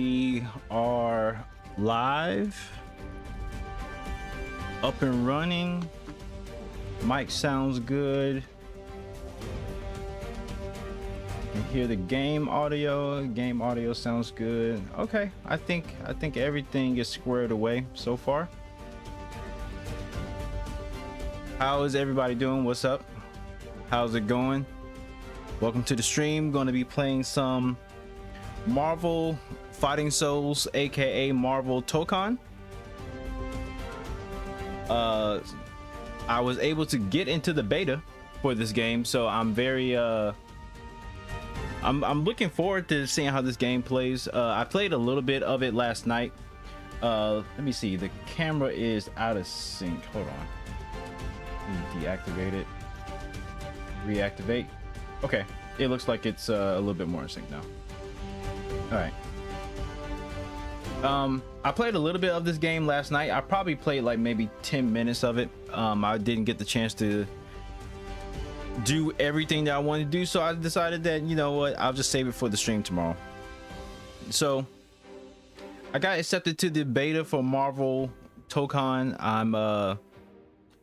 We are live, up and running. Mic sounds good. You can hear the game audio. Game audio sounds good. Okay, I think everything is squared away so far. How is everybody doing? What's up? How's it going? Welcome to the stream. Going to be playing some Marvel Fighting Souls, aka Marvel Tokon. I was able to get into the beta for this game, so I'm very I'm looking forward to seeing how this game plays. I played a little bit of it last night. Let me see, the camera is out of sync. Hold on, let me deactivate it, reactivate. Okay, it looks like it's a little bit more in sync now. All right. I played a little bit of this game last night. I probably played like maybe 10 minutes of it. I didn't get the chance to do everything that I wanted to do, so I decided that, you know what, I'll just save it for the stream tomorrow. So I got accepted to the beta for Marvel Tokon. I'm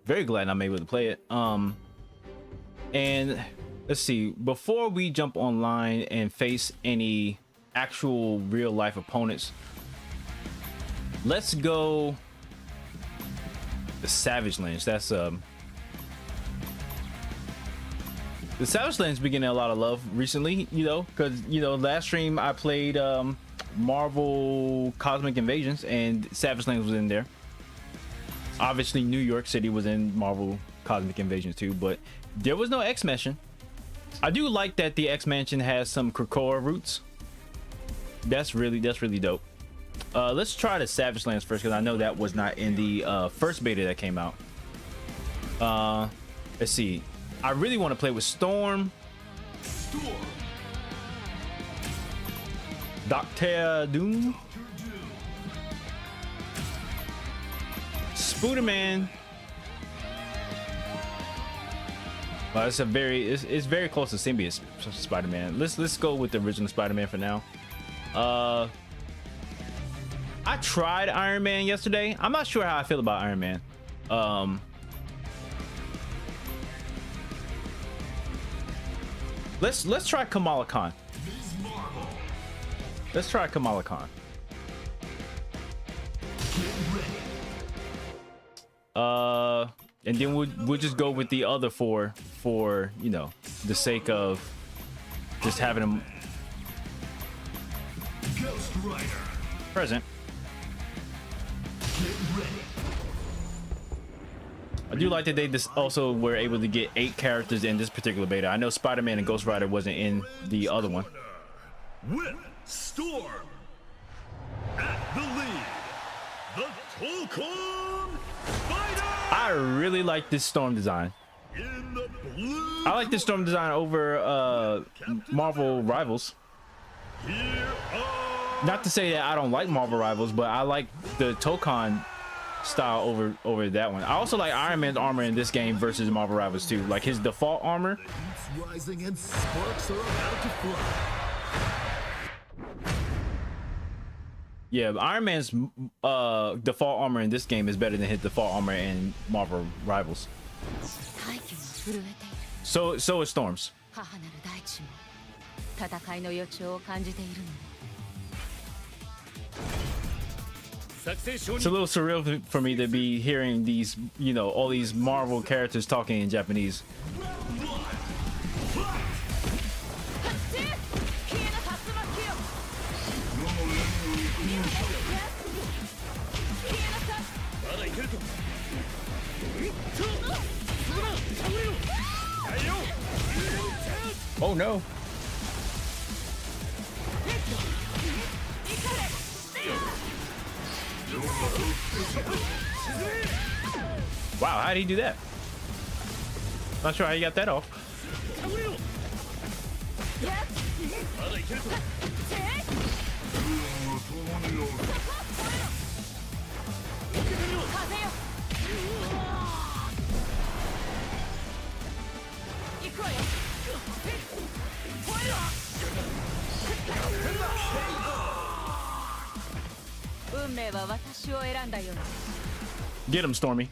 very glad I'm able to play it. And let's see, before we jump online and face any actual real life opponents, let's go the Savage Lands. That's the Savage Lands been getting a lot of love recently, you know, because, you know, last stream I played Marvel Cosmic Invasions and Savage Lands was in there. Obviously New York City was in Marvel Cosmic Invasions too, but there was no X Mansion. I do like that the X Mansion has some Krakoa roots. That's really dope. Let's try the Savage Lands first, because I know that was not in the first beta that came out. Let's see, I really want to play with Storm, Doctor Doom, Spooderman. Well, it's very close to Symbiote Spider-Man. Let's go with the original Spider-Man for now. I tried Iron Man yesterday. I'm not sure how I feel about Iron Man. Let's try Kamala Khan. Let's try Kamala Khan. And then we'll just go with the other four for, you know, the sake of just having them present. I do like that they just also were able to get 8 characters in this particular beta. I know Spider-Man and Ghost Rider wasn't in the other one. With Storm at the lead, the Tokon Fighter. I really like this Storm design. In the blue, I like this Storm design over Marvel Rivals. here are Not to say that I don't like Marvel Rivals, but I like the Tokon style over that one. I also like Iron Man's armor in this game versus Marvel Rivals too. Like his default armor. rising and sparks are about to fly. Yeah, Iron Man's default armor in this game is better than his default armor in Marvel Rivals. So is Storm's. It's a little surreal for me to be hearing these, you know, all these Marvel characters talking in Japanese. Oh no. Wow, how did he do that? Not sure how he got that off. Get him, Stormy.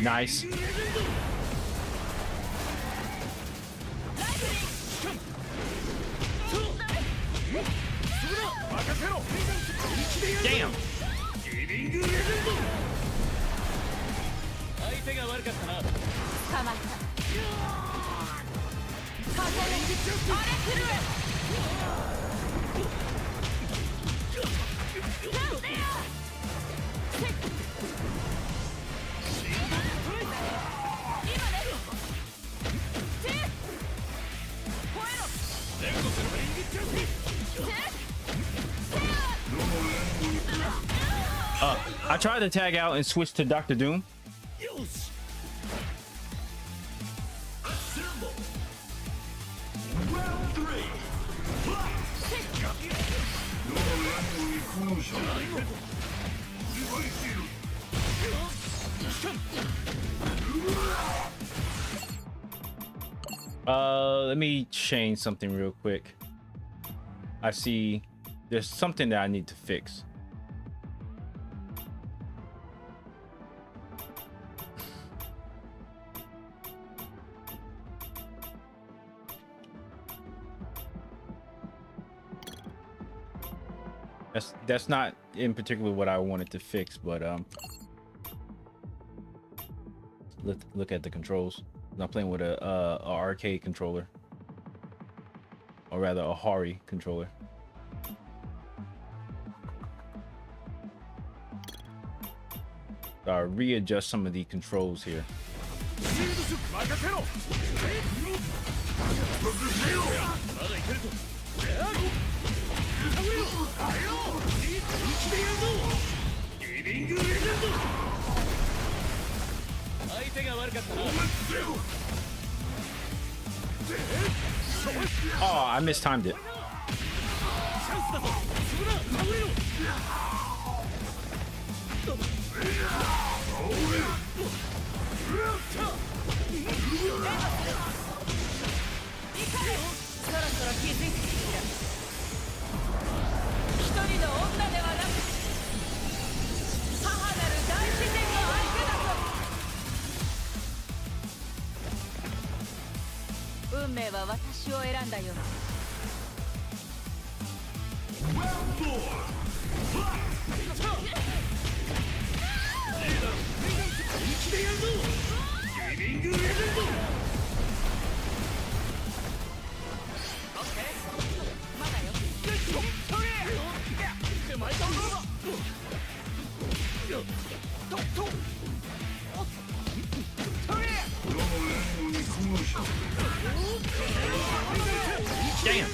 Nice. Damn. I tried to tag out and switch to Dr. Doom. Let me change something real quick. I see there's something that I need to fix. That's not in particular what I wanted to fix, but look at the controls. I'm not playing with a arcade controller, or rather a Hari controller. So I readjust some of the controls here. Oh, I mistimed it. Damn.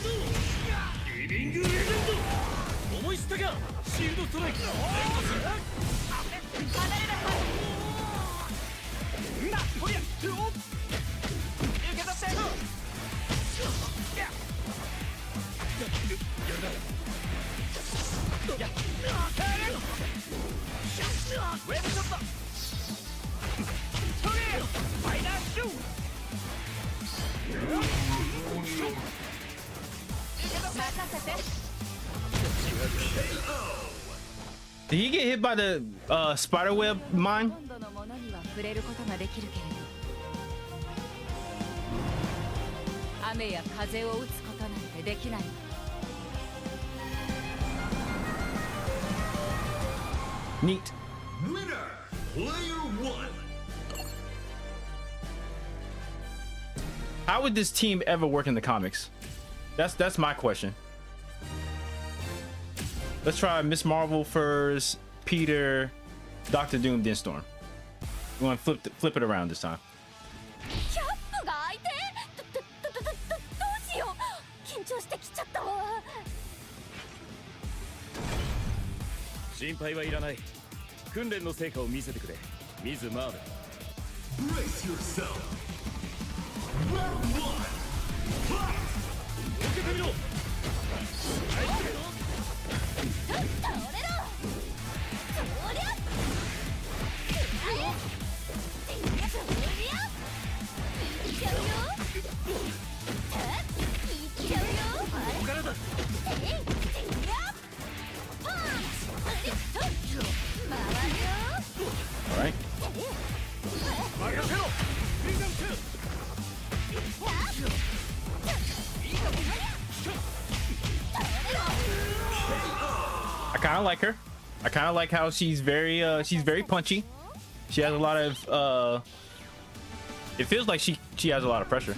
Did he get hit by the spiderweb mine? Neat. Winner, player one. How would this team ever work in the comics? That's my question. Let's try Miss Marvel first, Peter, Dr. Doom, then Storm. We want to flip it around this time. Brace yourself. Round one. Fight! I kind of like her. I kind of like how she's very punchy. She has a lot of it feels like she has a lot of pressure.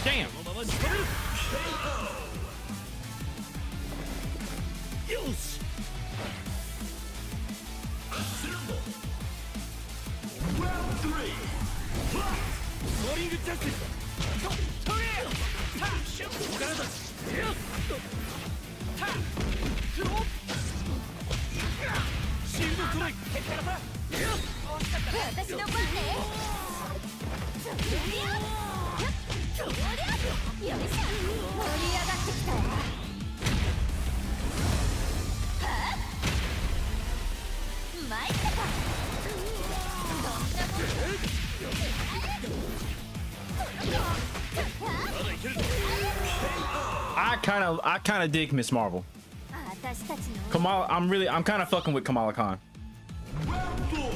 Damn. Round 3. I kind of dig Miss Marvel. Kamala, I'm kind of fucking with Kamala Khan. Round 4.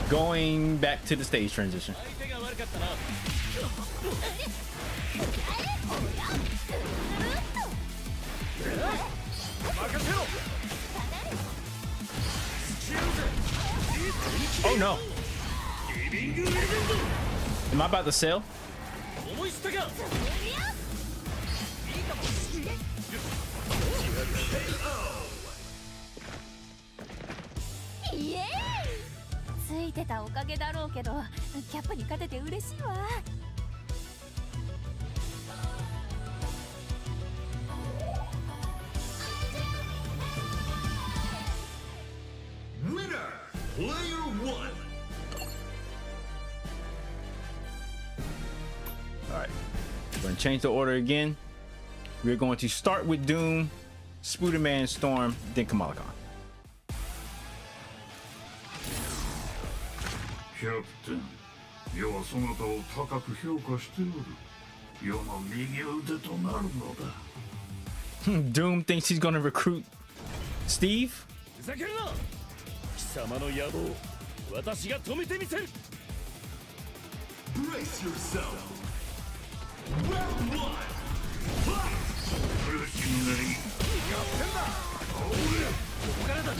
Going back to the stage transition. Oh no. Am I about to sail? Winner, player 1. All right, we're gonna change the order again. We're going to start with Doom, Spooderman, Storm, then Kamala Khan. キャプテン、余はそなたを高く評価しておる。余の右腕となるのだ。Doom thinks he's gonna recruit Steve. ふざけるな。貴様の野望、私が止めてみせる。 Brace yourself. Round 1. Fight. 苦しむなり。やってんだ。ここからだ。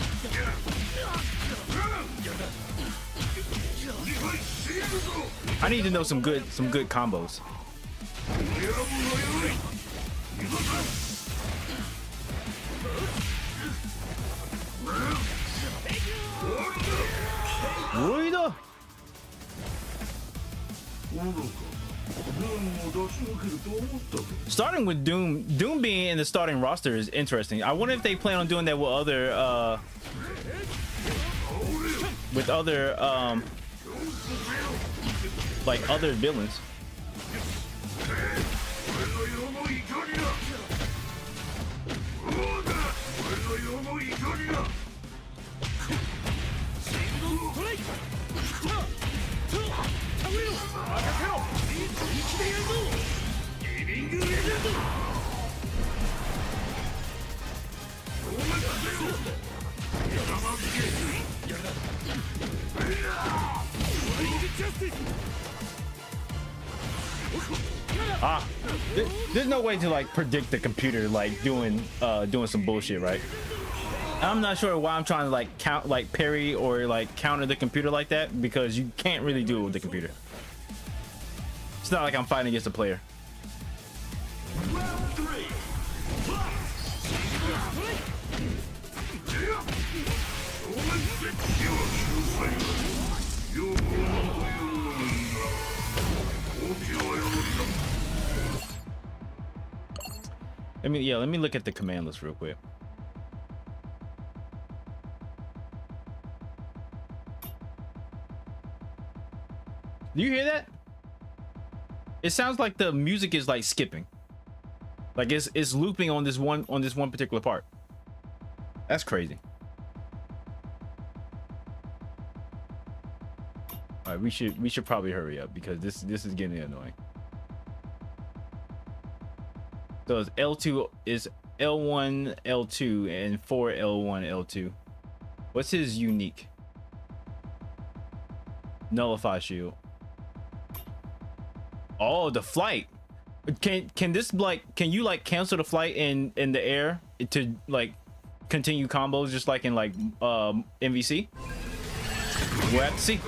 I need to know some good combos. Ruida. Starting with Doom being in the starting roster is interesting. I wonder if they plan on doing that with other like other villains. Ah, there's no way to like predict the computer like doing some bullshit, right? I'm not sure why I'm trying to like parry or like counter the computer like that, because you can't really do it with the computer. It's not like I'm fighting against a player. Round 3. Let me look at the command list real quick. Do you hear that? It sounds like the music is like skipping. Like it's looping on this one particular part. That's crazy. All right, we should probably hurry up because this is getting annoying. So it's L2 is L1 L2 and 4 L1 L2. What's his unique? Nullify shield. Oh, the flight. Can this like, can you like cancel the flight in the air to like continue combos just like in like MVC? We'll have to see.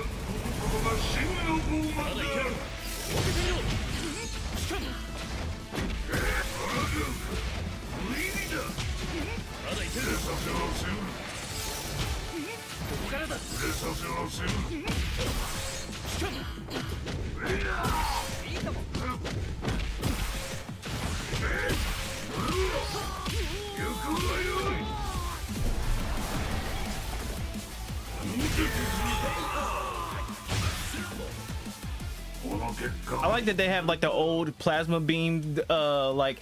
I like that they have like the old plasma beam like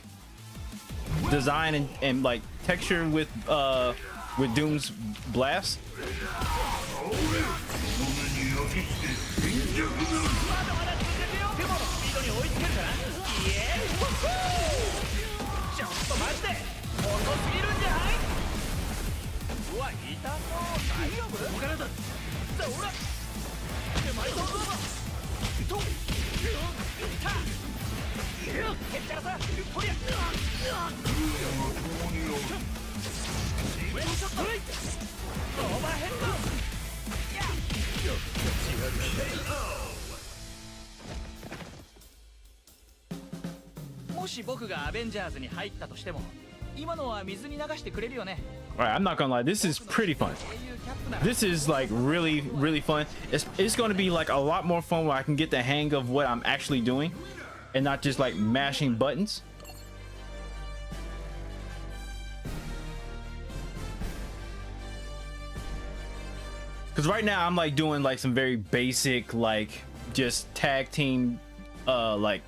design and like texture with Doom's blast. Alright, I'm not gonna lie, this is pretty fun. This is like really fun. It's gonna be like a lot more fun where I can get the hang of what I'm actually doing and not just like mashing buttons. Because right now I'm like doing like some very basic like just tag team like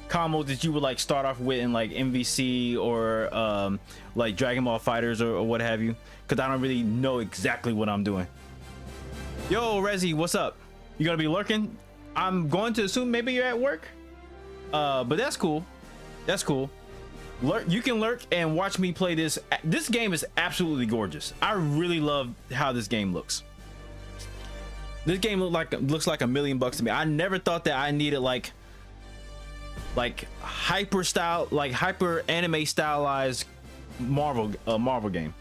combos that you would like start off with in like MVC or like Dragon Ball Fighters or what have you, because I don't really know exactly what I'm doing. Yo Rezi, what's up? You gonna be lurking? I'm going to assume maybe you're at work, but that's cool. That's cool. You can lurk and watch me play this. This game is absolutely gorgeous. I really love how this game looks. This game looks like $1 million to me. I never thought that I needed like hyper style, like hyper anime stylized Marvel game.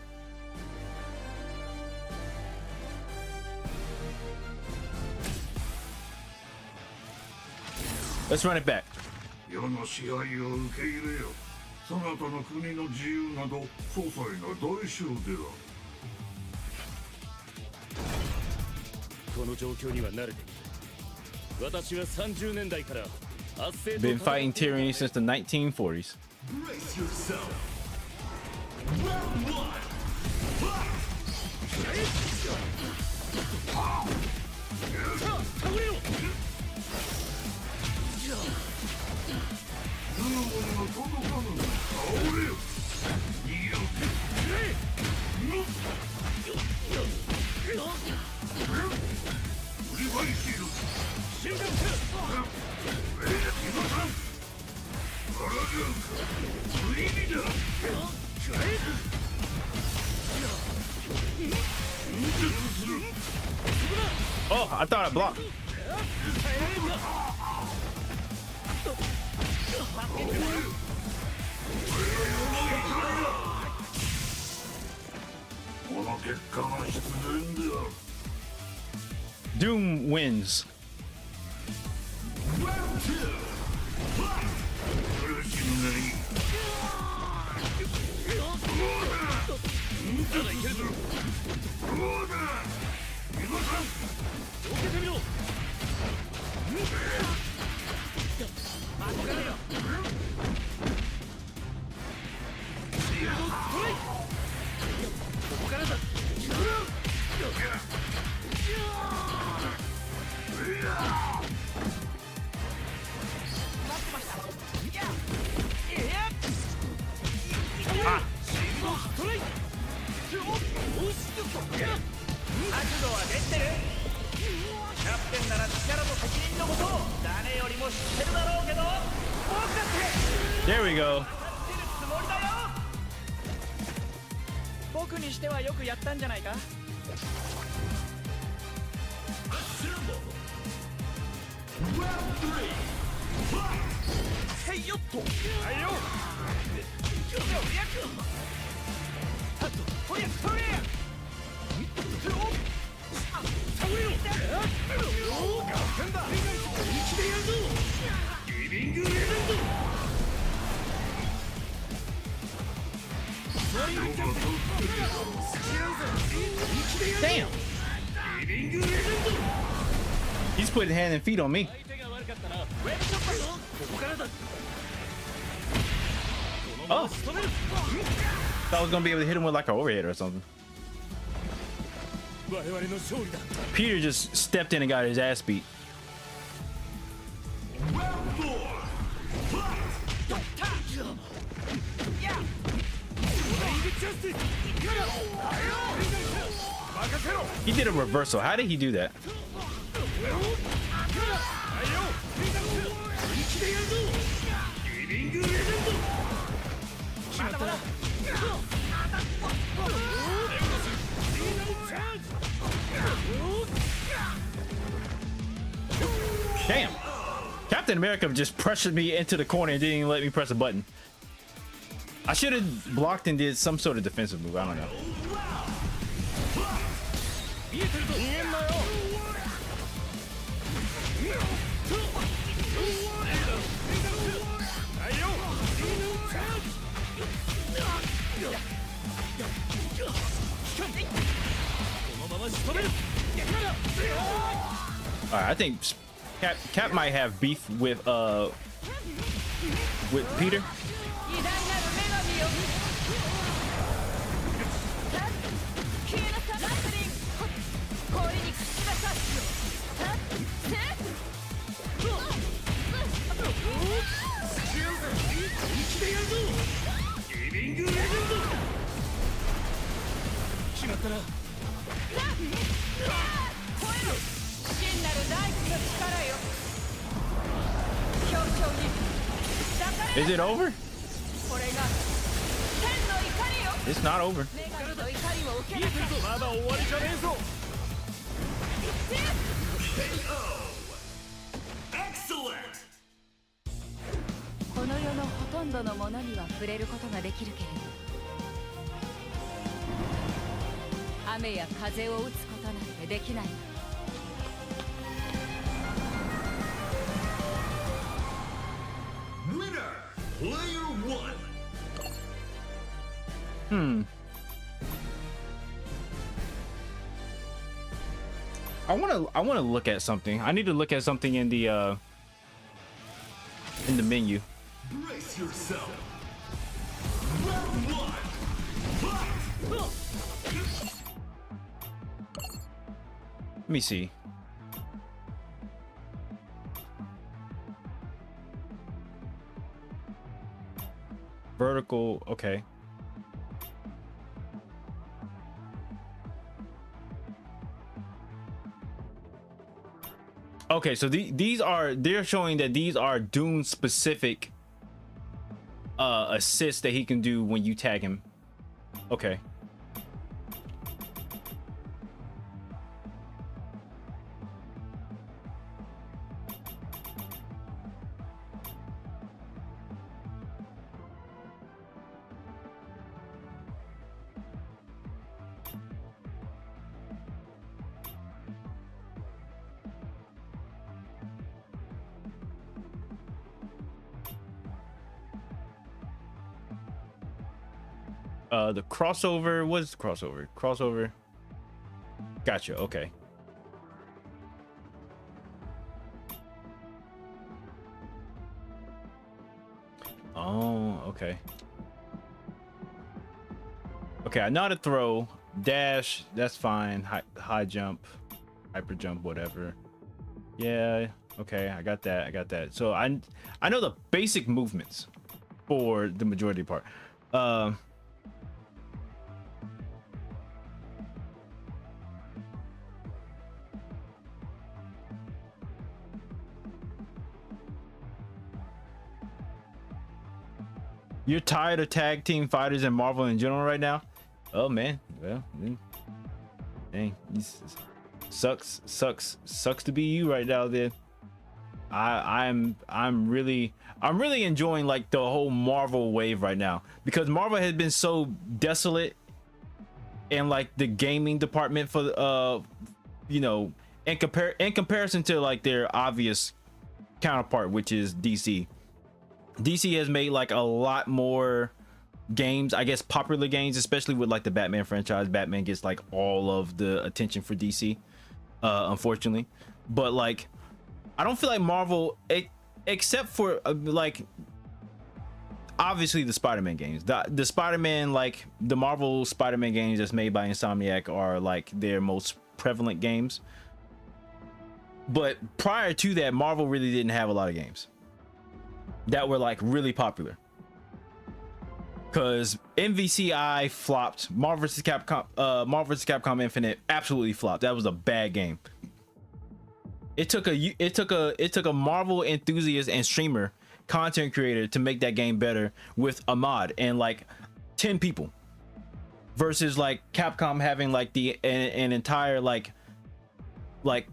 Let's run it back. 世の支配を受け入れよ。そなたの国の自由など粗細な代償では。この状況には慣れている。私は30年代から圧政と Been fighting tyranny since the 1940s. Brace yourself. Round 1. Oh, I thought I blocked. この結果が必然である。 Doom wins. 苦しむがいい。ただいけるぞ。どうだ見事。受けてみろ。ここからだ。あ、ストライク。覚悟はできてる。キャプテンなら力と責任のことを誰よりも知ってるだろうけど、僕だって there we go. 知ってるつもりだよ。僕にしてはよくやったんじゃないか。へいよっと。はいよ。ほりゃそれ。Damn. He's putting hand and feet on me. Oh, thought I was gonna be able to hit him with like an overhead or something. Peter just stepped in and got his ass beat. He did a reversal. How did he do that? Damn. Captain America just pressured me into the corner and didn't even let me press a button. I should have blocked and did some sort of defensive move. I don't know. Alright, I think Cap might have beef with Peter. Is it over? It's not over. Excellent. この世のほとんどのものには触れることができるけれど、雨や風を打つことなんてできない。Player one. I wanna look at something. I need to look at something in the menu. Brace yourself. Round one. Fight. Let me see. Vertical, okay. Okay, so they're showing that these are Doom specific assists that he can do when you tag him. Okay. The crossover. What is the crossover? Crossover. Gotcha. Okay. Oh, okay. Okay, I know how to throw, dash. That's fine. High jump, hyper jump, whatever. Yeah. Okay, I got that. I got that. So I know the basic movements for the majority part. You're tired of tag team fighters and Marvel in general right now? Oh man, well, dang, sucks to be you right now. Then I'm really enjoying like the whole Marvel wave right now, because Marvel has been so desolate in like the gaming department for you know, in comparison to like their obvious counterpart, which is DC. DC has made like a lot more games, I guess popular games, especially with like the Batman franchise. Batman gets like all of the attention for DC, unfortunately. But like, I don't feel like Marvel, except for like obviously the Spider-Man games, the Spider-Man, like the Marvel Spider-Man games that's made by Insomniac are like their most prevalent games. But prior to that, Marvel really didn't have a lot of games that were like really popular, because MVCI flopped. Marvel vs. Capcom Infinite absolutely flopped. That was a bad game. It took a Marvel enthusiast and streamer content creator to make that game better with a mod and like 10 people, versus like Capcom having like an entire like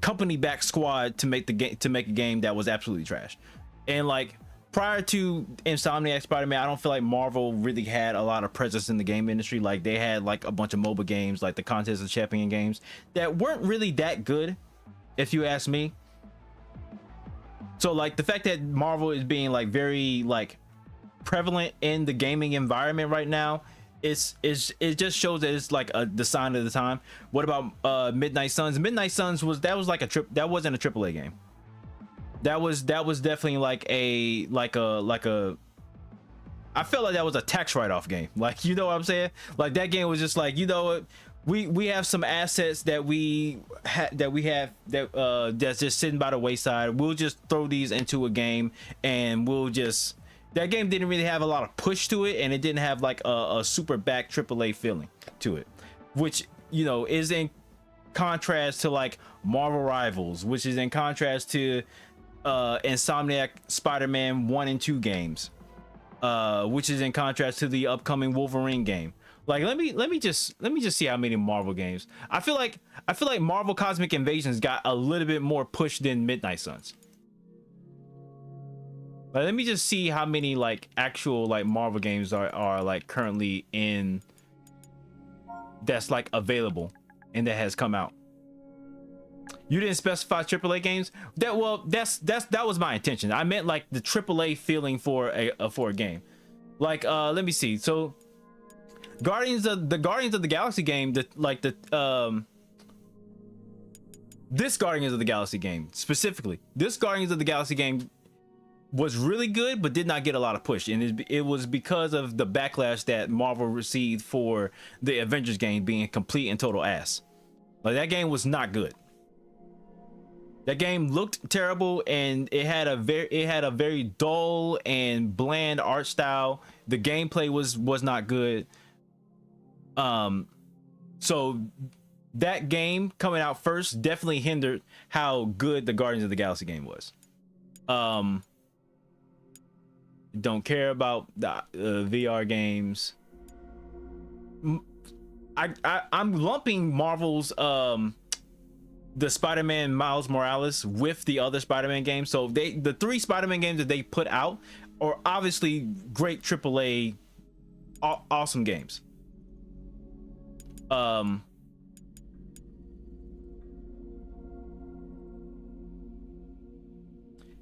company back squad to make a game that was absolutely trash. And like, prior to Insomniac Spider-Man, I don't feel like Marvel really had a lot of presence in the game industry. Like, they had like a bunch of mobile games, like the Contest of Champion games, that weren't really that good, if you ask me. So like, the fact that Marvel is being like very like prevalent in the gaming environment right now, it just shows that it's like the sign of the time. What about Midnight Suns? Midnight Suns wasn't a AAA game. That was definitely like a I felt like that was a tax write-off game. Like, you know what I'm saying? Like, that game was just like, you know what, we have some assets that's just sitting by the wayside. We'll just throw these into a game, and that game didn't really have a lot of push to it, and it didn't have like a super back AAA feeling to it, which, you know, is in contrast to like Marvel Rivals, which is in contrast to Insomniac Spider-Man 1 and 2 games, which is in contrast to the upcoming Wolverine game. Like, let me just see how many Marvel games. I feel like Marvel Cosmic Invasions got a little bit more push than Midnight Suns. Like, let me just see how many like actual like Marvel games are like currently in, that's like available and that has come out. You didn't specify AAA games. That was my intention. I meant like the AAA feeling for a game. Like, let me see. So Guardians of the Galaxy game, this Guardians of the Galaxy game specifically, this Guardians of the Galaxy game was really good, but did not get a lot of push, and it was because of the backlash that Marvel received for the Avengers game being complete and total ass. Like, that game was not good. That game looked terrible, and it had a very dull and bland art style. The gameplay was not good. So that game coming out first definitely hindered how good the Guardians of the Galaxy game was. Don't care about the VR games. I'm lumping Marvel's the Spider-Man Miles Morales with the other Spider-Man games. So the 3 Spider-Man games that they put out are obviously great AAA, awesome games.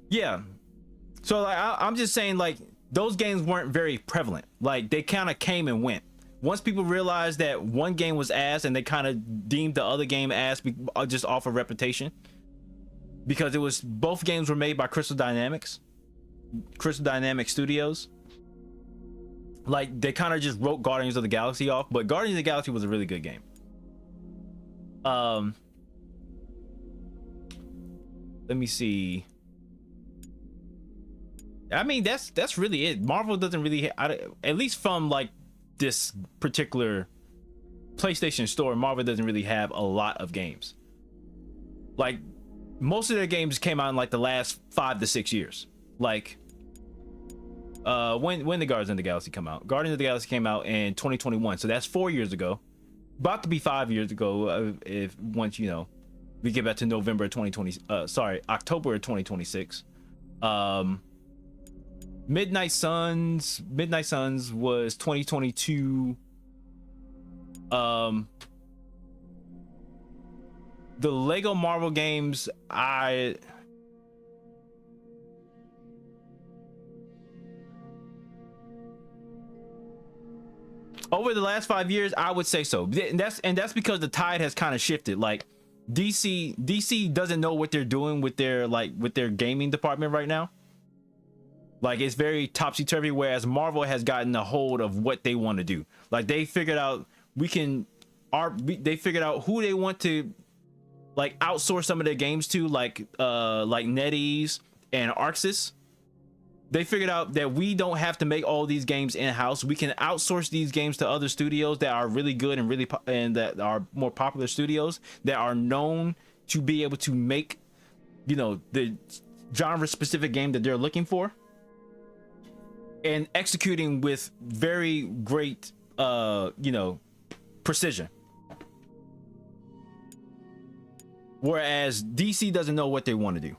Yeah. So like, I'm just saying, like, those games weren't very prevalent. Like, they kind of came and went once people realized that one game was ass and they kind of deemed the other game ass just off of reputation, because it was both games were made by Crystal Dynamics Studios. Like they kind of just wrote Guardians of the Galaxy off, but Guardians of the Galaxy was a really good game. Let me see. I mean, that's really it. Marvel doesn't really, at least from like this particular PlayStation store, Marvel doesn't really have a lot of games. Like most of their games came out in like the last 5 to 6 years. Like when the Guardians of the Galaxy come out? Guardians of the Galaxy came out in 2021, so that's 4 years ago. About to be 5 years ago, if once you know we get back to November 2020, October 2026. Midnight Suns was 2022. The Lego Marvel games, over the last 5 years, I would say so. And that's because the tide has kind of shifted. Like DC doesn't know what they're doing with their gaming department right now. Like it's very topsy-turvy, whereas Marvel has gotten a hold of what they want to do. Like they figured out they figured out who they want to like outsource some of their games to, like NetEase and Arxis. They figured out that we don't have to make all these games in-house. We can outsource these games to other studios that are really good and that are more popular studios that are known to be able to make, you know, the genre-specific game that they're looking for, and executing with very great, you know, precision. Whereas DC doesn't know what they want to do.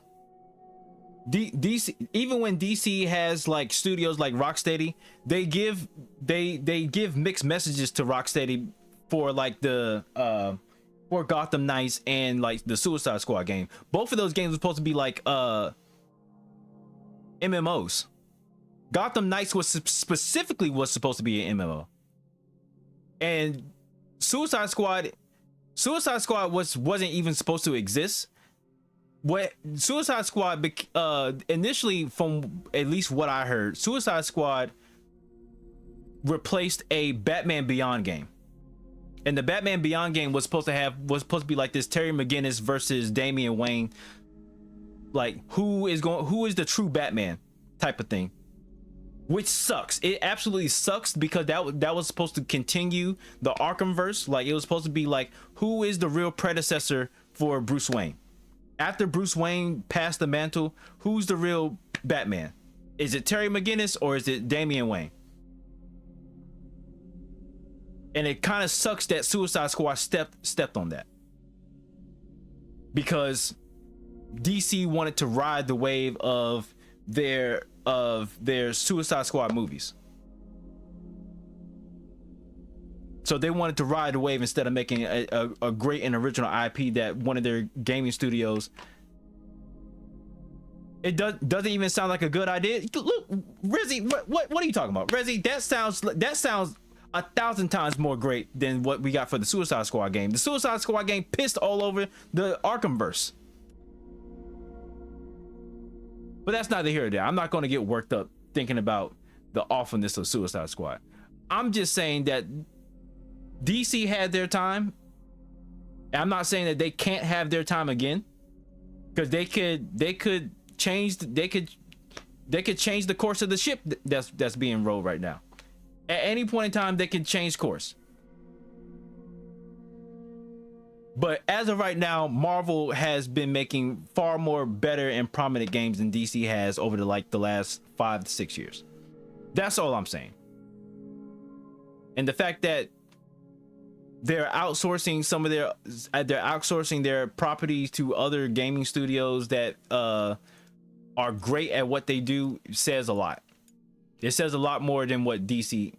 DC, even when DC has like studios like Rocksteady, they give mixed messages to Rocksteady for like the for Gotham Knights and like the Suicide Squad game. Both of those games were supposed to be like MMOs. Gotham Knights was specifically supposed to be an MMO, and Suicide Squad wasn't even supposed to exist. What Suicide Squad initially, from at least what I heard, Suicide Squad replaced a Batman Beyond game, and the Batman Beyond game was supposed to be like this Terry McGinnis versus Damian Wayne, like who is the true Batman type of thing. Which sucks. It absolutely sucks, because that was supposed to continue the Arkhamverse. Like it was supposed to be like, who is the real predecessor for Bruce Wayne? After Bruce Wayne passed the mantle, who's the real Batman? Is it Terry McGinnis or is it Damian Wayne? And it kind of sucks that Suicide Squad stepped on that, because DC wanted to ride the wave of their Suicide Squad movies. So they wanted to ride the wave instead of making a great and original IP that one of their gaming studios. It doesn't even sound like a good idea. Look, Rezzy, what are you talking about, Rezzy? That sounds 1,000 times more great than what we got for the Suicide Squad game. The Suicide Squad game pissed all over the Arkhamverse. But that's neither here nor there. I'm not going to get worked up thinking about the awfulness of Suicide Squad. I'm just saying that DC had their time. I'm not saying that they can't have their time again, because they could change the course of the ship that's being rowed right now. At any point in time, they can change course. But as of right now, Marvel has been making far more better and prominent games than DC has over the last 5 to 6 years. That's all I'm saying. And the fact that they're outsourcing their properties to other gaming studios that are great at what they do says a lot. It says a lot more than what DC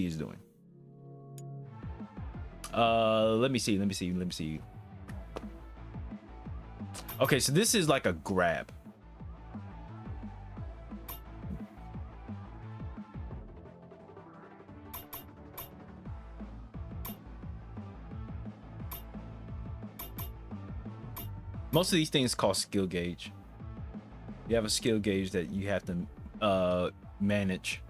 is doing. Let me see. Okay, so this is like a grab. Most of these things called skill gauge. You have a skill gauge that you have to manage.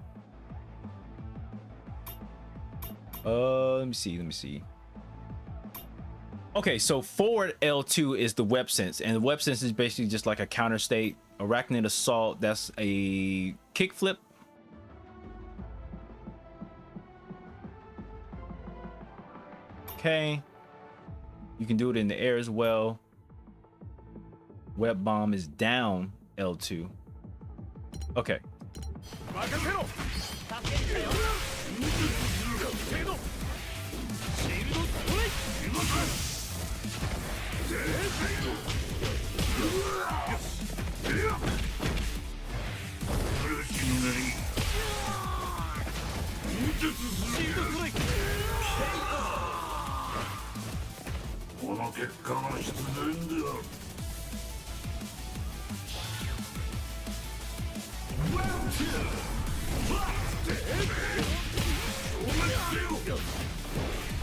Let me see. Okay, so forward L2 is the web sense, and the web sense is basically just like a counter state. Arachnid assault, that's a kickflip. Okay, you can do it in the air as well. Web bomb is down L2. Okay.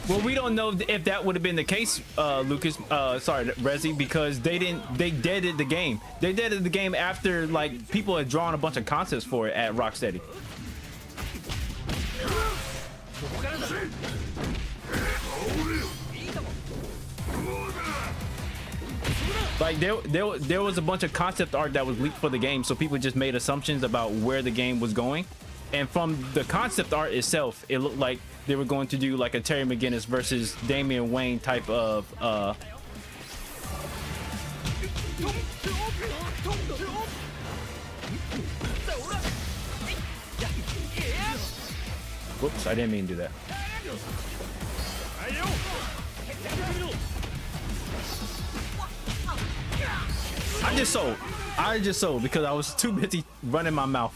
Well, we don't know if that would have been the case, Lucas. Sorry, Rezi, because they deaded the game. They deaded the game after like people had drawn a bunch of concepts for it at Rocksteady. Like there was a bunch of concept art that was leaked for the game, so people just made assumptions about where the game was going. And from the concept art itself, it looked like they were going to do like a Terry McGinnis versus Damian Wayne type of whoops, I didn't mean to do that. I just sold because I was too busy running my mouth.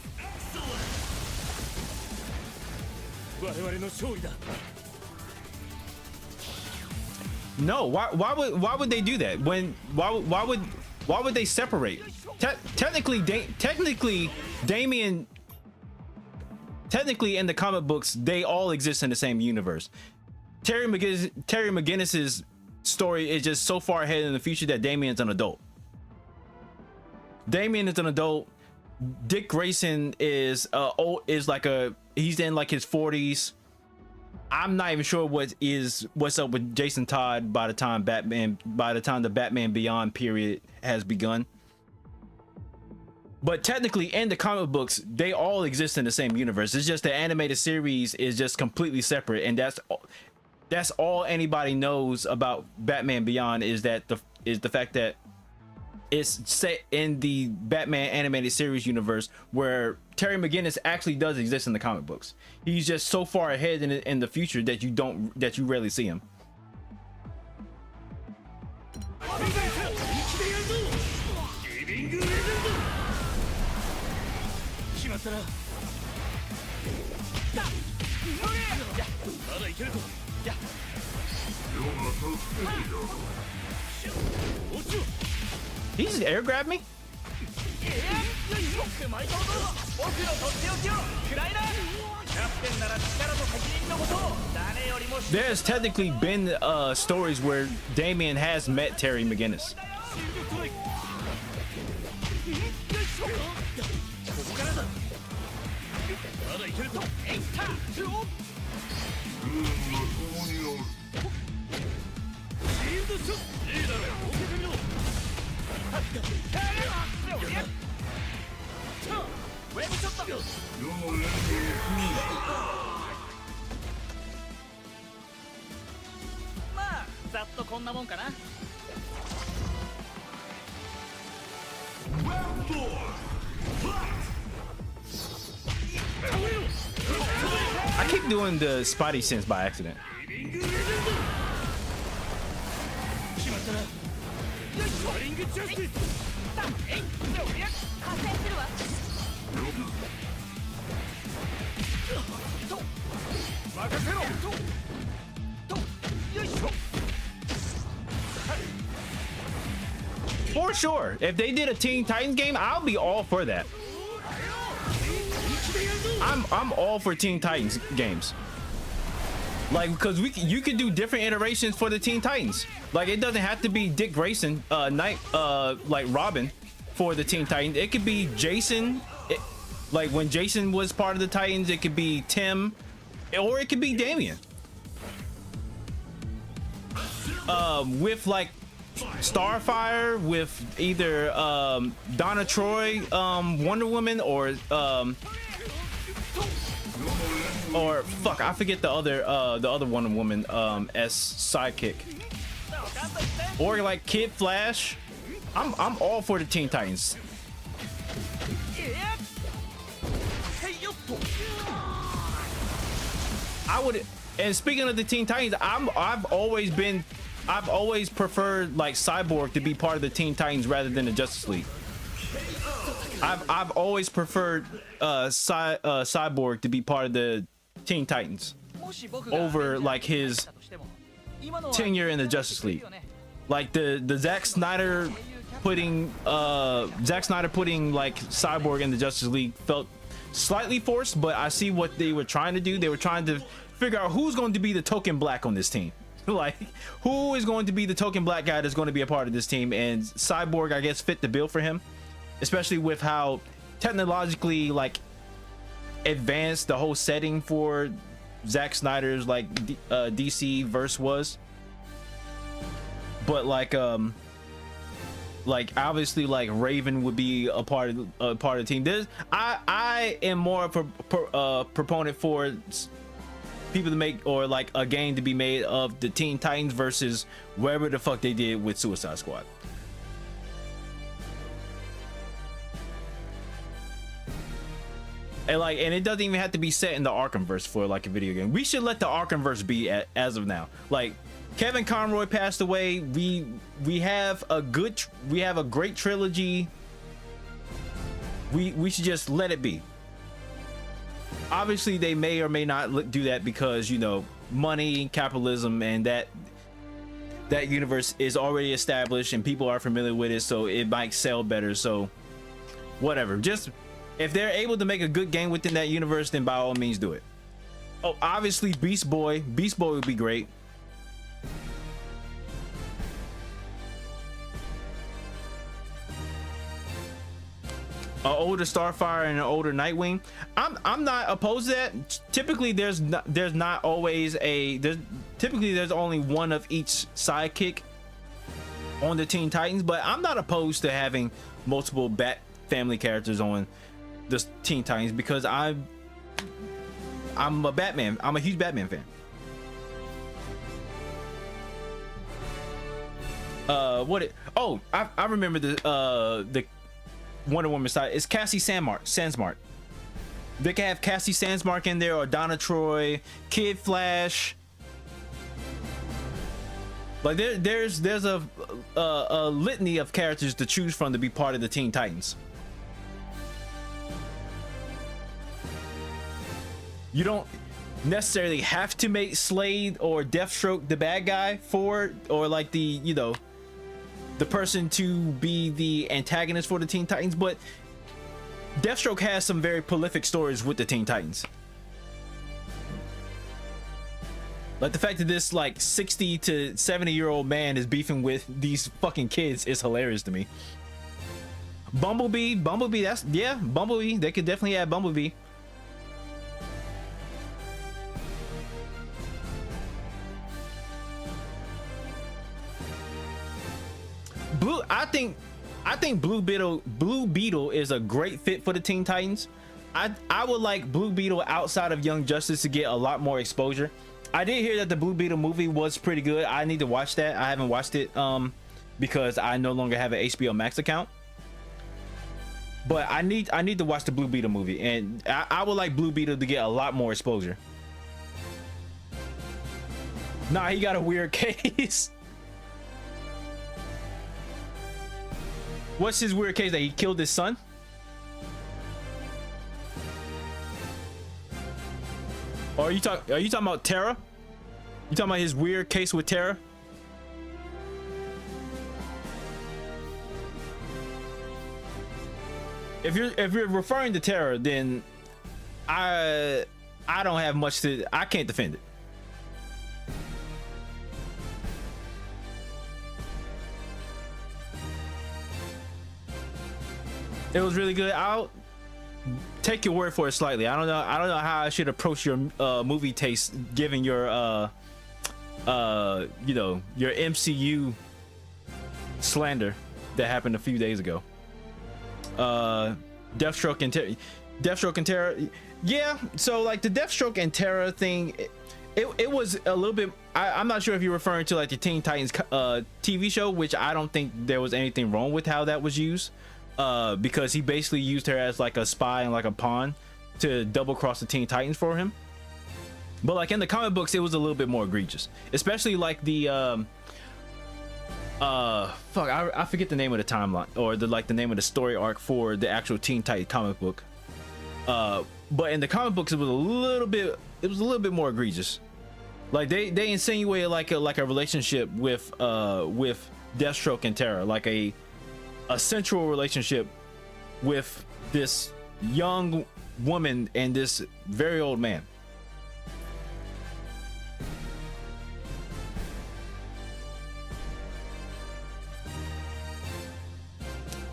No, why would they do that? Why would they separate? Technically Damian, technically in the comic books they all exist in the same universe. Terry McGinnis's story is just so far ahead in the future that Damian's an adult. Damian is an adult. Dick Grayson is he's in like his 40s. I'm not even sure what's up with Jason Todd by the time the Batman Beyond period has begun. But technically in the comic books they all exist in the same universe. It's just the animated series is just completely separate, and that's all anybody knows about Batman Beyond is the fact that it's set in the Batman animated series universe where Terry McGinnis actually does exist in the comic books. He's just so far ahead in the future that you rarely see him. He just air grabbed me? There's technically been stories where Damian has met Terry McGinnis. I keep doing the Spidey sense by accident. For sure. If they did a Teen Titans game, I'll be all for that. I'm all for Teen Titans games. Like, because you could do different iterations for the Teen Titans. Like, it doesn't have to be Dick Grayson, like Robin for the Teen Titans. It could be Jason, like when Jason was part of the Titans. It could be Tim, or it could be Damian. With like Starfire, with either Donna Troy, Wonder Woman, or fuck, I forget the other Wonder Woman as sidekick, or like Kid Flash. I'm all for the Teen Titans. I would, and speaking of the Teen Titans, I've always preferred like Cyborg to be part of the Teen Titans rather than the Justice League. I've always preferred Cyborg to be part of the Teen Titans over like his tenure in the Justice League. Like the Zack Snyder putting like Cyborg in the Justice League felt slightly forced, but I see what they were trying to do. They were trying to figure out who's going to be the token black on this team. Like, who is going to be the token black guy that's going to be a part of this team, and Cyborg, I guess, fit the bill for him, especially with how technologically like advanced the whole setting for Zack Snyder's like DC verse was. But like obviously like Raven would be a part of the team. I am more of a proponent for people to make, or like a game to be made of the Teen Titans versus whatever the fuck they did with Suicide Squad. And it doesn't even have to be set in the Arkhamverse for like a video game. We should let the Arkhamverse be as of now. Like, Kevin Conroy passed away. We have a great trilogy. We should just let it be. Obviously, they may or may not do that because, you know, money, capitalism, and that universe is already established and people are familiar with it, so it might sell better. So whatever. Just if they're able to make a good game within that universe, then by all means do it. Oh, obviously Beast Boy would be great. An older Starfire and an older Nightwing. I'm not opposed to that. Typically there's only one of each sidekick on the Teen Titans, but I'm not opposed to having multiple Bat family characters on the Teen Titans because I'm a Batman. I'm a huge Batman fan. I remember the Wonder Woman side. It's Cassie Sandsmark. They can have Cassie Sandsmark in there, or Donna Troy, Kid Flash. Like there's a litany of characters to choose from to be part of the Teen Titans. You don't necessarily have to make Slade or Deathstroke the bad guy or like the person to be the antagonist for the Teen Titans, but Deathstroke has some very prolific stories with the Teen Titans. Like the fact that this like 60 to 70-year-old man is beefing with these fucking kids is hilarious to me. Bumblebee, Bumblebee, they could definitely add Bumblebee. I think Blue Beetle is a great fit for the Teen Titans. I would like Blue Beetle outside of Young Justice to get a lot more exposure. I did hear that the Blue Beetle movie was pretty good. I need to watch that. I haven't watched it because I no longer have an HBO Max account. But I need to watch the Blue Beetle movie, and I would like Blue Beetle to get a lot more exposure. Nah, he got a weird case. What's his weird case? That he killed his son? Or are you talking about Terra? You talking about his weird case with Terra? If you're referring to Terra, then I don't have much to. I can't defend it. It was really good. I'll take your word for it slightly. I don't know how I should approach your movie taste, given your you know, your MCU slander that happened a few days ago. Deathstroke and Terra. Yeah, so like the Deathstroke and Terra thing, it was a little bit. I'm not sure if you're referring to like the Teen Titans TV show, which I don't think there was anything wrong with how that was used, because he basically used her as like a spy and like a pawn to double cross the Teen Titans for him. But like in the comic books, it was a little bit more egregious, especially like the I forget the name of the timeline, or the name of the story arc for the actual Teen Titans comic book. But in the comic books, it was a little bit more egregious. Like they insinuated like a relationship with Deathstroke and Terra, like a sensual relationship with this young woman and this very old man.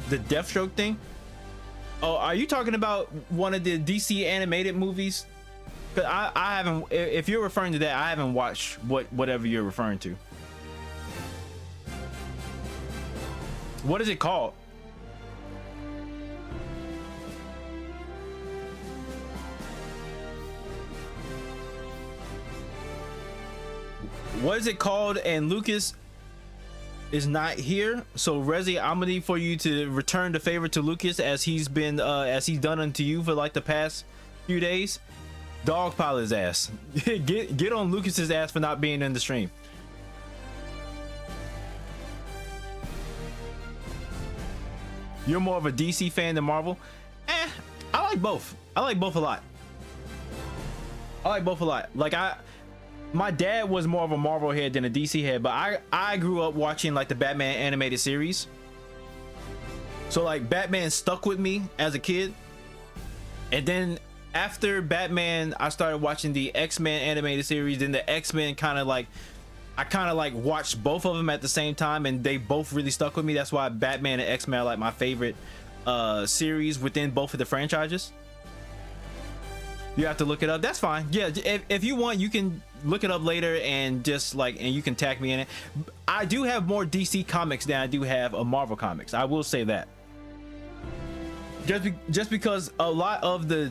The Deathstroke thing? Oh, are you talking about one of the DC animated movies? Cause I haven't. If you're referring to that, I haven't watched whatever you're referring to. What is it called? What is it called? And Lucas is not here, so Rezi, I'm gonna need for you to return the favor to Lucas, as he's done unto you for like the past few days. Dogpile his ass. get on Lucas's ass for not being in the stream. You're more of a DC fan than Marvel? I like both. I like both a lot. Like my dad was more of a Marvel head than a DC head, but I grew up watching like the Batman animated series. So like Batman stuck with me as a kid. And then after Batman, I started watching the X-Men animated series. Then the X-Men I kind of like watched both of them at the same time, and they both really stuck with me. That's why Batman and X-Men are like my favorite series within both of the franchises. You have to look it up. That's fine. Yeah, if you want, you can look it up later and just like, and you can tag me in it. I do have more DC comics than I do have a Marvel comics. I will say that. Just because a lot of the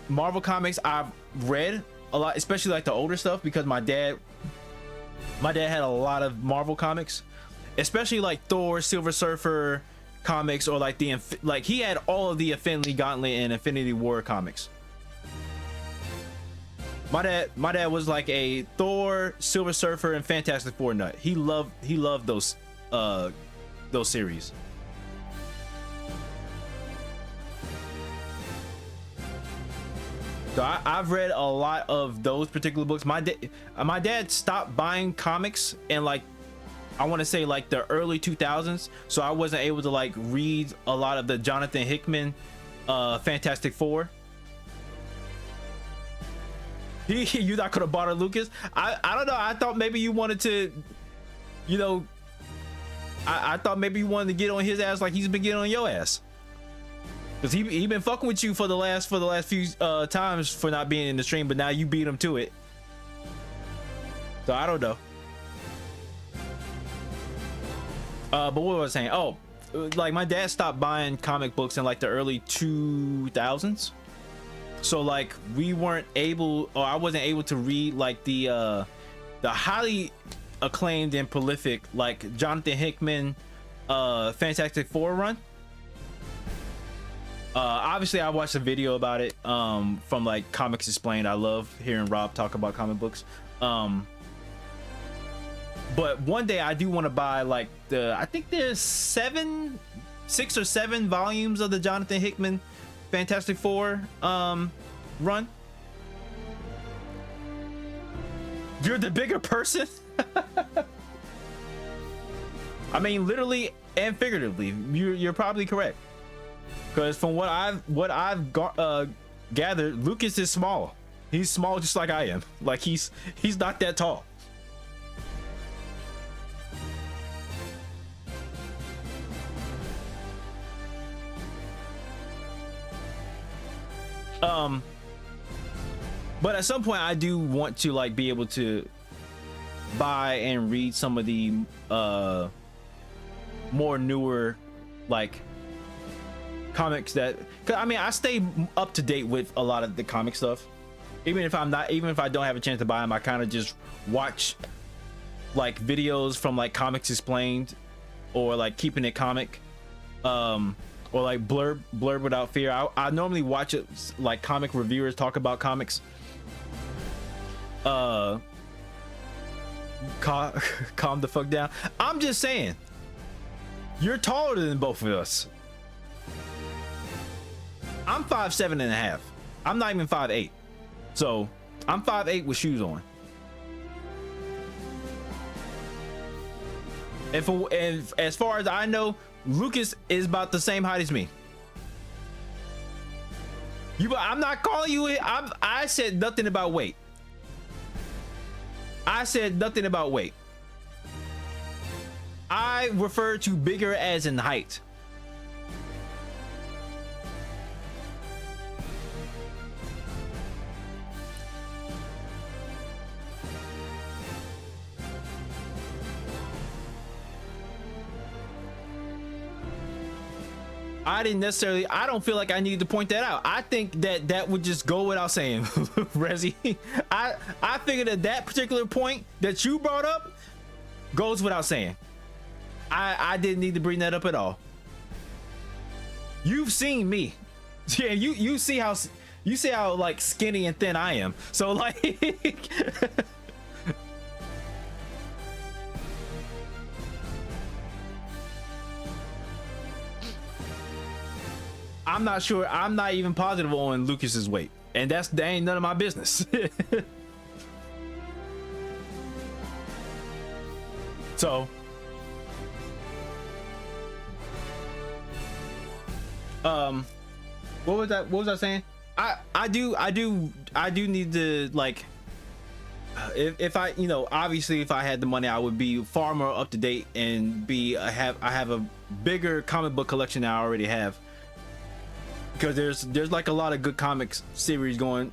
Marvel comics I've read a lot, especially like the older stuff, because my dad had a lot of Marvel comics, especially like Thor, Silver Surfer comics, or like he had all of the Infinity Gauntlet and Infinity War comics. My dad was like a Thor, Silver Surfer, and Fantastic Four nut. He loved those series. So I've read a lot of those particular books. My dad stopped buying comics in like, I want to say like the early 2000s, so I wasn't able to like read a lot of the Jonathan Hickman Fantastic Four. You not gonna bother Lucas? I don't know. I thought maybe you wanted to, you know, I thought maybe you wanted to get on his ass like he's been getting on your ass. Cause he been fucking with you for the last few times for not being in the stream, but now you beat him to it. So I don't know. But what was I saying? Oh, like my dad stopped buying comic books in like the early 2000s. So like we weren't able, or I wasn't able to read like the highly acclaimed and prolific like Jonathan Hickman Fantastic Four run. Obviously I watched a video about it from like Comics Explained. I love hearing Rob talk about comic books. But one day I do want to buy like I think there's 6 or 7 volumes of the Jonathan Hickman Fantastic Four run. You're the bigger person. I mean, literally and figuratively, you're probably correct. Because from what I've gathered, Lucas is small. He's small just like I am. Like he's not that tall. But at some point I do want to like be able to buy and read some of the more newer like comics that, cause I mean I stay up to date with a lot of the comic stuff, even if I don't have a chance to buy them. I kind of just watch like videos from like Comics Explained or like Keeping It Comic, or like blurb Without Fear. I normally watch it like comic reviewers talk about comics. Calm the fuck down. I'm just saying, you're taller than both of us. I'm 5'7.5". I'm not even 5'8". So I'm 5'8" with shoes on. And as far as I know, Lucas is about the same height as me. I'm not calling you it. I said nothing about weight. I said nothing about weight. I refer to bigger as in height. I don't feel like I need to point that out. I think that would just go without saying. Rezi, I figured that particular point that you brought up goes without saying. I didn't need to bring that up at all. You've seen me. Yeah, you see how like skinny and thin I am. So like I'm not sure. I'm not even positive on Lucas's weight, and that ain't none of my business. So, what was that? What was I saying? I do need to like, if I, you know, obviously if I had the money, I would be far more up to date and I have a bigger comic book collection than I already have. Because there's like a lot of good comics series going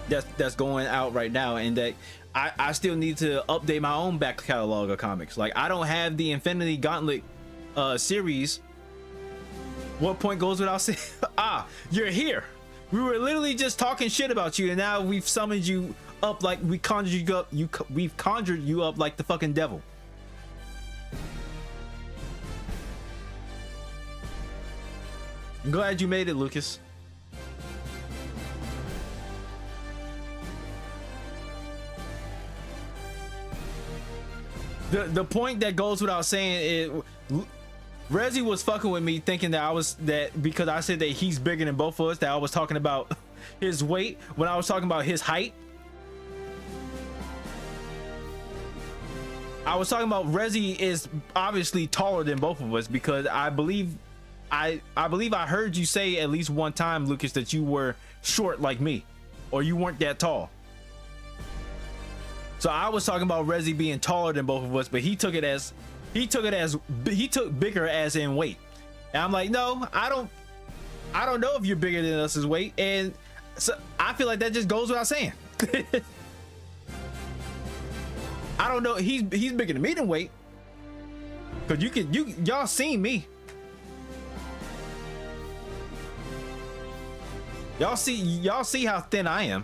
that's going out right now, and that I still need to update my own back catalog of comics. Like I don't have the Infinity Gauntlet series. What point goes without saying? You're here. We were literally just talking shit about you, and now we've summoned you up like we've conjured you up like the fucking devil. I'm glad you made it, Lucas. The point that goes without saying is Rezi was fucking with me thinking that because I said that he's bigger than both of us, that I was talking about his weight when I was talking about his height. I was talking about Rezi is obviously taller than both of us, because I believe I heard you say at least one time, Lucas, that you were short like me, or you weren't that tall. So I was talking about Rezi being taller than both of us, but he took bigger as in weight. And I'm like, no, I don't know if you're bigger than us as weight. And so I feel like that just goes without saying. I don't know. He's bigger than me than weight. Cause y'all seen me. Y'all see how thin I am.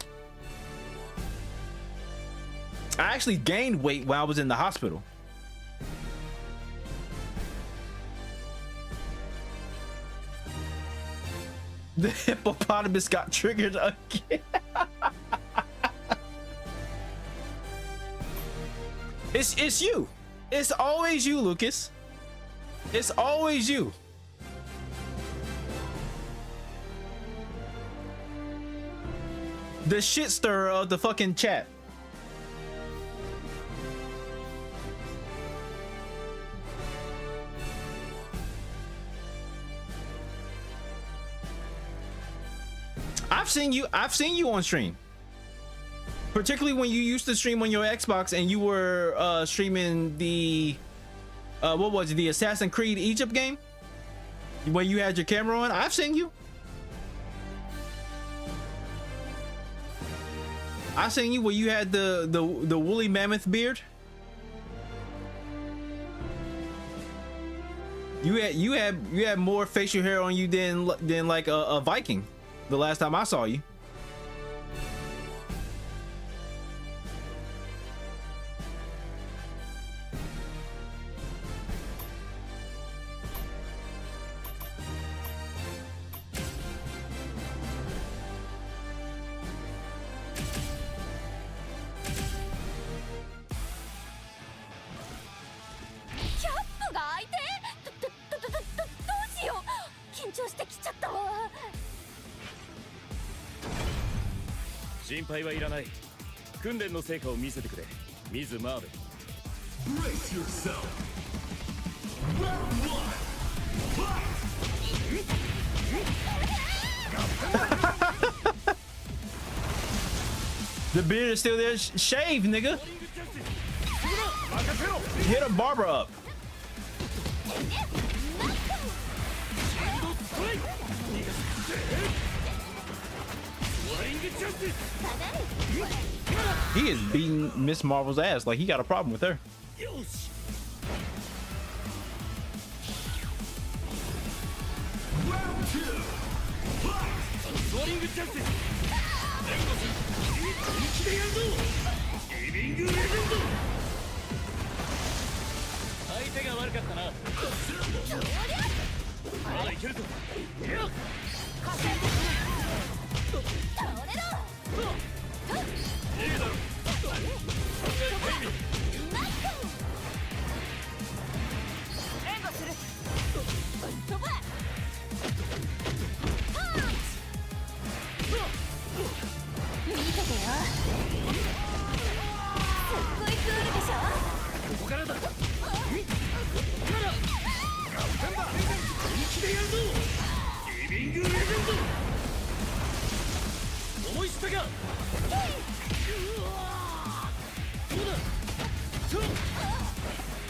I actually gained weight when I was in the hospital. The hippopotamus got triggered again. It's you. It's always you, Lucas. It's always you. The shit stirrer of the fucking chat. I've seen you on stream. Particularly when you used to stream on your Xbox and you were streaming the what was it, the Assassin's Creed Egypt game? When you had your camera on, I've seen you. I seen you where you had the woolly mammoth beard. You had more facial hair on you than like a Viking. The last time I saw you. Brace yourself. Round one. The beard is still there. Shave, nigga. Hit a barber up. He is beating Miss Marvel's ass like he got a problem with her. Round two.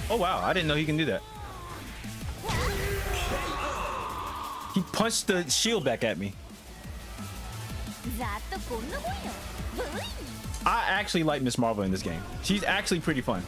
Oh wow, I didn't know he can do that. He punched the shield back at me. I actually like Miss Marvel in this game. She's actually pretty fun.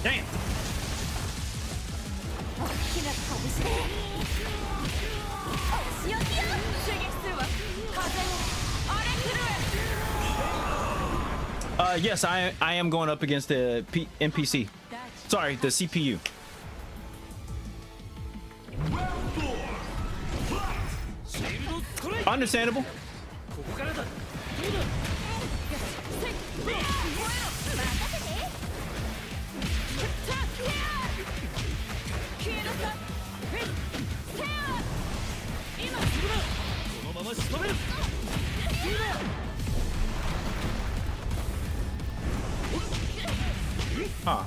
Damn. Yes, I am going up against the NPC. Sorry, the CPU. Understandable. Huh.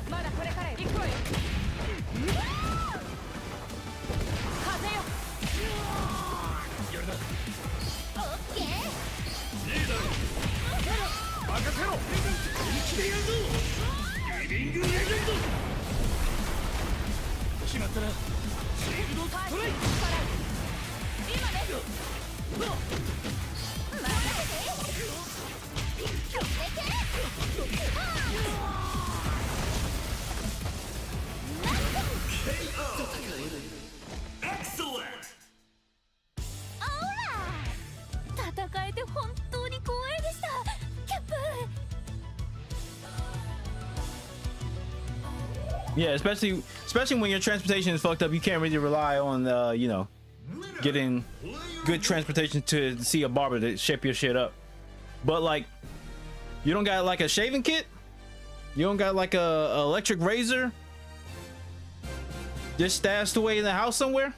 Yeah, especially when your transportation is fucked up, you can't really rely on you know, getting good transportation to see a barber to shape your shit up. But like, you don't got like a shaving kit? You don't got like a electric razor just stashed away in the house somewhere?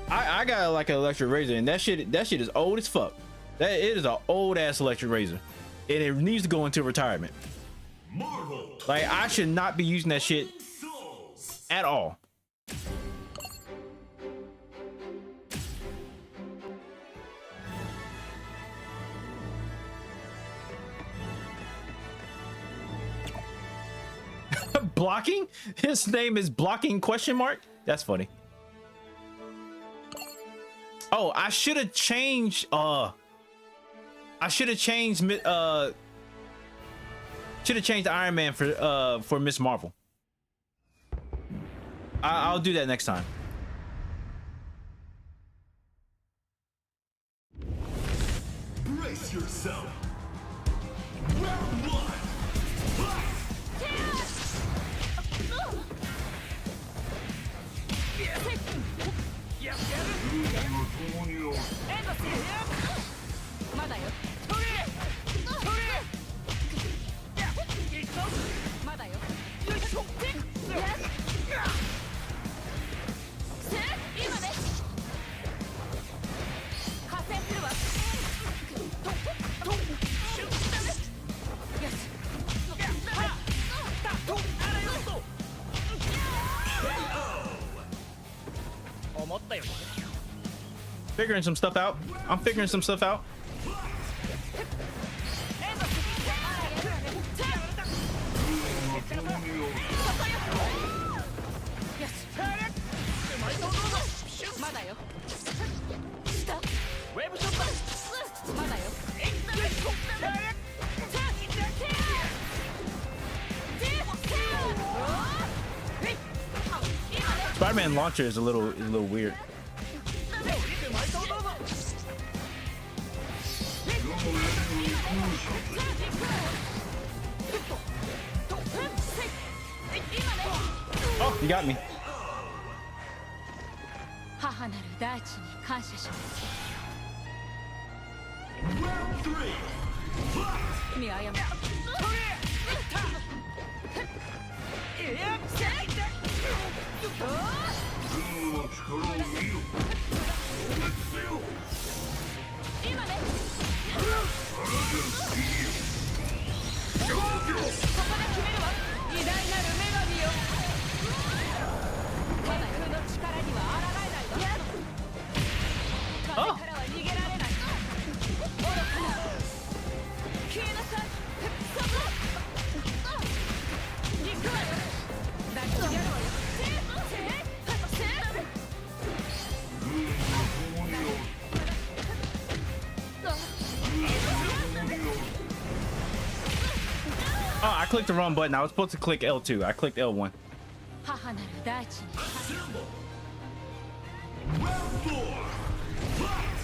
I got like an electric razor, and that shit is old as fuck. That it is an old ass electric razor, and it needs to go into retirement. Marvel Like I should not be using that shit Souls. at all. Blocking? His name is Blocking question mark? That's funny. Oh, I should have changed Iron Man for Miss Marvel. I'll do that next time. Brace yourself. Round one. Fight. Figuring some stuff out. I'm figuring some stuff out. Spider-Man launcher is a little weird. Oh, you got me. Round three. Oh. Oh, I clicked the wrong button. I was supposed to click L2. I clicked L1. Assemble. Round four. Fight.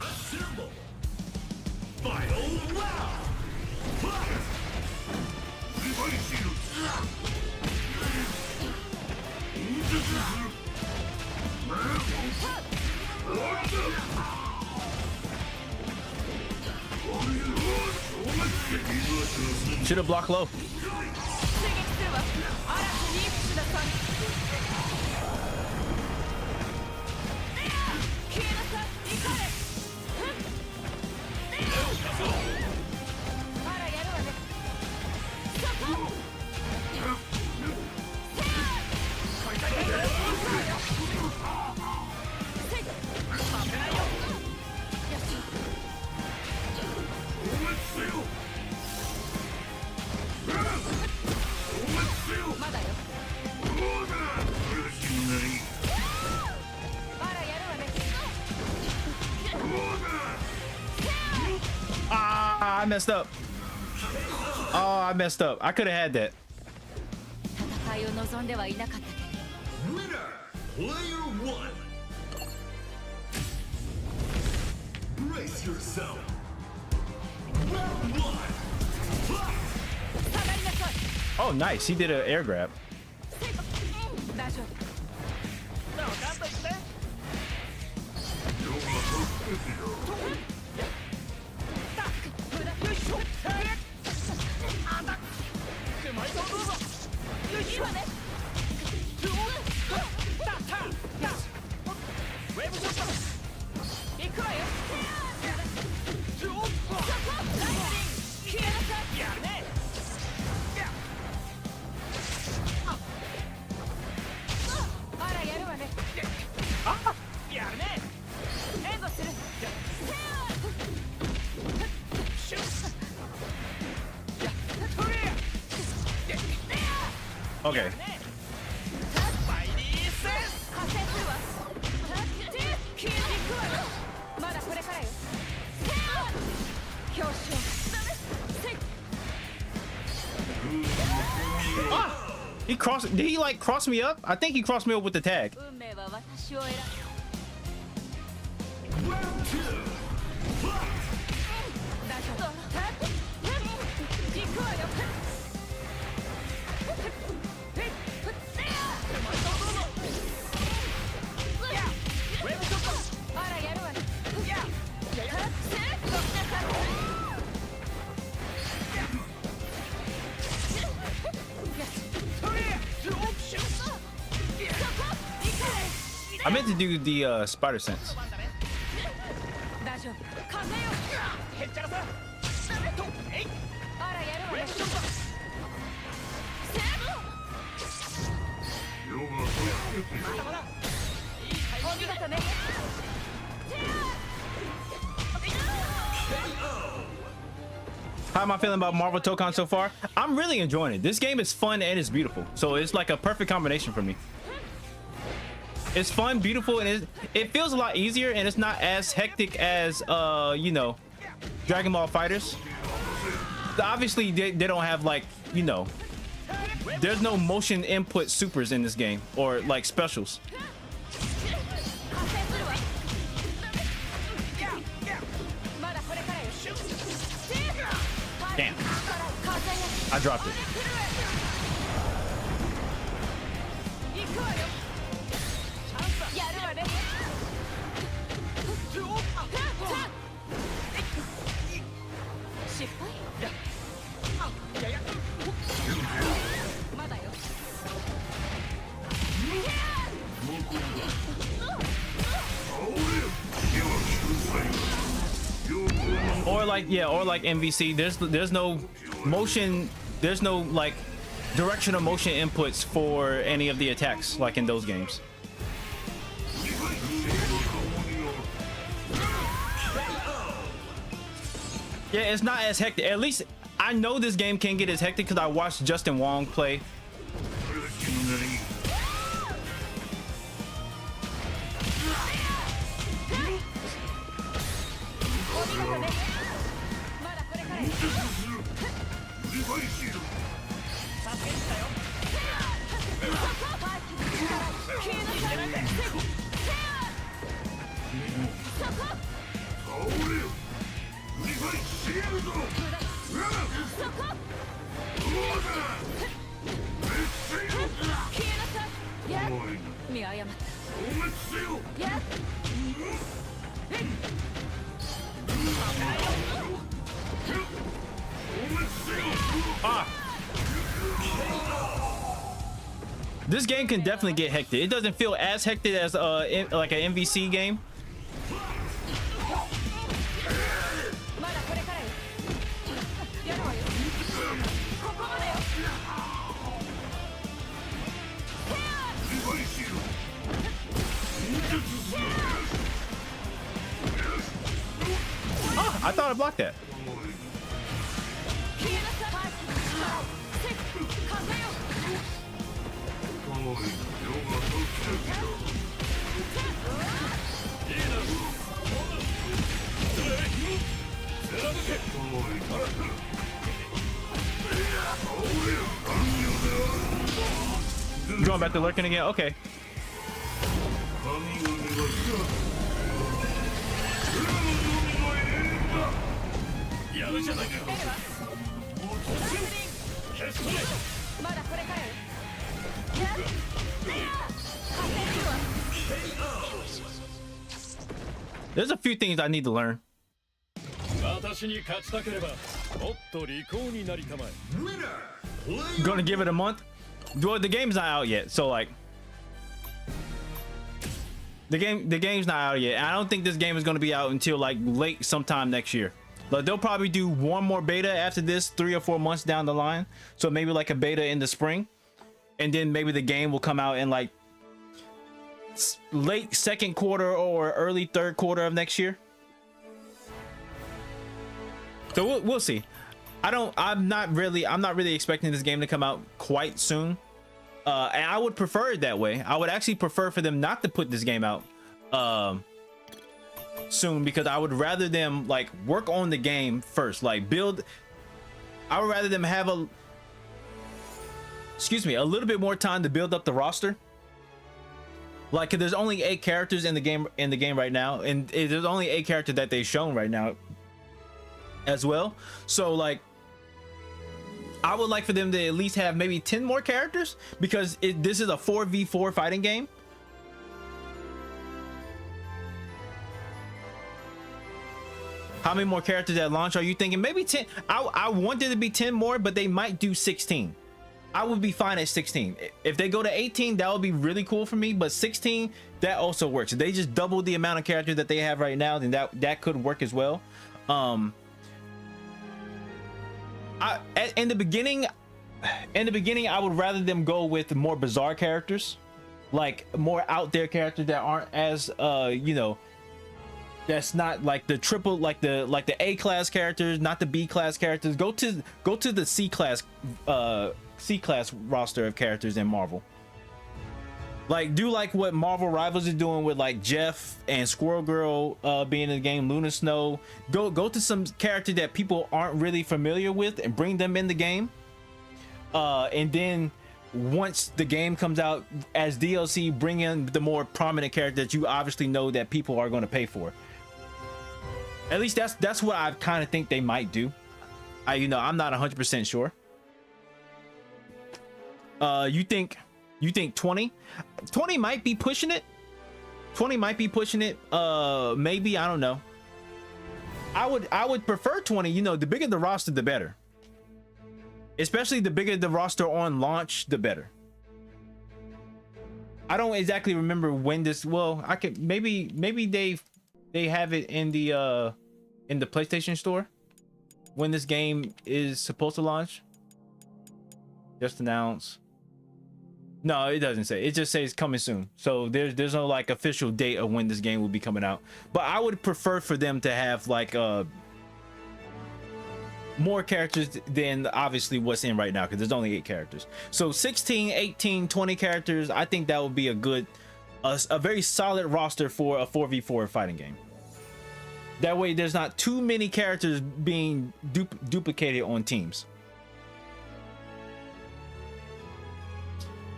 Assemble. Final round. Fight. Should have blocked low. messed up. Oh, I messed up. I could have had that. 戦いを望んではいなかったけど Winner, player one. Brace yourself. Round one. Fight. 下がりなさい Oh, nice. He did an air grab. 大丈夫なおちゃんと言って あらやるわねやるね援護する Okay. スパイリーセンス加勢するわ行くわよまだこれからよ表彰 He crossed. Did he like cross me up? I think he crossed me up with the tag. 運命は私を選ぶ Round two. Fight. 大丈夫行くわよあらやるわね I meant to do the spider sense. 大丈夫風よへっちゃらさとえいあらやるわねお見事ね How am I feeling about Marvel Tokon so far? I'm really enjoying it. This game is fun and it's beautiful. So it's like a perfect combination for me. It's fun, beautiful, and it feels a lot easier, and it's not as hectic as you know, Dragon Ball Fighters. Obviously they don't have like, you know, there's no motion input supers in this game or like specials. 加勢するわまだこれからよ Damn, 風よ I dropped it. 行くわよやるわね失敗まだよ Or like, yeah, or like MVC. There's no motion. There's no like directional motion inputs for any of the attacks like in those games. Yeah, it's not as hectic. At least I know this game can get as hectic because I watched Justin Wong play. This game can definitely get hectic. It doesn't feel as hectic as like an MVC game. Oh, I thought I blocked that. Going back to lurking again? Okay. There's a few things I need to learn. Gonna give it a month. Well, the game's not out yet, so like the game's not out yet. I don't think this game is gonna be out until like late sometime next year. Like they'll probably do one more beta after this, 3 or 4 months down the line. So maybe like a beta in the spring, and then maybe the game will come out in like late second quarter or early third quarter of next year. So we'll see. I'm not really expecting this game to come out quite soon. And I would prefer it that way. I would actually prefer for them not to put this game out soon, because I would rather them like work on the game first, like build. I would rather them have a little bit more time to build up the roster. Like, 'cause there's only 8 characters in the game right now, and there's only 8 characters that they've shown right now as well. So like I would like for them to at least have maybe 10 more characters, because this is a 4v4 fighting game. How many more characters at launch are you thinking? Maybe 10. I want it to be 10 more, but they might do 16. I would be fine at 16. If they go to 18, that would be really cool for me, but 16, that also works. If they just double the amount of characters that they have right now, then that could work as well. In the beginning, I would rather them go with more bizarre characters, like more out there characters that aren't as that's not like the triple, like the A class characters, not the B class characters. Go to the C class roster of characters in Marvel. Like do like what Marvel Rivals is doing with like Jeff and Squirrel Girl being in the game, Luna Snow. Go to some character that people aren't really familiar with and bring them in the game. And then once the game comes out as DLC, bring in the more prominent character that you obviously know that people are going to pay for. At least that's what I kind of think they might do. I'm not 100% sure. You think 20 might be pushing it? 20 might be pushing it. Maybe, I don't know. I would prefer 20. The bigger the roster, the better. Especially the bigger the roster on launch, the better. I don't exactly remember when this. Well, I could maybe they have it in the PlayStation Store when this game is supposed to launch. Just announce. No, it doesn't say. It just says coming soon. So there's no like official date of when this game will be coming out. But I would prefer for them to have like more characters than obviously what's in right now, because there's only 8 characters. So 16, 18, 20 characters. I think that would be a very solid roster for a 4v4 fighting game. That way there's not too many characters being duplicated on teams.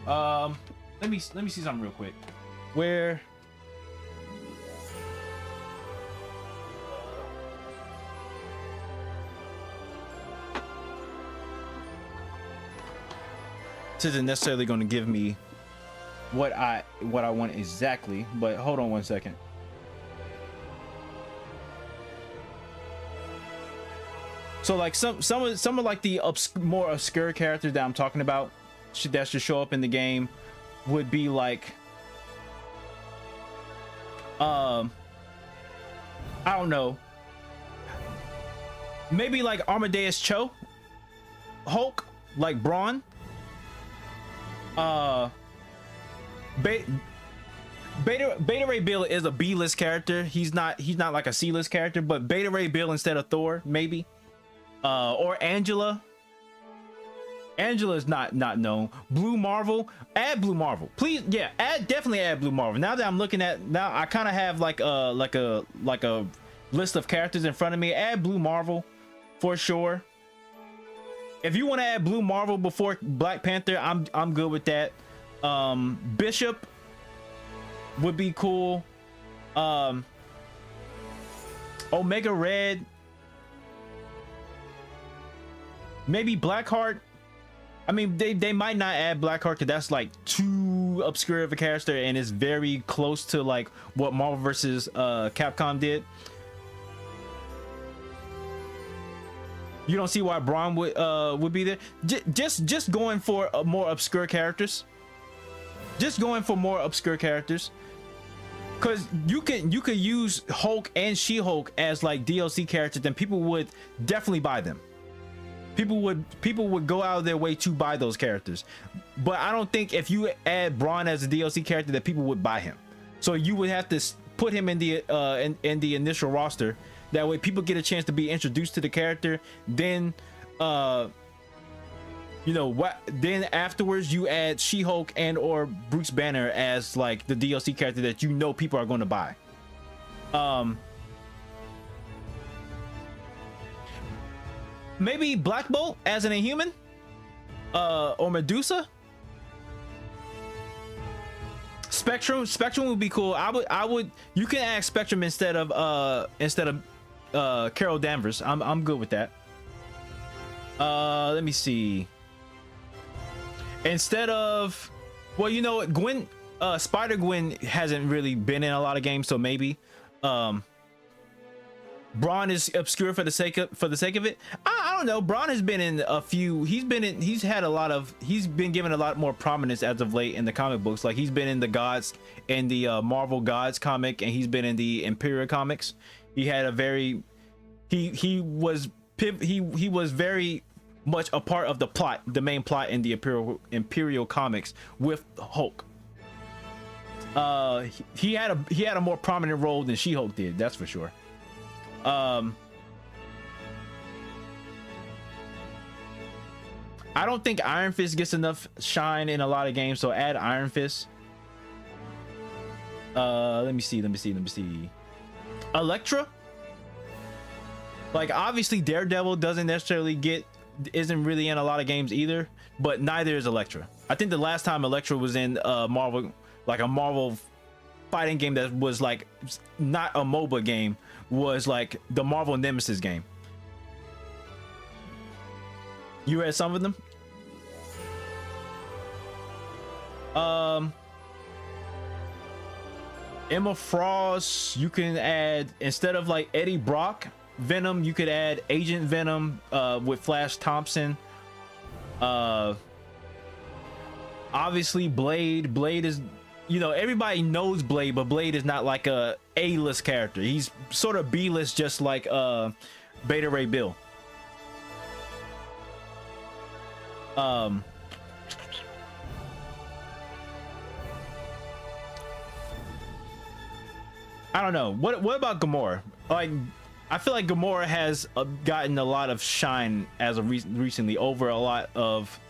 Let me see something real quick. Where this isn't necessarily going to give me what I want exactly, but hold on one second. So like some of like the more obscure characters that I'm talking about that should show up in the game would be like I don't know, maybe like Amadeus Cho, Hulk, like Braun, Beta Ray Bill is a B-list character. He's not like a C-list character, but Beta Ray Bill instead of Thor, maybe. Or Angela. Angela's not known. Blue Marvel, add Blue Marvel, please. Yeah, definitely add Blue Marvel. Now that I'm looking at, now I kind of have like a list of characters in front of me. Add Blue Marvel. for sure. If you want to add Blue Marvel before Black Panther, I'm good with that. Bishop would be cool. Omega Red, maybe Blackheart. I mean, they might not add Blackheart because that's like too obscure of a character and it's very close to like what Marvel vs. Capcom did. You don't see why Braun would be there. Just going for more obscure characters. Just going for more obscure characters. Cause you could use Hulk and She-Hulk as like DLC characters, then people would definitely buy them. People would go out of their way to buy those characters. But I don't think if you add Braun as a DLC character that people would buy him. So you would have to put him in the initial roster. That way people get a chance to be introduced to the character. Then you know what, then afterwards you add She-Hulk and or Bruce Banner as like the DLC character that you know people are going to buy. Maybe Black Bolt as an Inhuman, or Medusa. Spectrum would be cool. I would you can add Spectrum instead of Carol Danvers. I'm good with that. Let me see. Instead of, well, you know what, Gwen, Spider-Gwen hasn't really been in a lot of games, so maybe Braun is obscure for the sake of it. I don't know. Braun has been in a few. He's been given a lot more prominence as of late in the comic books. Like he's been in the Gods, in the Marvel Gods comic, and he's been in the Imperial comics. He had a very, he was very much a part of the plot, the main plot in the Imperial comics with Hulk. He had a more prominent role than She-Hulk did, that's for sure. I don't think Iron Fist gets enough shine in a lot of games, so add Iron Fist. Let me see. Elektra, like obviously Daredevil isn't really in a lot of games either, but neither is Elektra. I think the last time Elektra was in Marvel, like a Marvel fighting game that was like not a MOBA game, was like the Marvel Nemesis game. You read some of them? Emma Frost, you can add, instead of like Eddie Brock Venom, you could add Agent Venom with Flash Thompson. Obviously Blade is, you know, everybody knows Blade, but Blade is not like a A-list character. He's sort of B-list, just like Beta Ray Bill. I don't know. What about Gamora? Like, I feel like Gamora has gotten a lot of shine as of recently over a lot of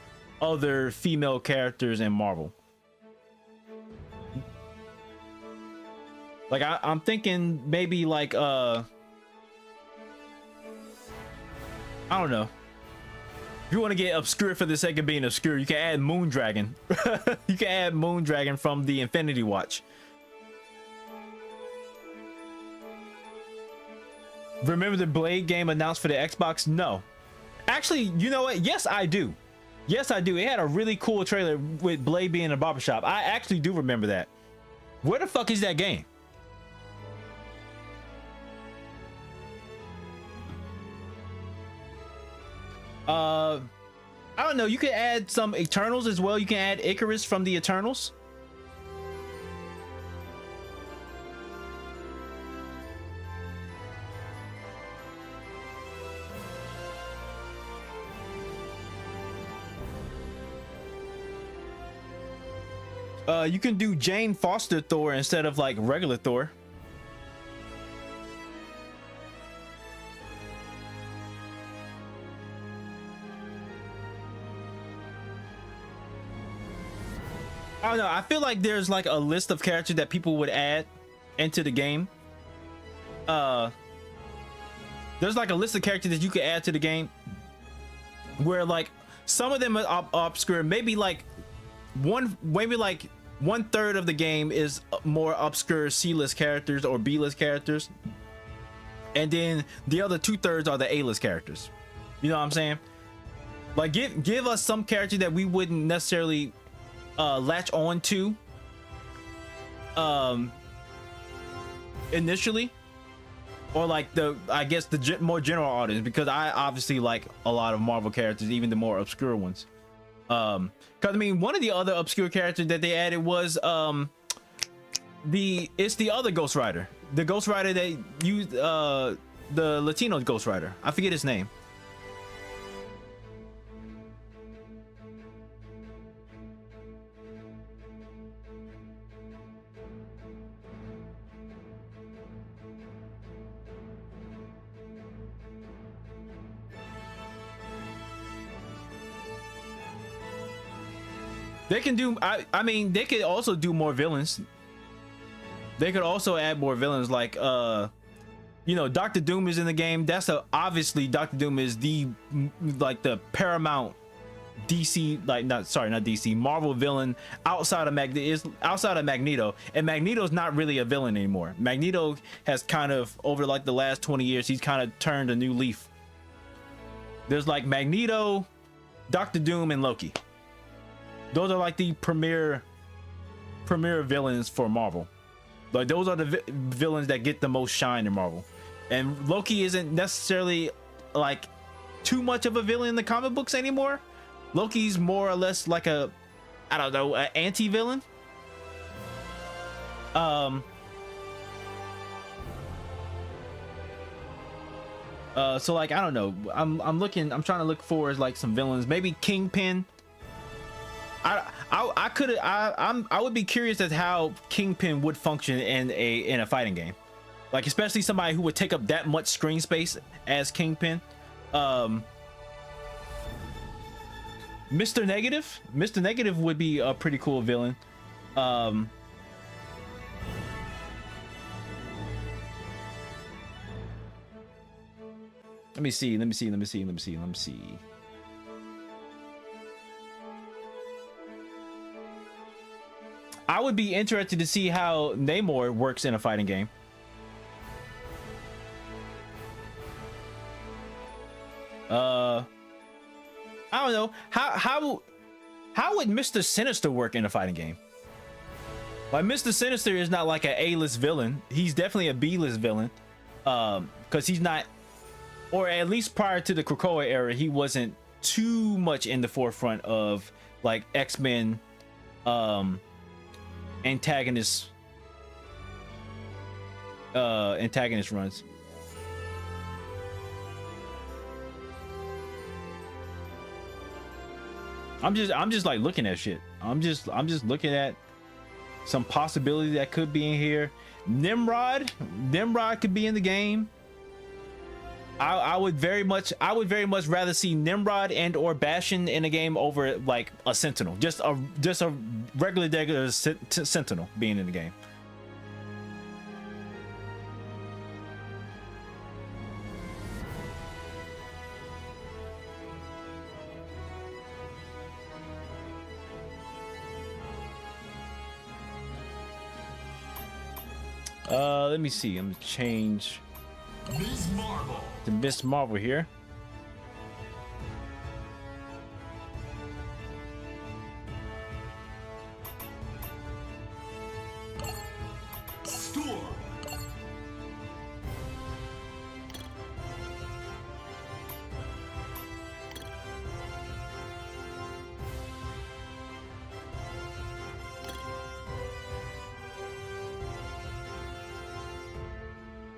other female characters in Marvel. Like I'm thinking maybe like I don't know. If you want to get obscure for the sake of being obscure, you can add Moondragon. You can add Moondragon from the Infinity Watch. Remember the Blade game announced for the Xbox? No. Actually, you know what? Yes, I do. Yes, I do. It had a really cool trailer with Blade being in a barbershop. I actually do remember that. Where the fuck is that game? I don't know. You can add some Eternals as well. You can add Icarus from the Eternals. You can do Jane Foster Thor instead of like regular Thor. I don't know. I feel like there's like a list of characters that people would add into the game. there's like a list of characters that you could add to the game where like some of them are obscure. Maybe like one third of the game is more obscure C-list characters or B-list characters, and then the other 2/3 are the A-list characters. You know what I'm saying? Like give us some character that we wouldn't necessarily latch on to initially, or like I guess the more general audience, because I obviously like a lot of Marvel characters, even the more obscure ones. Because I mean, one of the other obscure characters that they added was it's the other Ghost Rider, the Ghost Rider that used the Latino Ghost Rider. I forget his name. They can do, I mean, they could also do more villains. They could also add more villains, like, you know, Doctor Doom is in the game. That's obviously Doctor Doom is the Paramount DC, like, not DC, Marvel villain outside of Magneto. And Magneto's not really a villain anymore. Magneto has kind of, over like the last 20 years, he's kind of turned a new leaf. There's like Magneto, Doctor Doom, and Loki. Those are like the premier villains for Marvel. Like those are the villains that get the most shine in Marvel. And Loki isn't necessarily like too much of a villain in the comic books anymore. Loki's more or less like an anti-villain. So like, I don't know. I'm trying to look for like some villains. Maybe Kingpin. I would be curious as how Kingpin would function in a fighting game, like especially somebody who would take up that much screen space as Kingpin. Mr. Negative would be a pretty cool villain. Let me see. I would be interested to see how Namor works in a fighting game. I don't know. How would Mr. Sinister work in a fighting game? Like, Mr. Sinister is not like an A-list villain. He's definitely a B-list villain. Because he's not, or at least prior to the Krakoa era, he wasn't too much in the forefront of like X-Men antagonist runs. I'm just like looking at shit. I'm just looking at some possibility that could be in here. Nimrod could be in the game. I would very much rather see Nimrod and or Bastion in a game over like a Sentinel. Just a regular Sentinel being in the game. Let me see. I'm gonna change Ms. Marvel. to Miss Marvel here. Storm.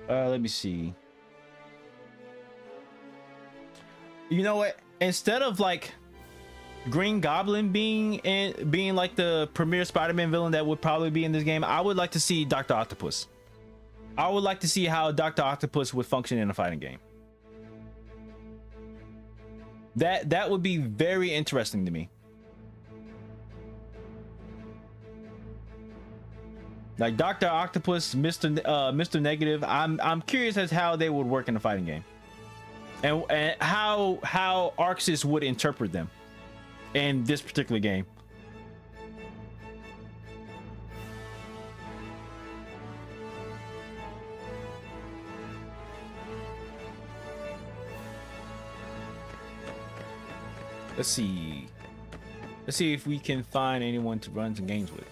Let me see. You know what? Instead of like Green Goblin being like the premier Spider-Man villain that would probably be in this game, I would like to see Dr. Octopus. I would like to see how Dr. Octopus would function in a fighting game. That would be very interesting to me. Like Dr. Octopus, Mr. Negative. I'm curious as how they would work in a fighting game. and how Arxis would interpret them in this particular game. Let's see. Let's see if we can find anyone to run some games with.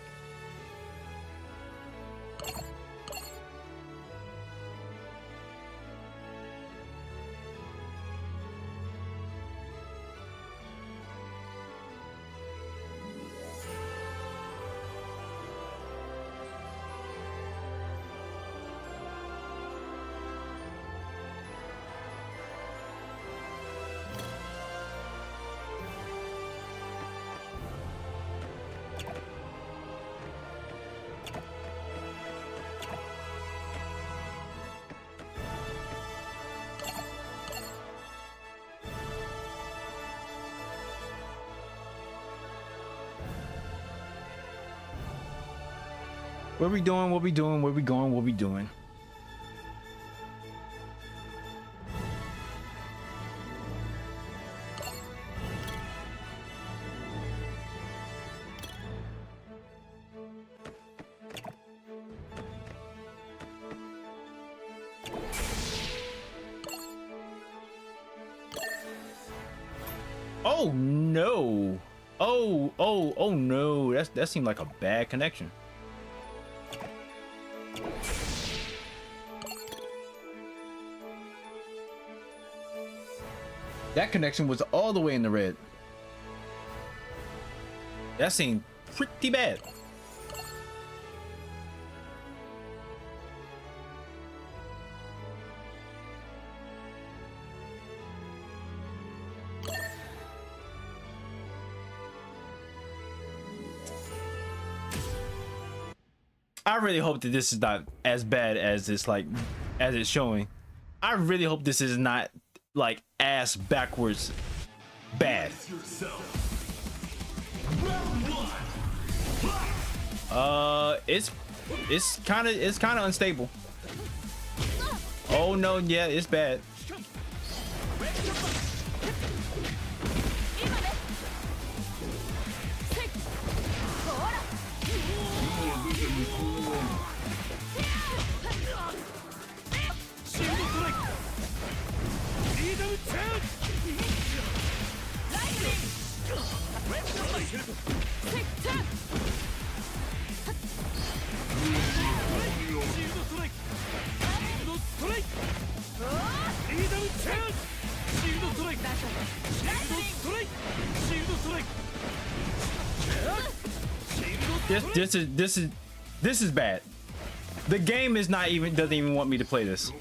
What we doing? What we doing? Where we going? What we doing? Oh no! Oh no! That seemed like a bad connection. That connection was all the way in the red. That seemed pretty bad. I really hope that this is not as bad as it's like, as it's showing. I really hope this is not like ass backwards bad. It's kind of unstable. Oh no, yeah, it's bad. This is bad. The game is not even, doesn't even want me to play this.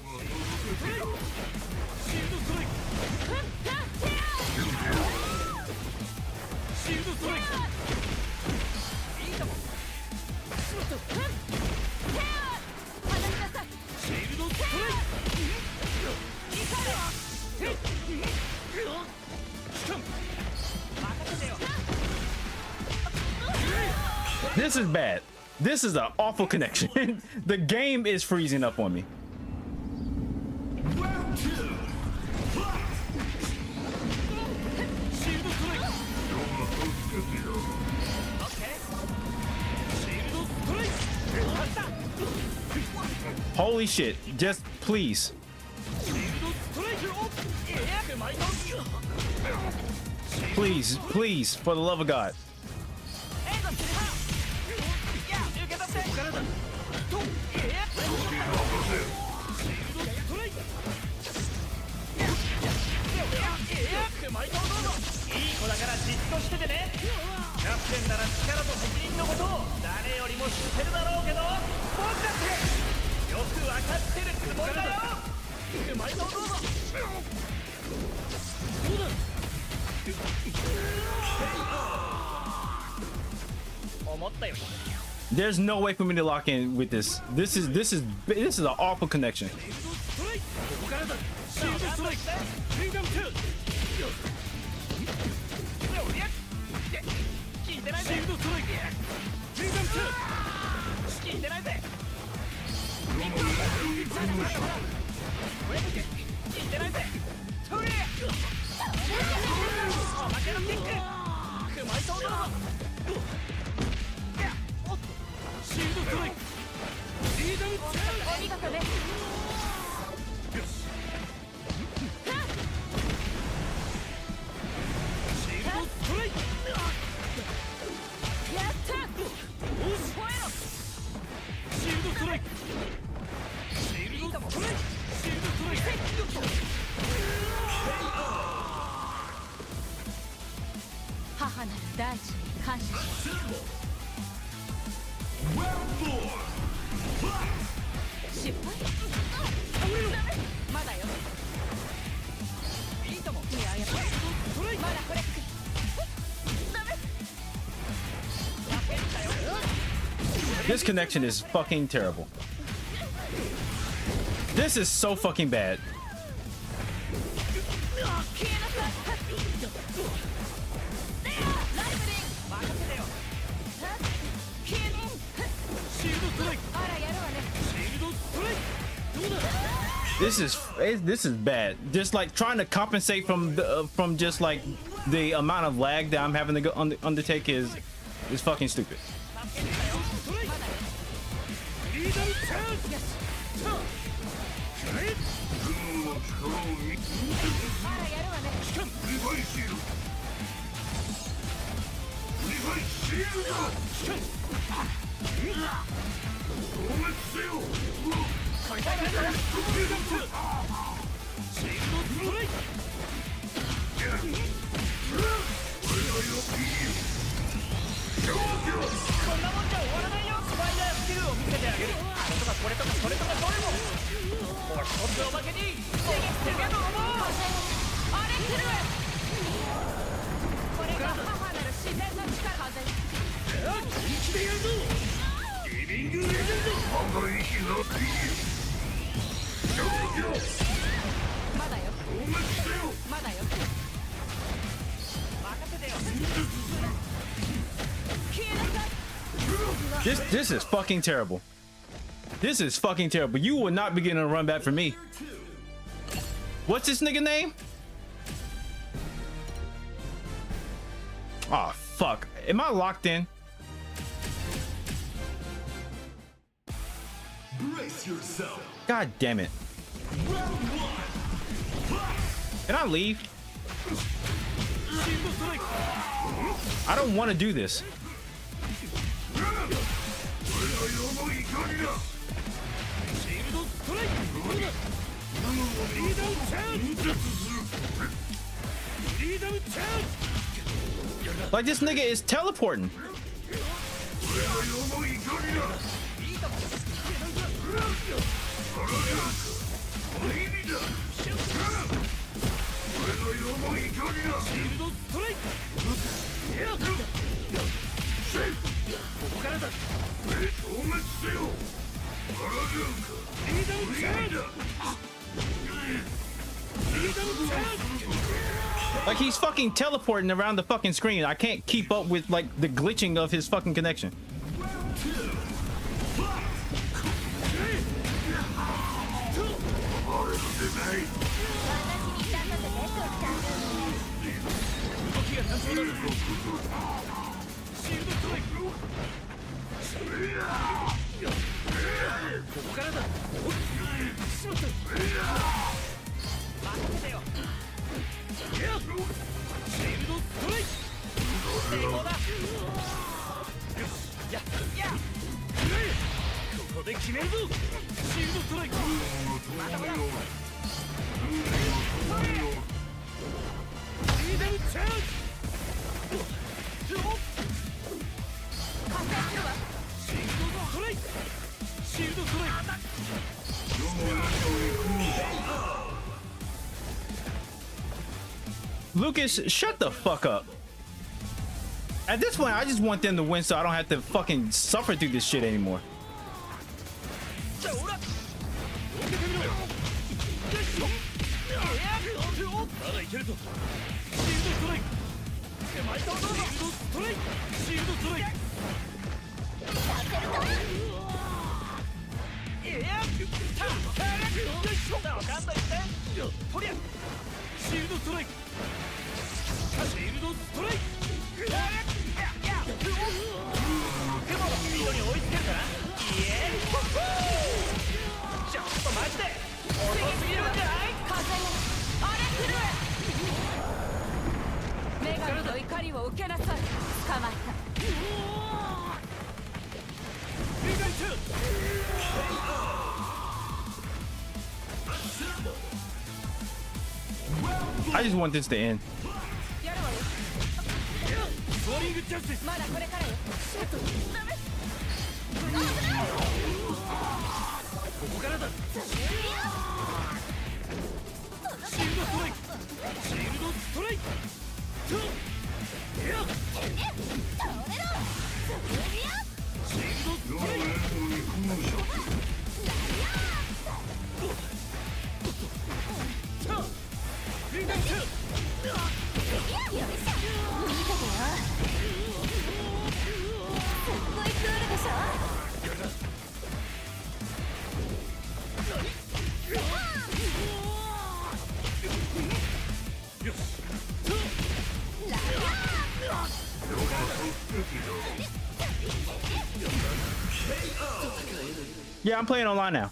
This is bad. This is an awful connection. The game is freezing up on me. Holy shit. Just please. Please, please, for the love of God. There's no way for me to lock in with this. This is an awful connection. This connection is fucking terrible. This is so fucking bad. This is bad. Just like trying to compensate from just like the amount of lag that I'm having to go undertake is fucking stupid. This is fucking terrible. This is fucking terrible. You will not be getting a run back from me. What's this nigga name? Oh fuck. Am I locked in? Brace yourself. God damn it. Can I leave? I don't want to do this. Like this nigga is teleporting. Like he's fucking teleporting around the fucking screen. I can't keep up with like the glitching of his fucking connection. Lucas, shut the fuck up. At this point, I just want them to win so I don't have to fucking suffer through this shit anymore. I just want this to end. Yeah, I'm playing online now.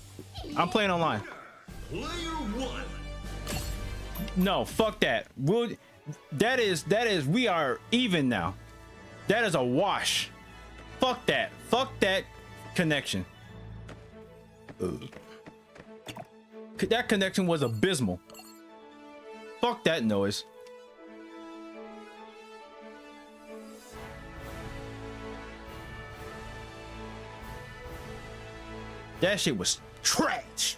I'm playing online. Player one. No, fuck that. That is we are even now. That is a wash. Fuck that. Fuck that connection. That connection was abysmal. Fuck that noise. That shit was trash.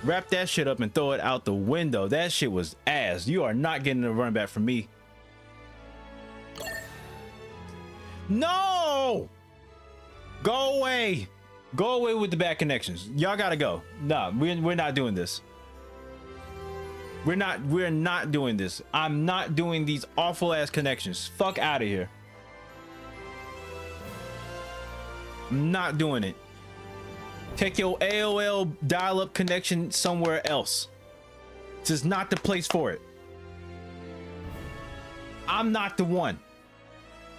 Wrap that shit up and throw it out the window. That shit was ass. You are not getting a run back from me. No! Go away. Go away with the bad connections. Y'all gotta go. No, we're not doing this. We're not doing this. I'm not doing these awful ass connections. Fuck out of here. I'm not doing it. Take your AOL dial-up connection somewhere else. This is not the place for it. I'm not the one.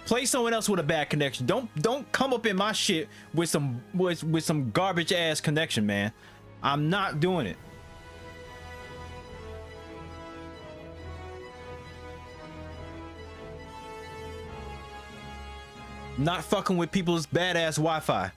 Play someone else with a bad connection. Don't come up in my shit with some garbage ass connection, man. I'm not doing it. Not fucking with people's badass Wi-Fi.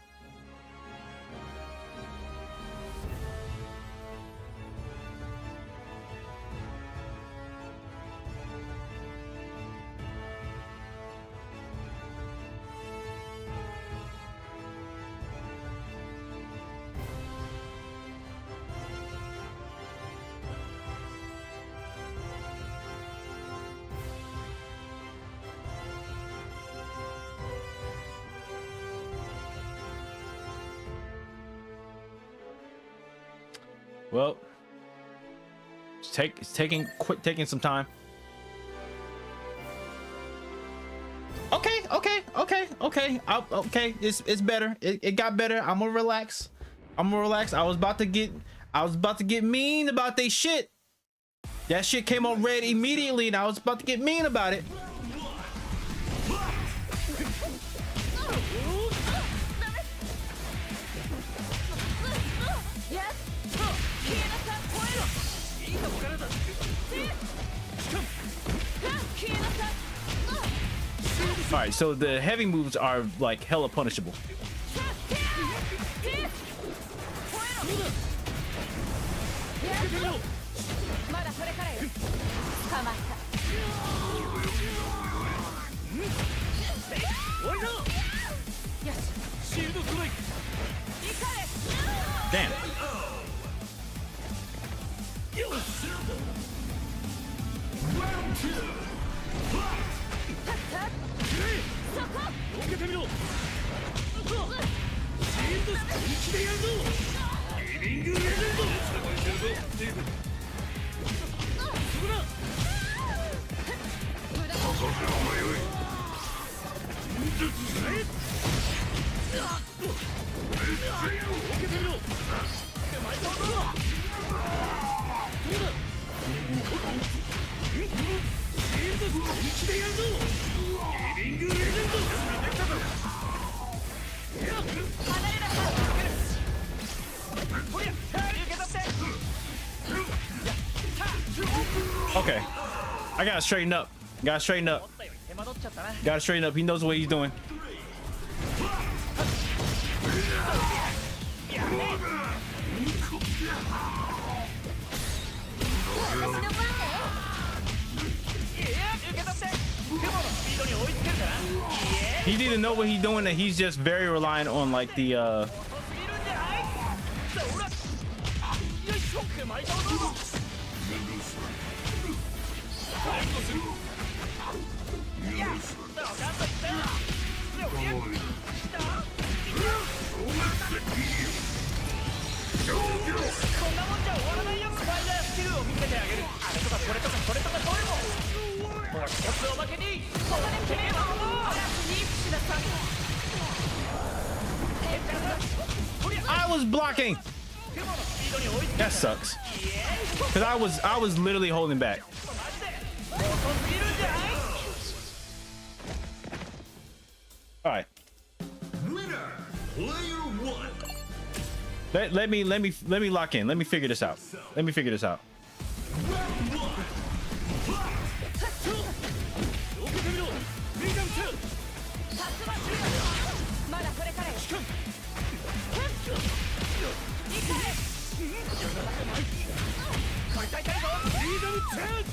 Well, it's taking some time. Okay. Okay. It's better. It got better. I'm gonna relax. I was about to get mean about they shit. That shit came on red immediately, and I was about to get mean about it. All right, so the heavy moves are like hella punishable. Damn. Okay, I gotta straighten up. Gotta straighten up. He knows what he's doing. He didn't know what he's doing, and he's just very reliant on like the つおまけにここで決めよう。嵐にしなさい。 I was blocking. 雲のスピードに追いつけ That sucks. Cause I was literally holding back. マジで遅すぎるんじゃない All right. Winner, player one. Let me lock in. Let me figure this out. Let me figure this out. 受けてみろミガンチャまだこれからよ。解体たいぞミガンチャージ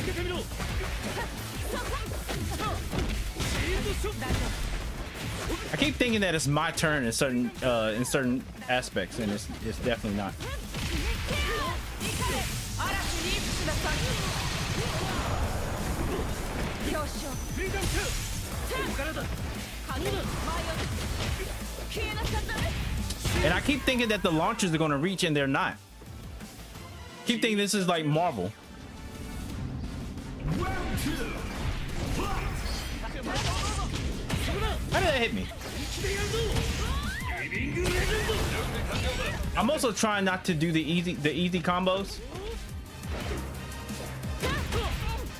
受けてみろシールドショット I keep thinking that it's my turn in certain aspects, and it's definitely not. 嵐にしなさい。表彰。ミガンチャーここからだ影前を消えなさったね。 And I keep thinking that the launchers are gonna reach, and they're not. Keep thinking this is like Marvel. Round two. How did that hit me? I'm also trying not to do the easy combos.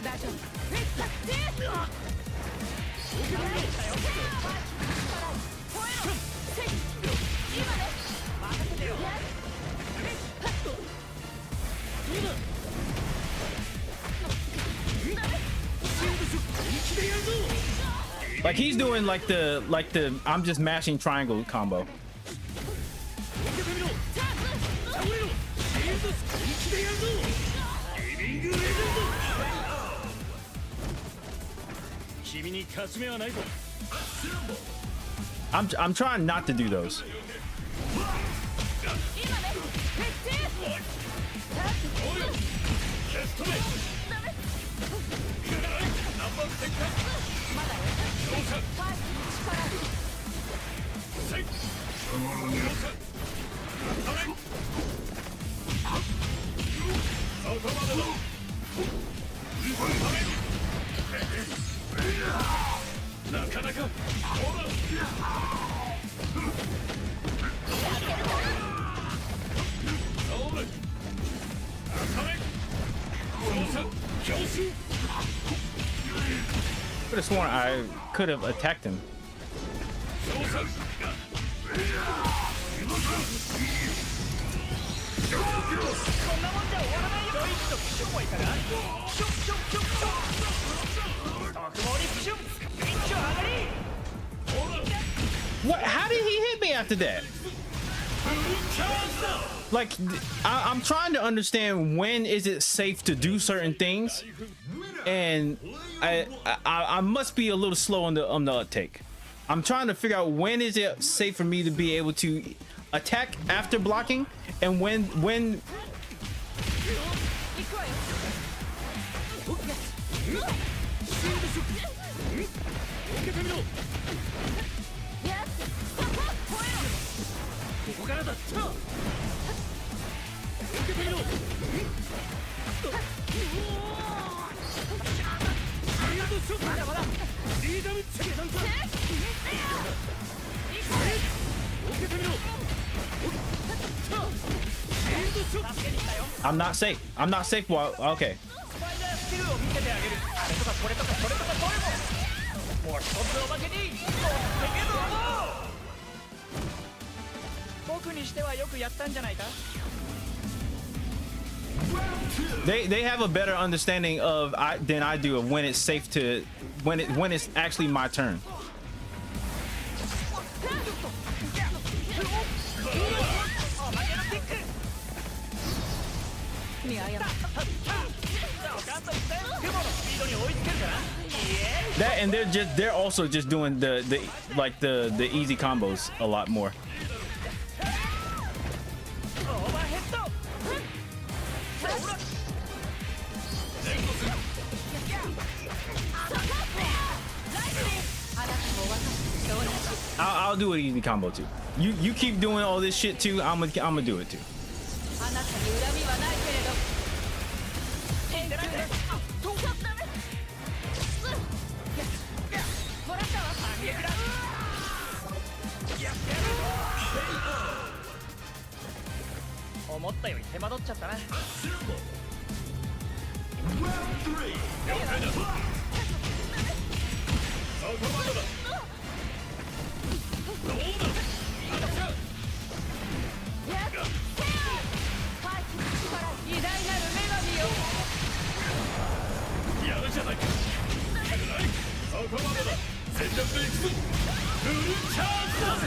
大丈夫。Like he's doing like the I'm just mashing triangle combo. 君に勝ち目はないぞ I'm trying not to do those. なかなか Could have sworn I could have attacked him. こんなもんじゃ終わらないよドイツとクションはいかがクションクションクションクション特盛りクション一丁上がり What? How did he hit me after that? Like I'm trying to understand when is it safe to do certain things, and I must be a little slow on the uptake. I'm trying to figure out when is it safe for me to be able to attack after blocking, and when 行くわよ。 受けてみろここからだ受けてみろまだまだリーダムチェなんか受けてみろ I'm not safe. I'm not safe. While okay. スパイダースキルを見せてあげるあれとかこれとかそれとかどれももう一つおまけに持ってけど僕にしてはよくやったんじゃないか They have a better understanding of than I do of when it's safe to when it's actually my turn. おまけのキック 見誤る。 ちゃんと言ったよ雲のスピードに追いつけるかな That and they're also just doing the easy combos a lot more. オーバーヘッド I'll do an easy combo too. You keep doing all this shit too. I'm gonna do it too. あなたに恨みはないけれど。いいんじゃない偉大なる女神よ。やるじゃないか。そこまでだ。全力で行くぞ。フルチャージだぜ。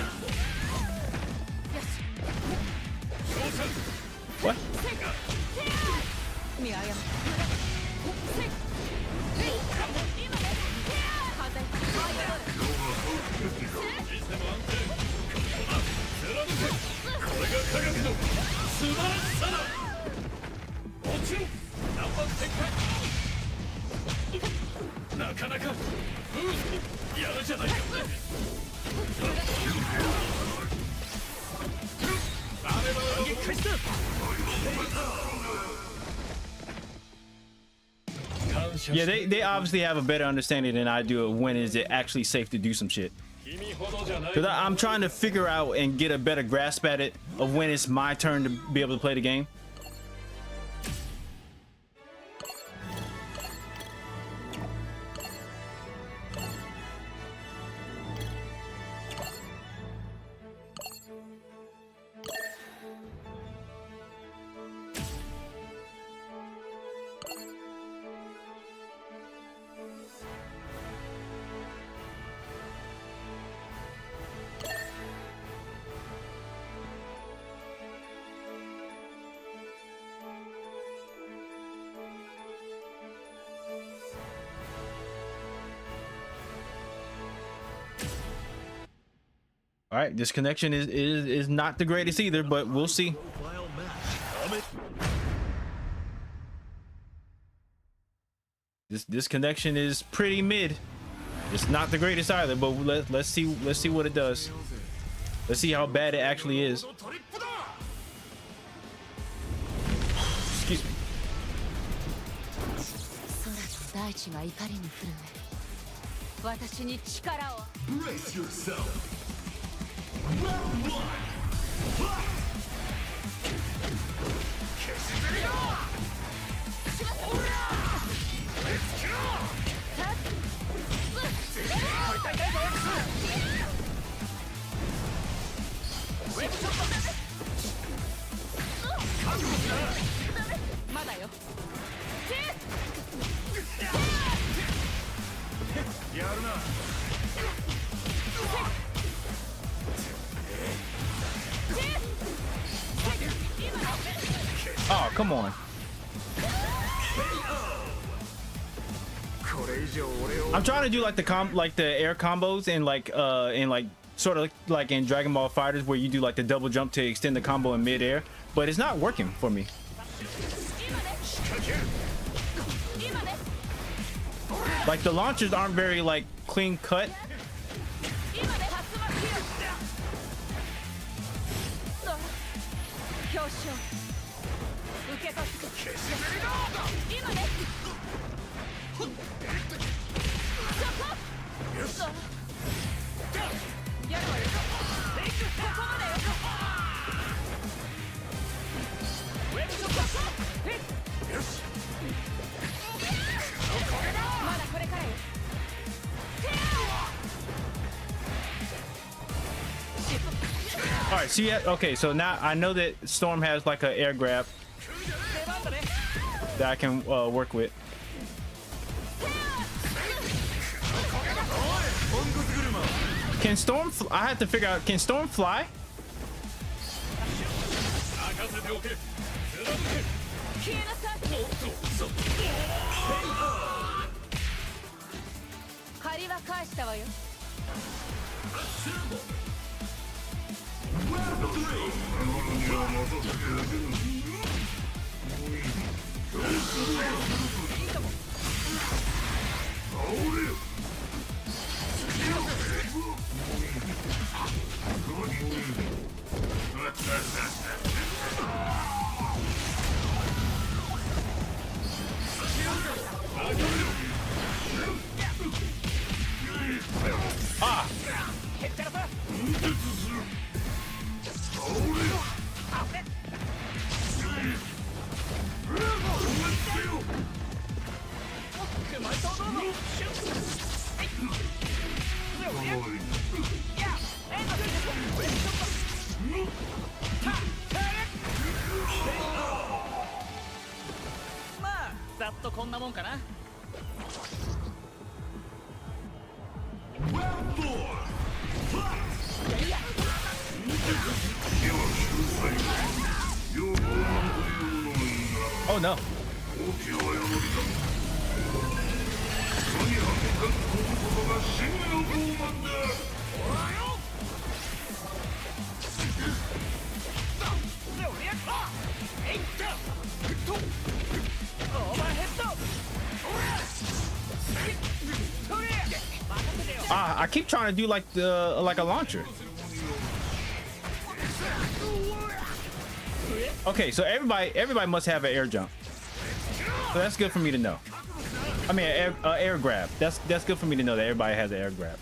勝者 What? 見誤る。いつでも安定。貫け。これが科学の素晴らしさだ。もちろん何番展開。なかなかやるじゃないか。反撃開始だ。Yeah, they obviously have a better understanding than I do of when is it actually safe to do some shit. 君ほどじゃない。 Because I'm trying to figure out and get a better grasp at it of when it's my turn to be able to play the game. All right, this connection is not the greatest either, but we'll see. Profile match. This connection is pretty mid. It's not the greatest either, but let's see what it does. Let's see how bad it actually is. Excuse me. 空と大地が怒りに震え、私に力を。 Brace yourself. Oh, come on. I'm trying to do like the air combos and like sort of like in Dragon Ball Fighters where you do like the double jump to extend the combo in midair, but it's not working for me. Like the launchers aren't very like clean cut. All right, so yeah, okay, so now I know that Storm has like an air grab that I can work with. Can Storm? I have to figure out. Can Storm fly? Ah! まあざっとこんなもんかな。 Oh no. Ah, I keep trying to do like a launcher. Okay, so everybody must have an air jump. So that's good for me to know. I mean, air grab. That's good for me to know that everybody has an air grab.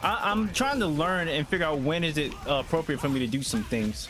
I'm trying to learn and figure out when is it appropriate for me to do some things.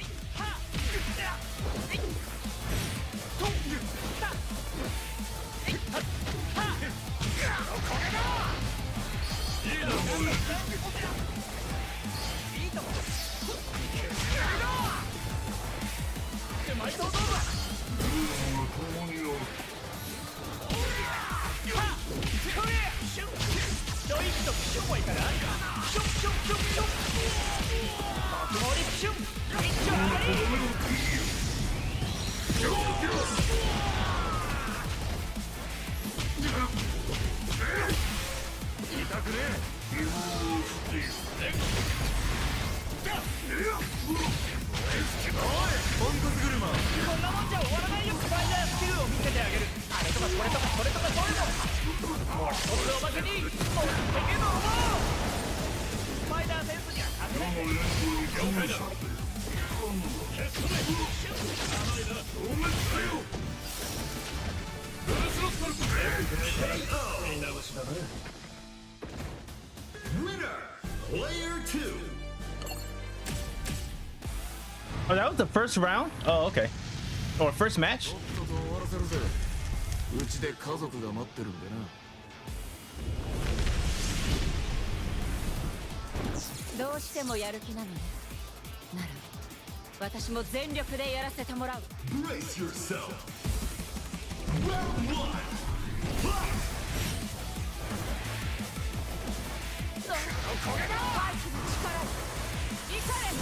Oh, that was the first round? Oh, okay. Or first match? うちで家族が待ってるんでな。どうしてもやる気なのね。なら私も全力でやらせてもらう。 Brace yourself. Round one. Fight. これだ。バイクの力。いかれ。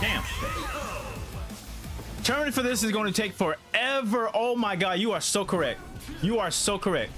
Damn. Turning for this is going to take forever. Oh my god, you are so correct. You are so correct.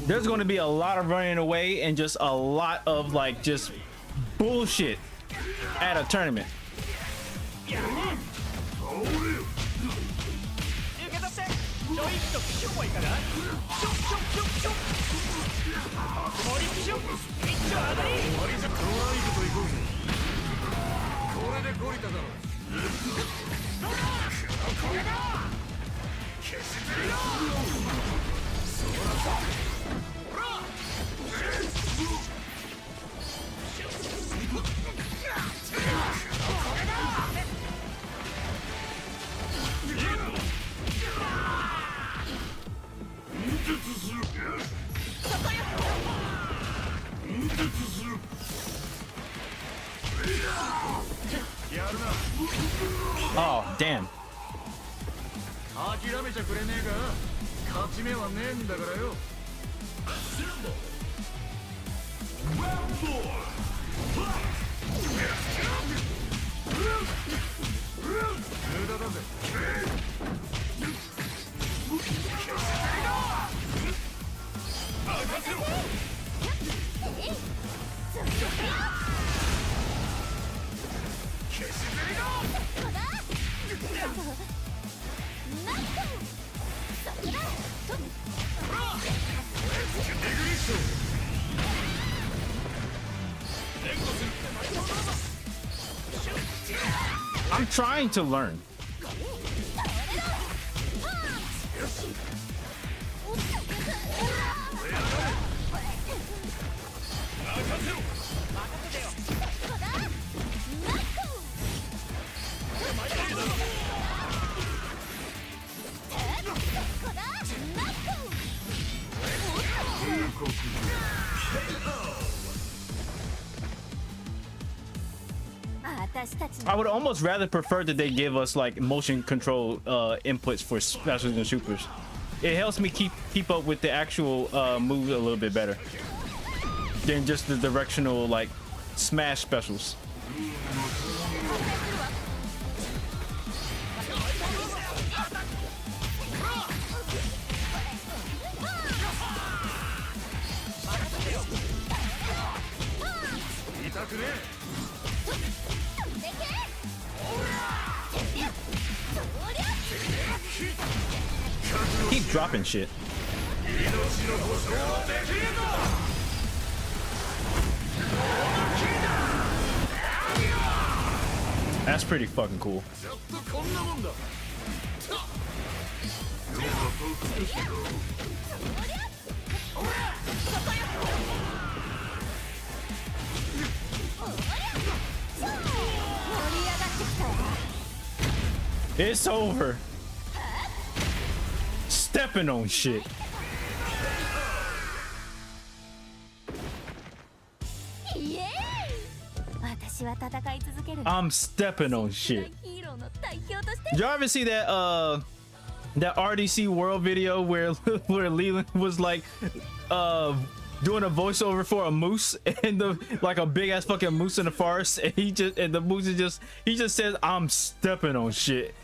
There's going to be a lot of running away and just a lot of like just bullshit at a tournament. Oh, damn. 諦めちゃくれねえか。勝ち目はねえんだからよ。無駄だぜ。任せろ。消しずりI'm trying to learn. I would almost rather prefer that they give us like motion control inputs for specials and supers. It helps me keep up with the actual moves a little bit better than just the directional like smash specials. Keep dropping shit. That's pretty fucking cool. It's over. Stepping on shit. I'm stepping on shit. Y'all ever see that that RDC World video where where Leland was like doing a voiceover for a moose and like a big ass fucking moose in the forest, and the moose is he just says I'm stepping on shit.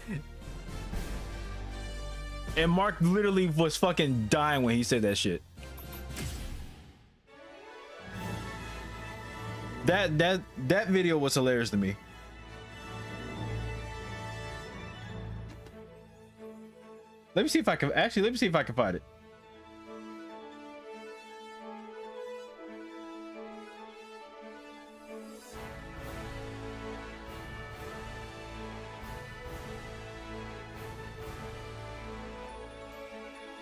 And Mark literally was fucking dying when he said that shit. That video was hilarious to me. Let me see if I can find it.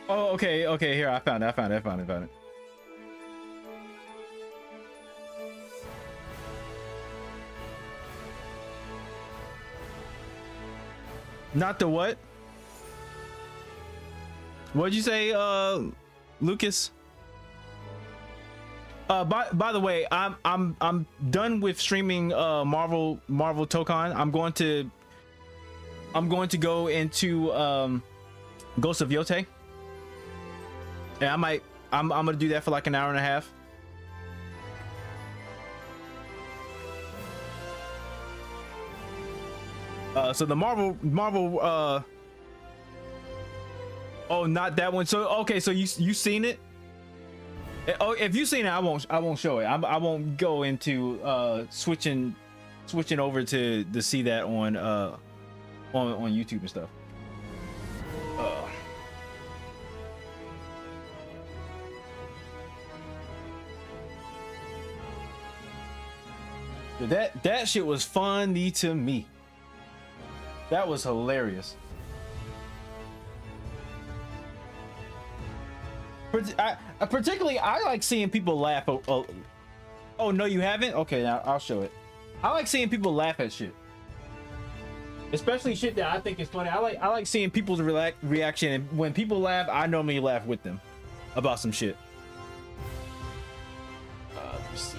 Oh, okay, here, I found it. Not the what? What'd you say, Lucas? By the way, I'm done with streaming Marvel Tokon. I'm going to go into Ghost of Yotei. And I'm gonna do that for like an hour and a half. So the Marvel oh, not that one. So okay, so you seen it? Oh, if you seen it, I won't show it. I won't go into switching over to see that on YouTube and stuff. That shit was funny to me. That was hilarious. Particularly, I like seeing people laugh. Oh no, you haven't? Okay, now I'll show it. I like seeing people laugh at shit, especially shit that I think is funny. I like seeing people's reaction, and when people laugh, I normally laugh with them about some shit. Let me see.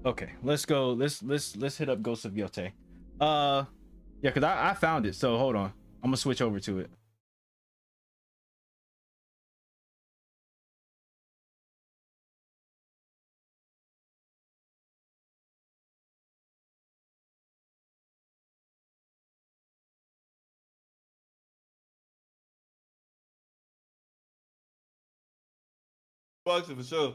Okay, let's go. Let's hit up Ghost of Yotei. Yeah, because I found it. So hold on. I'm gonna switch over to it. Bucks for sure.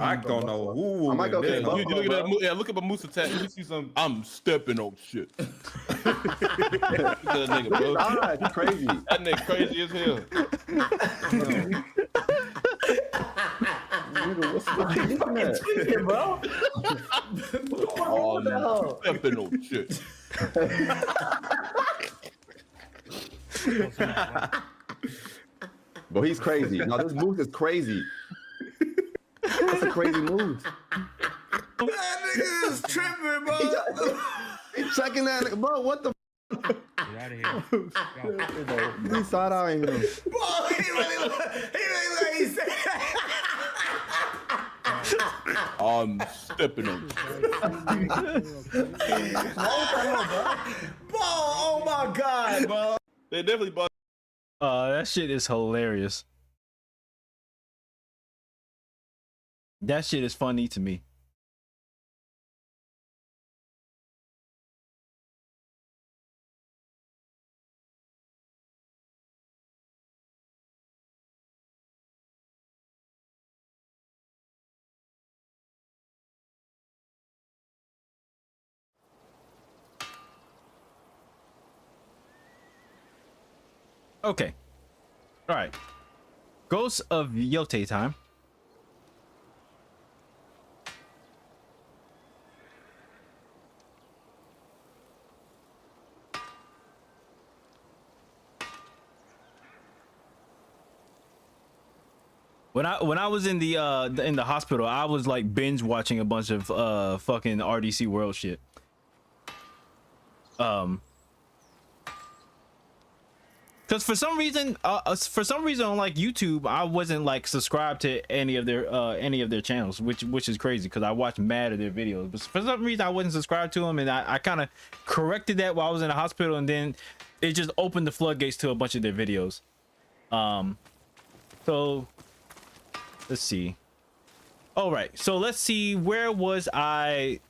I don't know who. I might go get You Buffalo, look at that. bro. Yeah, look at my Moose attack. You see some. I'm stepping on shit. Look at that nigga, bro. Ah, you crazy. That nigga crazy as hell. Nigga, what's you looking at? Tweaking, bro. Oh, no. Stepping on shit. Bro, he's crazy. No, this move is crazy. That's a crazy move. That nigga is tripping, bro. He's checking that nigga. Bro, what the Get out of here. He side eyeing him. Bro, he really like he said. I'm stepping on shit. Bro, oh my god, bro. They definitely bought. That shit is hilarious. That shit is funny to me. Okay. All right. Ghosts of Yotei time. When I was in the hospital, I was like binge watching a bunch of fucking RDC World shit. Because for some reason on like YouTube, I wasn't like subscribed to any of their channels, which is crazy because I watched mad of their videos. But for some reason, I wasn't subscribed to them, and I kind of corrected that while I was in the hospital, and then it just opened the floodgates to a bunch of their videos. So let's see. All right, so let's see, where was I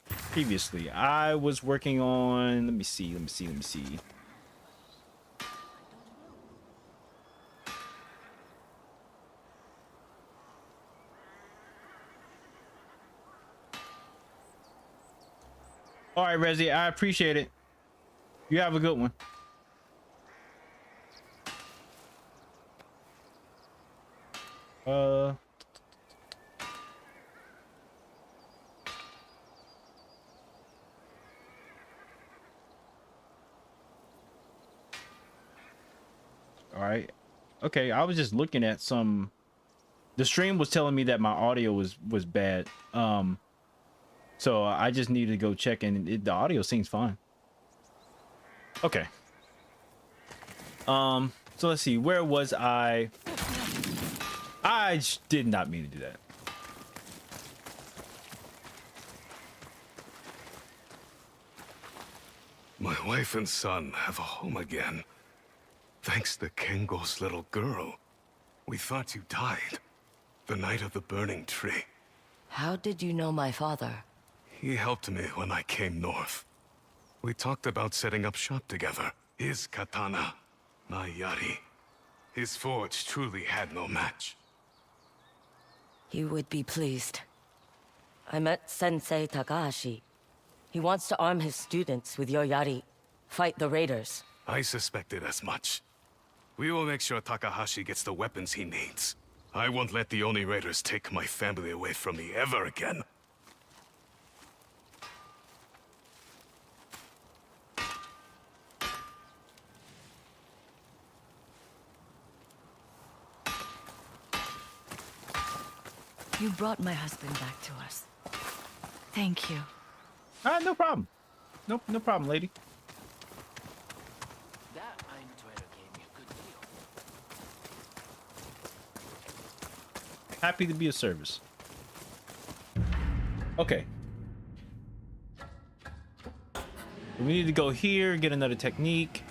previously? I was working on. Let me see. All right, Rezi, I appreciate it. You have a good one. All right. Okay, I was just looking at some. The stream was telling me that my audio was bad. So I just need to go check, and the audio seems fine. Okay. So let's see, where was I? I did not mean to do that. My wife and son have a home again. Thanks to Kengo's little girl. We thought you died. The night of the burning tree. How did you know my father? He helped me when I came north. We talked about setting up shop together. His katana, my yari. His forge truly had no match. He would be pleased. I met Sensei Takahashi. He wants to arm his students with your yari. Fight the raiders. I suspected as much. We will make sure Takahashi gets the weapons he needs. I won't let the Oni raiders take my family away from me ever again. You brought my husband back to us. Thank you. No problem. No problem, lady. That Ein trader gave me a good deal. Happy to be of service. Okay. We need to go here, get another technique.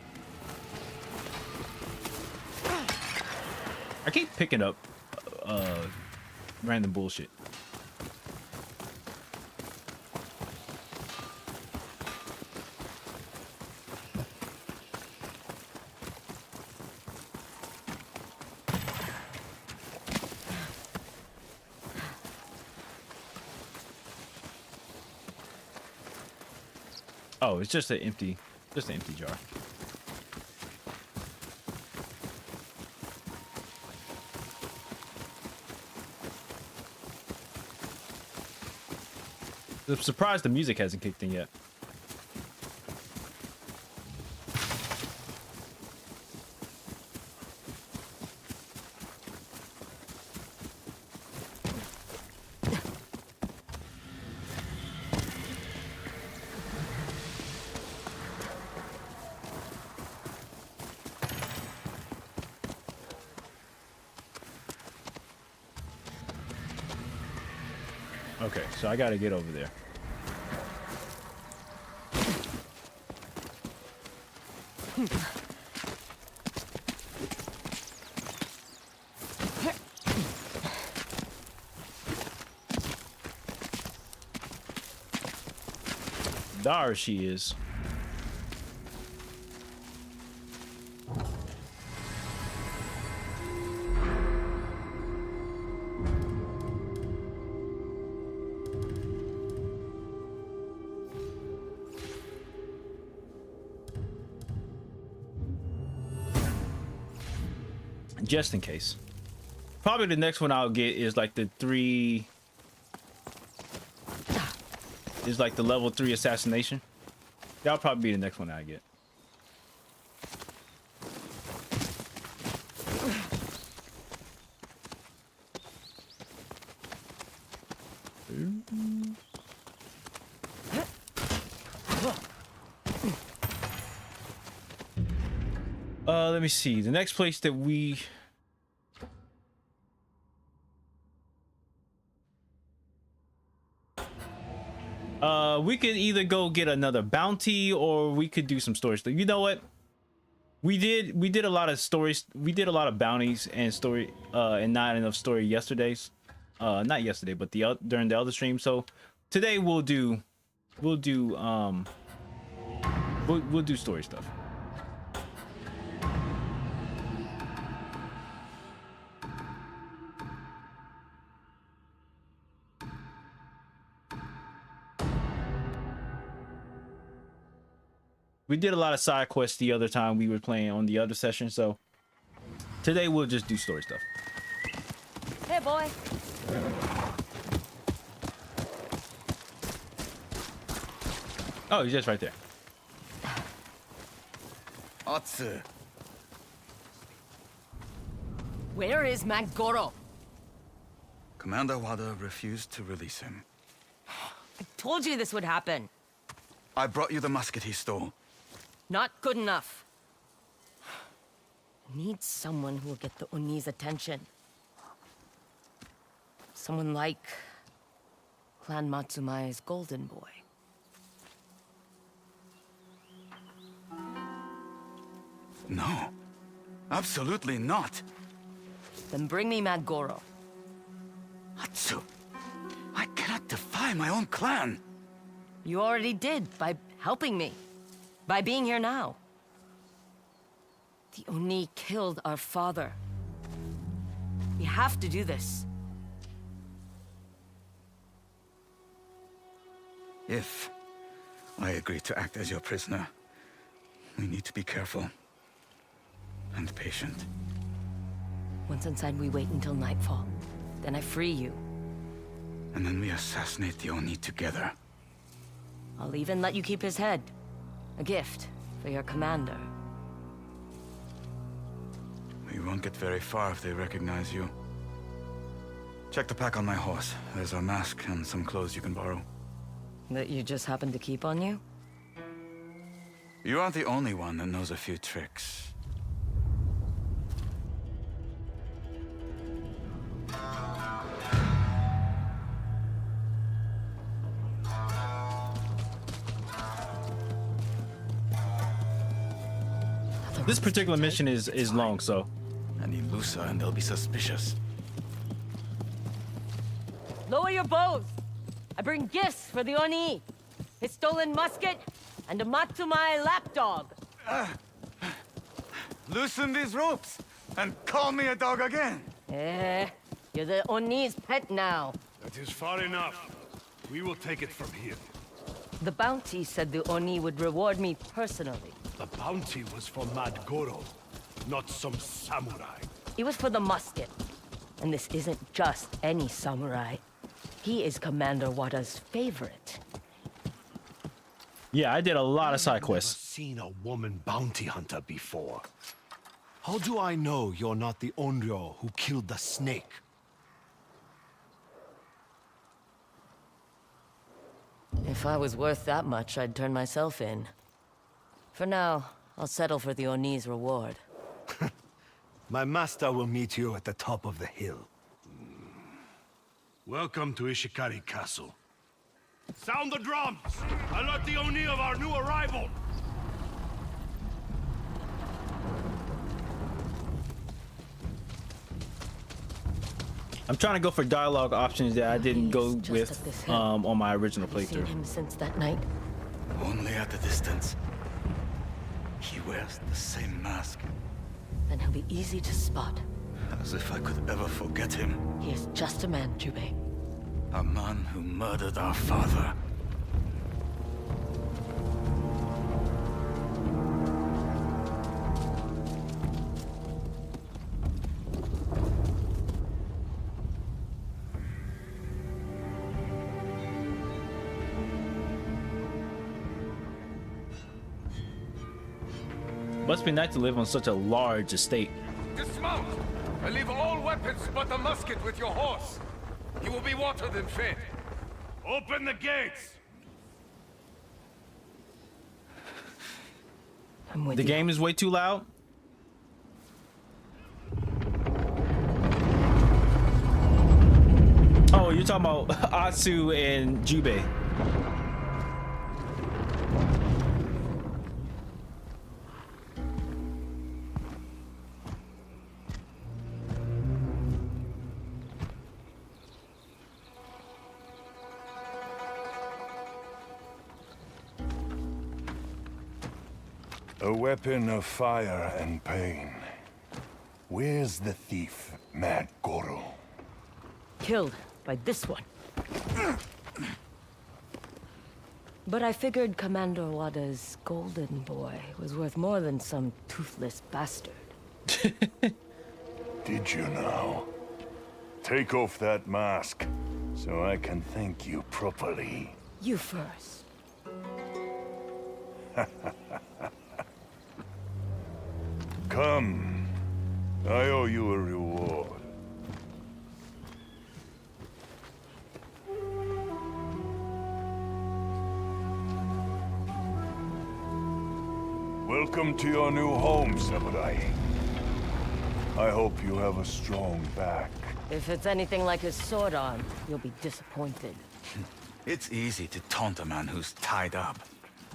I keep picking up random bullshit. Oh, it's just an empty jar. I'm surprised the music hasn't kicked in yet. Okay, so I gotta get over there. There she is. Just in case. Probably the next one I'll get is like the level 3 assassination. That'll probably be the next one I get. Let me see. The next place that we could either go get another bounty or we could do some story stuff. You know what? We did a lot of stories. We did a lot of bounties and story and not enough story yesterday's. Not yesterday, but during the other stream. So today we'll do story stuff. We did a lot of side quests the other time we were playing on the other session, so today we'll just do story stuff. Hey, boy. Oh, he's just right there. Atsu. Where is Magoro? Commander Wada refused to release him. I told you this would happen. I brought you the musket he stole. Not good enough. I need someone who will get the Oni's attention. Someone like Clan Matsumae's golden boy. No. Absolutely not. Then bring me Magoro. Atsu. I cannot defy my own clan. You already did by helping me. By being here now. The Oni killed our father. We have to do this. If I agree to act as your prisoner, we need to be careful. And patient. Once inside, we wait until nightfall. Then I free you. And then we assassinate the Oni together. I'll even let you keep his head. A gift for your commander. We won't get very far if they recognize you. Check the pack on my horse. There's a mask and some clothes you can borrow. That you just happen to keep on you? You aren't the only one that knows a few tricks. This particular mission is long, so. Any looser and they'll be suspicious. Lower your bows! I bring gifts for the Oni. His stolen musket and a Matsumai lapdog. Loosen these ropes and call me a dog again. You're the Oni's pet now. That is far enough. We will take it from here. The bounty said the Oni would reward me personally. The bounty was for Mad Goro, not some samurai. It was for the musket. And this isn't just any samurai. He is Commander Wada's favorite. Yeah, I did a lot of side quests. Seen a woman bounty hunter before. How do I know you're not the Onryo who killed the snake? If I was worth that much, I'd turn myself in. For now, I'll settle for the Oni's reward. My master will meet you at the top of the hill. Welcome to Ishikari Castle. Sound the drums! Alert the Oni of our new arrival! I'm trying to go for dialogue options that I didn't go with on my original Have you seen playthrough. him since that night? Only at a distance. He wears the same mask. Then he'll be easy to spot. As if I could ever forget him. He is just a man, Jubei. A man who murdered our father. Must be nice to live on such a large estate. Dismount and leave all weapons but the musket with your horse. He will be watered and fed. Open the gates! I'm with The you. game is way too loud. Oh, you're talking about Atsu and Jubei. A weapon of fire and pain. Where's the thief, Mad Goro? Killed by this one. But I figured Commander Wada's golden boy was worth more than some toothless bastard. Did you now? Take off that mask, so I can thank you properly. You first. Come. I owe you a reward. Welcome to your new home, Samurai. I hope you have a strong back. If it's anything like his sword arm, you'll be disappointed. It's easy to taunt a man who's tied up.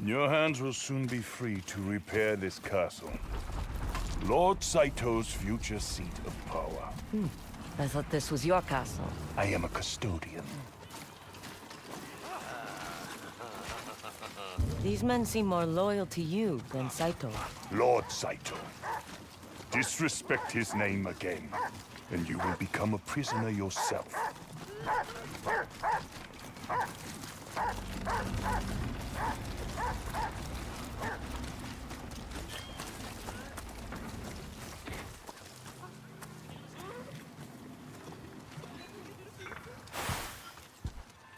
Your hands will soon be free to repair this castle. Lord Saito's future seat of power. I thought this was your castle. I am a custodian. These men seem more loyal to you than Saito. Lord Saito. Disrespect his name again, and you will become a prisoner yourself.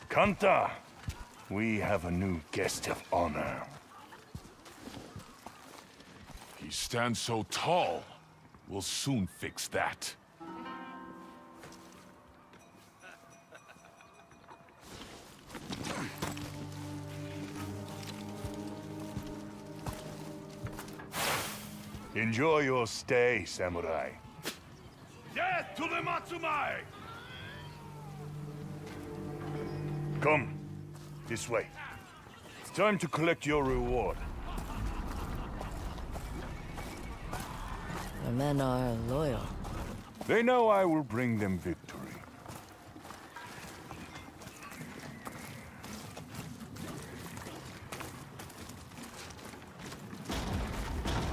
Kanta, we have a new guest of honor. He stands so tall. We'll soon fix that. Enjoy your stay, samurai. Death to the Matsumai! Come, this way. It's time to collect your reward. Your men are loyal. They know I will bring them victory.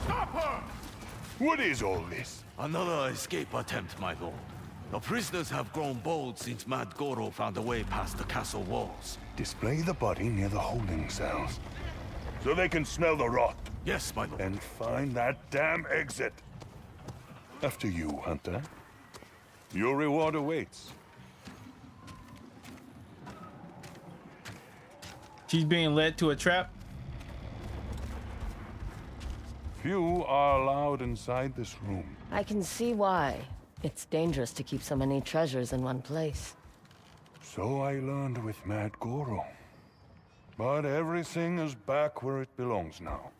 Stop her! What is all this? Another escape attempt, my lord. The prisoners have grown bold since Mad Goro found a way past the castle walls. Display the body near the holding cells, so they can smell the rot. Yes, my lord. And find that damn exit. After you, Hunter. Your reward awaits. She's being led to a trap. Few are allowed inside this room. I can see why. It's dangerous to keep so many treasures in one place. So I learned with Mad Goro. But everything is back where it belongs now.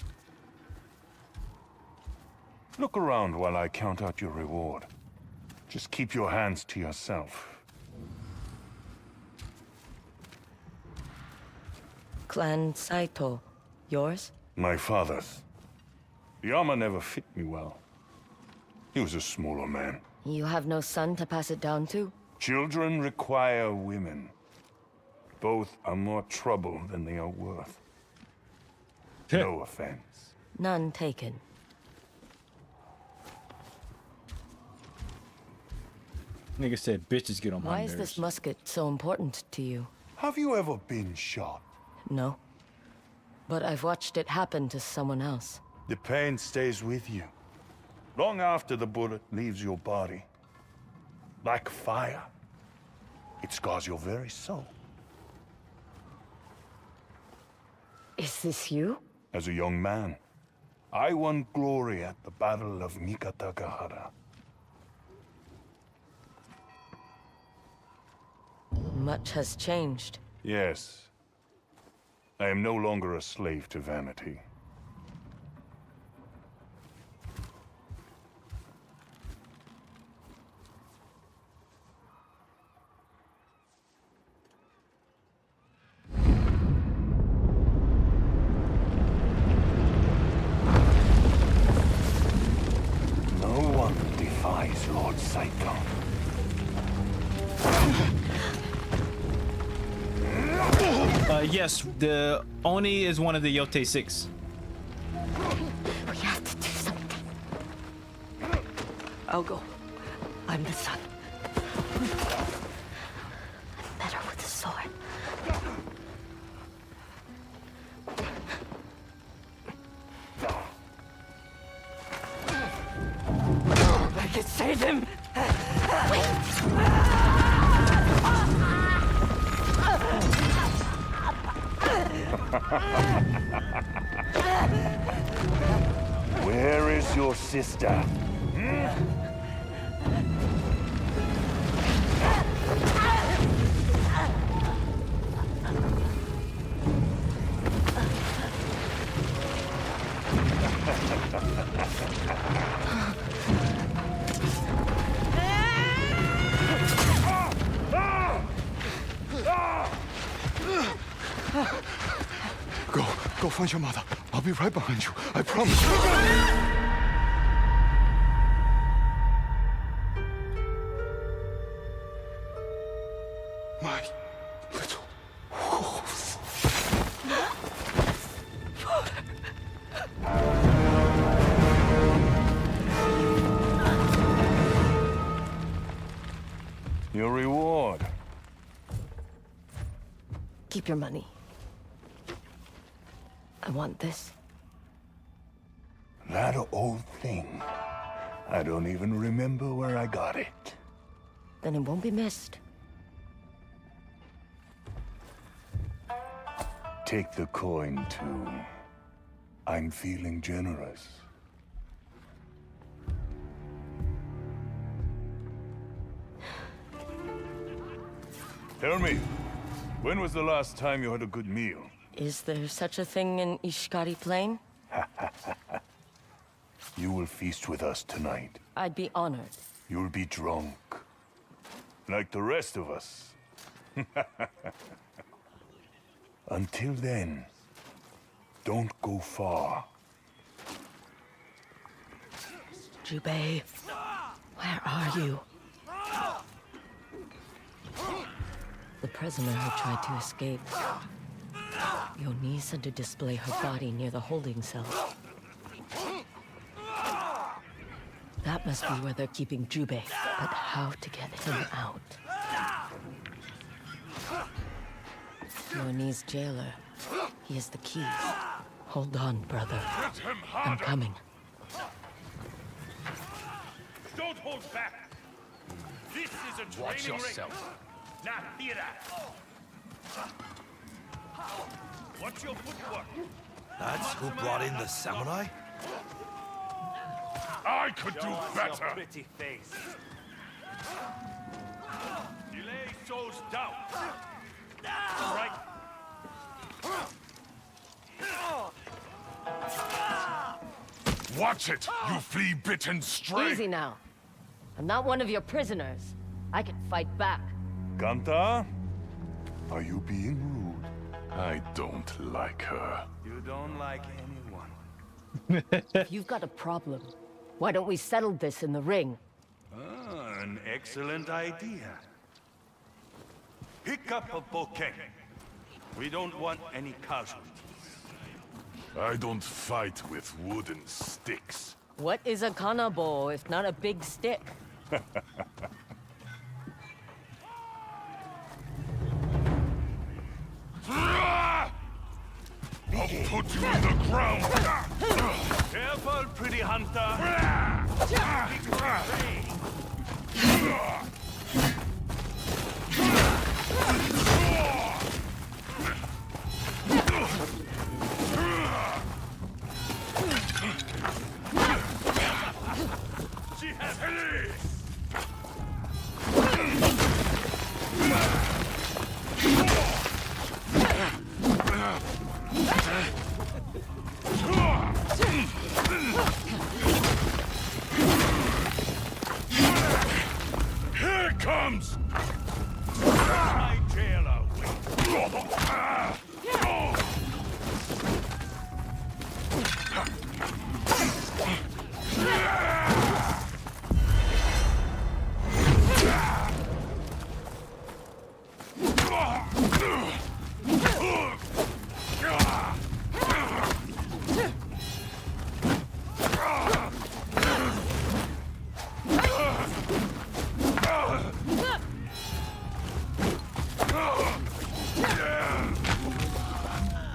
Look around while I count out your reward. Just keep your hands to yourself. Clan Saito. Yours? My father's. The armor never fit me well. He was a smaller man. You have no son to pass it down to? Children require women. Both are more trouble than they are worth. No offense. None taken. Nigga said bitches get on my Why nerves. is this musket so important to you? Have you ever been shot? No. But I've watched it happen to someone else. The pain stays with you. Long after the bullet leaves your body. Like fire. It scars your very soul. Is this you? As a young man, I won glory at the Battle of Mikatakahara. Much has changed. Yes. I am no longer a slave to vanity. No one defies Lord Saito. Yes, the Oni is one of the Yotei 6. We have to do something. I'll go. I'm the son. I'm better with a sword. I can save him! Where is your sister? Go find your mother. I'll be right behind you. I promise. My little wolves. Your reward. Keep your money. I want this. That old thing. I don't even remember where I got it. Then it won't be missed. Take the coin, too. I'm feeling generous. Tell me, when was the last time you had a good meal? Is there such a thing in Ishikari Plain? You will feast with us tonight. I'd be honored. You'll be drunk. Like the rest of us. Until then, don't go far. Jubei, where are you? The prisoner who tried to escape. Yotei said to display her body near the holding cell. That must be where they're keeping Jubei. But how to get him out? Yotei's jailer. He has the keys. Hold on, brother. I'm coming. Don't hold back. This is a training Watch yourself. ring, not theater. Watch your footwork. That's who brought in the samurai? I could do better. Pretty face. Delay sows doubt. Right. Watch it, you flea-bitten stray! Easy now. I'm not one of your prisoners. I can fight back. Kanta, are you being rude? I don't like her. You don't like anyone. If you've got a problem, why don't we settle this in the ring? Ah, an excellent idea. Pick up a bouquet. We don't want any casualties. I don't fight with wooden sticks. What is a kanabo if not a big stick? I'll put you in the ground! Careful, pretty hunter. She has it. Here it comes! My jailer.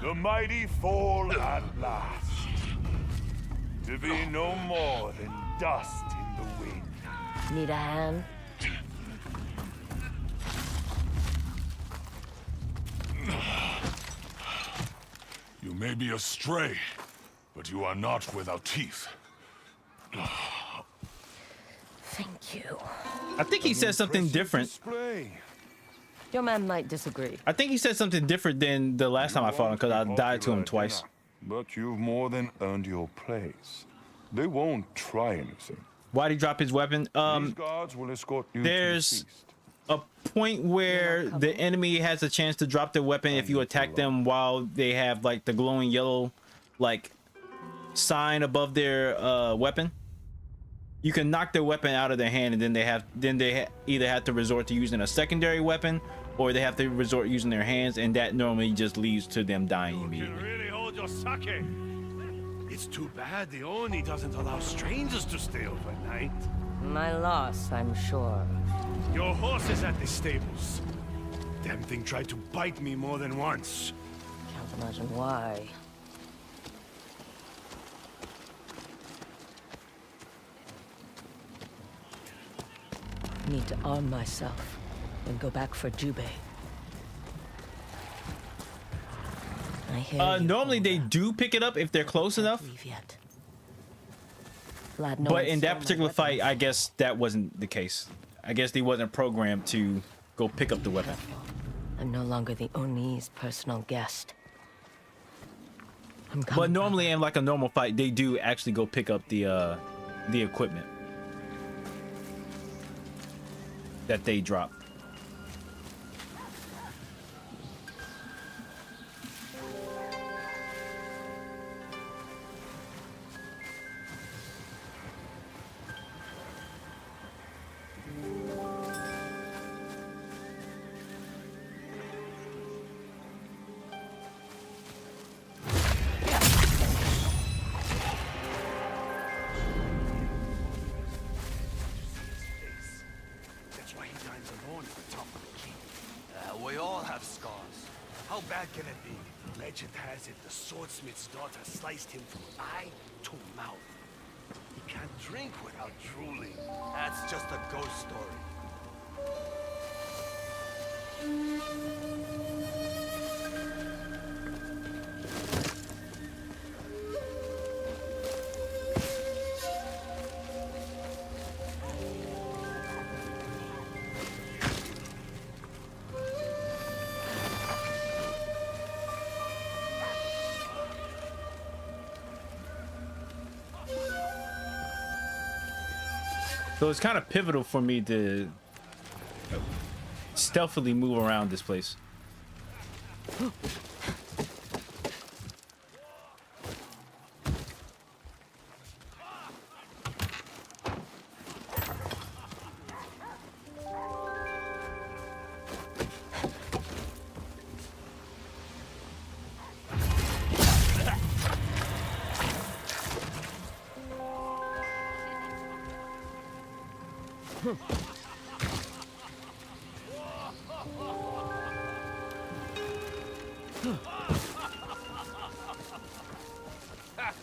The mighty fall at last, to be no more than dust in the wind. Need a hand? You may be a stray, but you are not without teeth. Thank you. I think he said something different. Display. Your man might disagree. I think he said something different than the last time I fought him because I died to him twice. But you've more than earned your place. They won't try anything. Why'd he drop his weapon? These guards will escort you to the There's feast. a point where the enemy has a chance to drop their weapon if you attack them while they have like the glowing yellow like sign above their weapon. You can knock their weapon out of their hand, and then they either have to resort to using a secondary weapon, or they have to resort using their hands, and that normally just leads to them dying immediately. Really hold your sake. It's too bad the Oni doesn't allow strangers to stay overnight. My loss, I'm sure. Your horse is at the stables. Damn thing tried to bite me more than once. Can't imagine why. Need to arm myself and go back for Jubei. I hear you, Normally they Cobra. do pick it up if they're close enough, Leave yet. Glad no but one in stole that my particular fight, weapons. I guess that wasn't the case. I guess they wasn't programmed to go pick up the weapon. I'm no longer the Oni's personal guest. But normally in like a normal fight, they do actually go pick up the equipment that they drop. That's why he dines alone at the top of the keep. We all have scars. How bad can it be? Legend has it the swordsmith's daughter sliced him from eye to mouth. He can't drink without drooling. That's just a ghost story. So it's kind of pivotal for me to stealthily move around this place.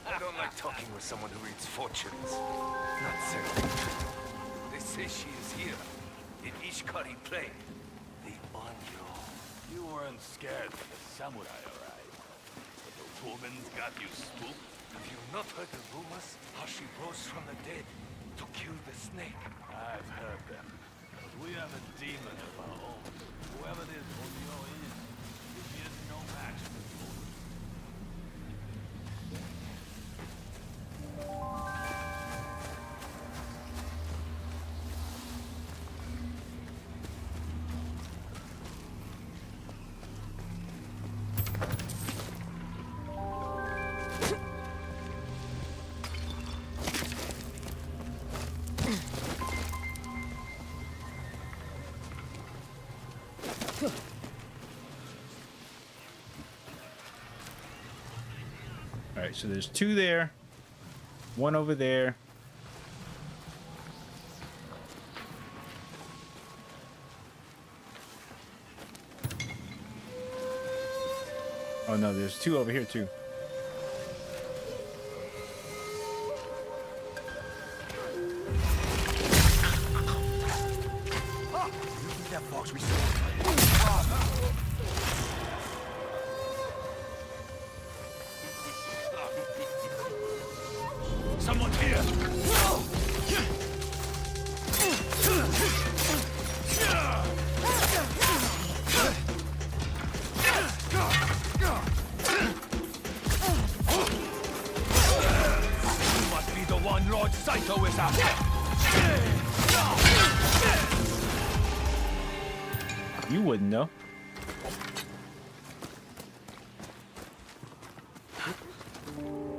I don't like talking with someone who reads fortunes. Not certain. They say she is here, in Ishikari Plain. The Onyo. You weren't scared when the samurai arrived. But the woman's got you spooked. Have you not heard the rumors? How she rose from the dead to kill the snake? I've heard them. But we have a demon of our own. Whoever this Onyo is, he is no match for the woman. All right, so there's two there, one over there. Oh no, there's two over here too. That fox we Someone here! You must be the one Lord Saito is after! You wouldn't know.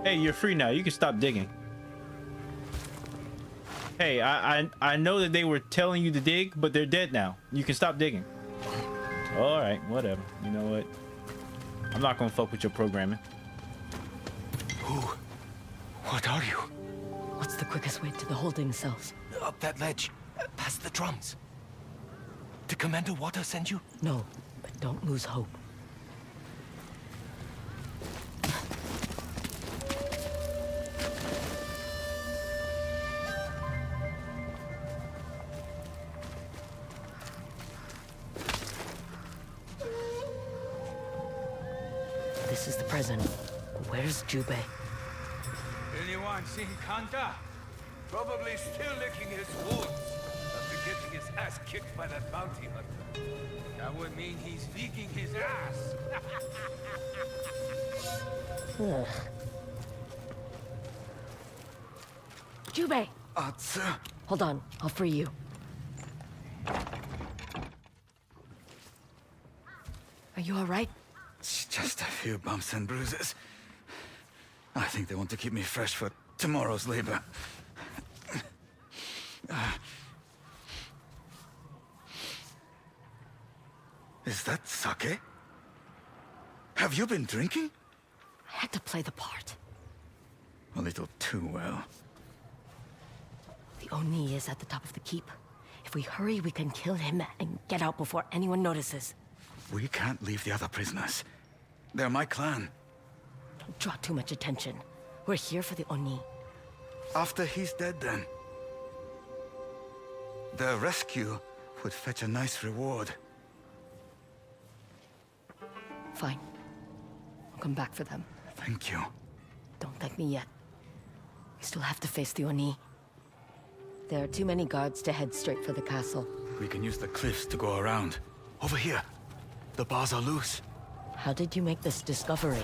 Hey, you're free now. You can stop digging. Hey, I know that they were telling you to dig, but they're dead now. You can stop digging. All right, whatever. You know what? I'm not gonna fuck with your programming. Who? What are you? What's the quickest way to the holding cells? Up that ledge, past the drums. Did Commander Wata send you? No, but don't lose hope. This is the prison. Where's Jubei? Anyone seen Kanta? Probably still licking his wounds after getting his ass kicked by that bounty hunter. That would mean he's leaking his ass. Ugh. Jubei! Atsu. Hold on, I'll free you. Are you alright? It's just a few bumps and bruises. I think they want to keep me fresh for tomorrow's labor. Is that sake? Have you been drinking? I had to play the part. A little too well. The Oni is at the top of the keep. If we hurry, we can kill him and get out before anyone notices. We can't leave the other prisoners. They're my clan. Don't draw too much attention. We're here for the Oni. After he's dead, then. Their rescue would fetch a nice reward. Fine. I'll come back for them. Thank you. Don't thank me yet. We still have to face the Oni. There are too many guards to head straight for the castle. We can use the cliffs to go around. Over here. The bars are loose. How did you make this discovery?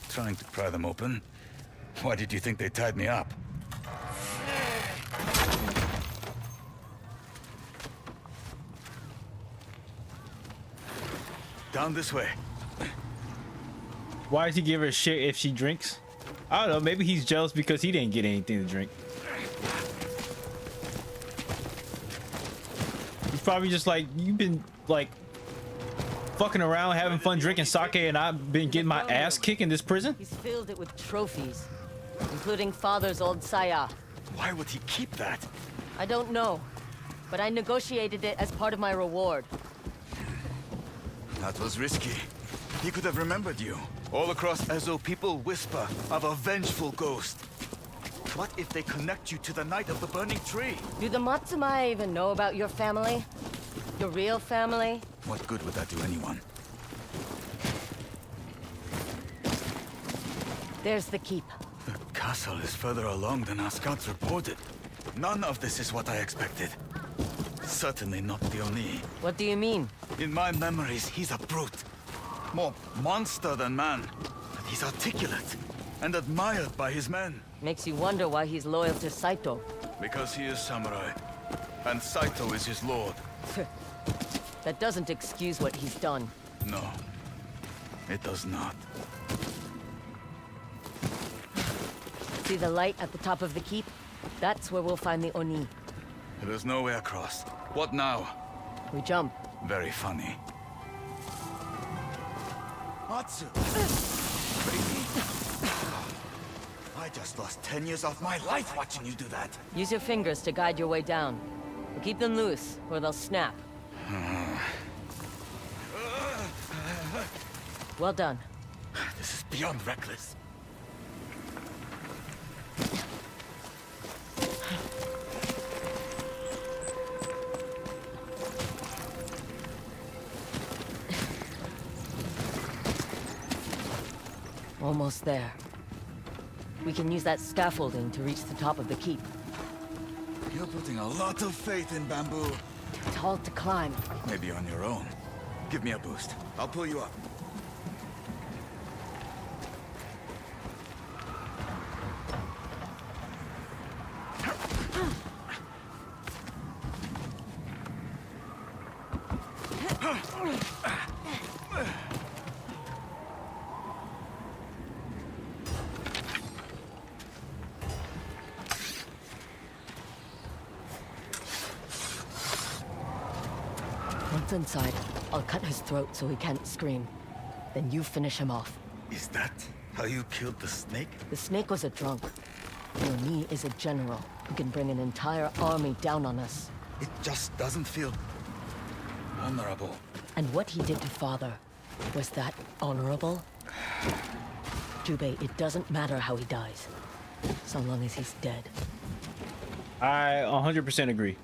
Trying to pry them open. Why did you think they tied me up? Down this way. Why does he give her shit if she drinks? I don't know. Maybe he's jealous because he didn't get anything to drink. He's probably just like, you've been like fucking around, having fun drinking sake, and I've been getting my ass kicked in this prison. He's filled it with trophies, including father's old saya. Why would he keep that? I don't know, but I negotiated it as part of my reward. That was risky. He could have remembered you. All across Ezo, people whisper of a vengeful ghost. What if they connect you to the night of the burning tree? Do the Matsumai even know about your family? Your real family? What good would that do anyone? There's the keep. The castle is further along than our scouts reported. None of this is what I expected. Certainly not the Oni. What do you mean? In my memories, he's a brute. More monster than man. But he's articulate and admired by his men. Makes you wonder why he's loyal to Saito. Because he is samurai. And Saito is his lord. That doesn't excuse what he's done. No, it does not. See the light at the top of the keep? That's where we'll find the Oni. There's no way across. What now? We jump. Very funny. Atsu! I just lost 10 years off my life watching you do that. Use your fingers to guide your way down. But keep them loose, or they'll snap. Well done. This is beyond reckless. Almost there. We can use that scaffolding to reach the top of the keep. You're putting a lot of faith in bamboo. Tall to climb. Maybe on your own. Give me a boost. I'll pull you up. Once inside, I'll cut his throat so he can't scream. Then you finish him off. Is that how you killed the snake? The snake was a drunk. Oni is a general who can bring an entire army down on us. It just doesn't feel honorable. And what he did to father, was that honorable? Jubei, it doesn't matter how he dies, so long as he's dead. I 100% agree.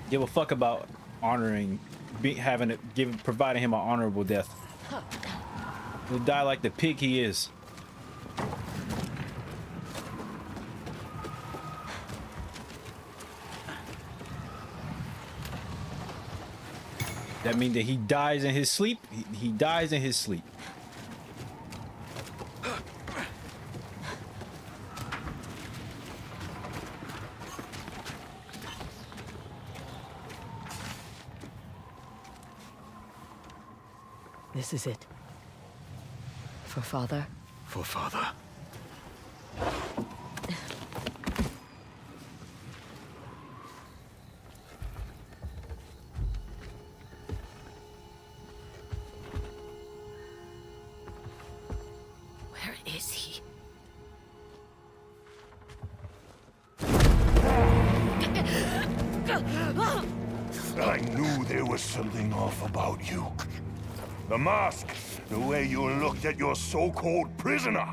Give a fuck about honoring, providing him an honorable death. He'll die like the pig he is. That means that he dies in his sleep. He dies in his sleep. This is it. For father? For father. Where is he? I knew there was something off about you. The mask, the way you looked at your so-called prisoner.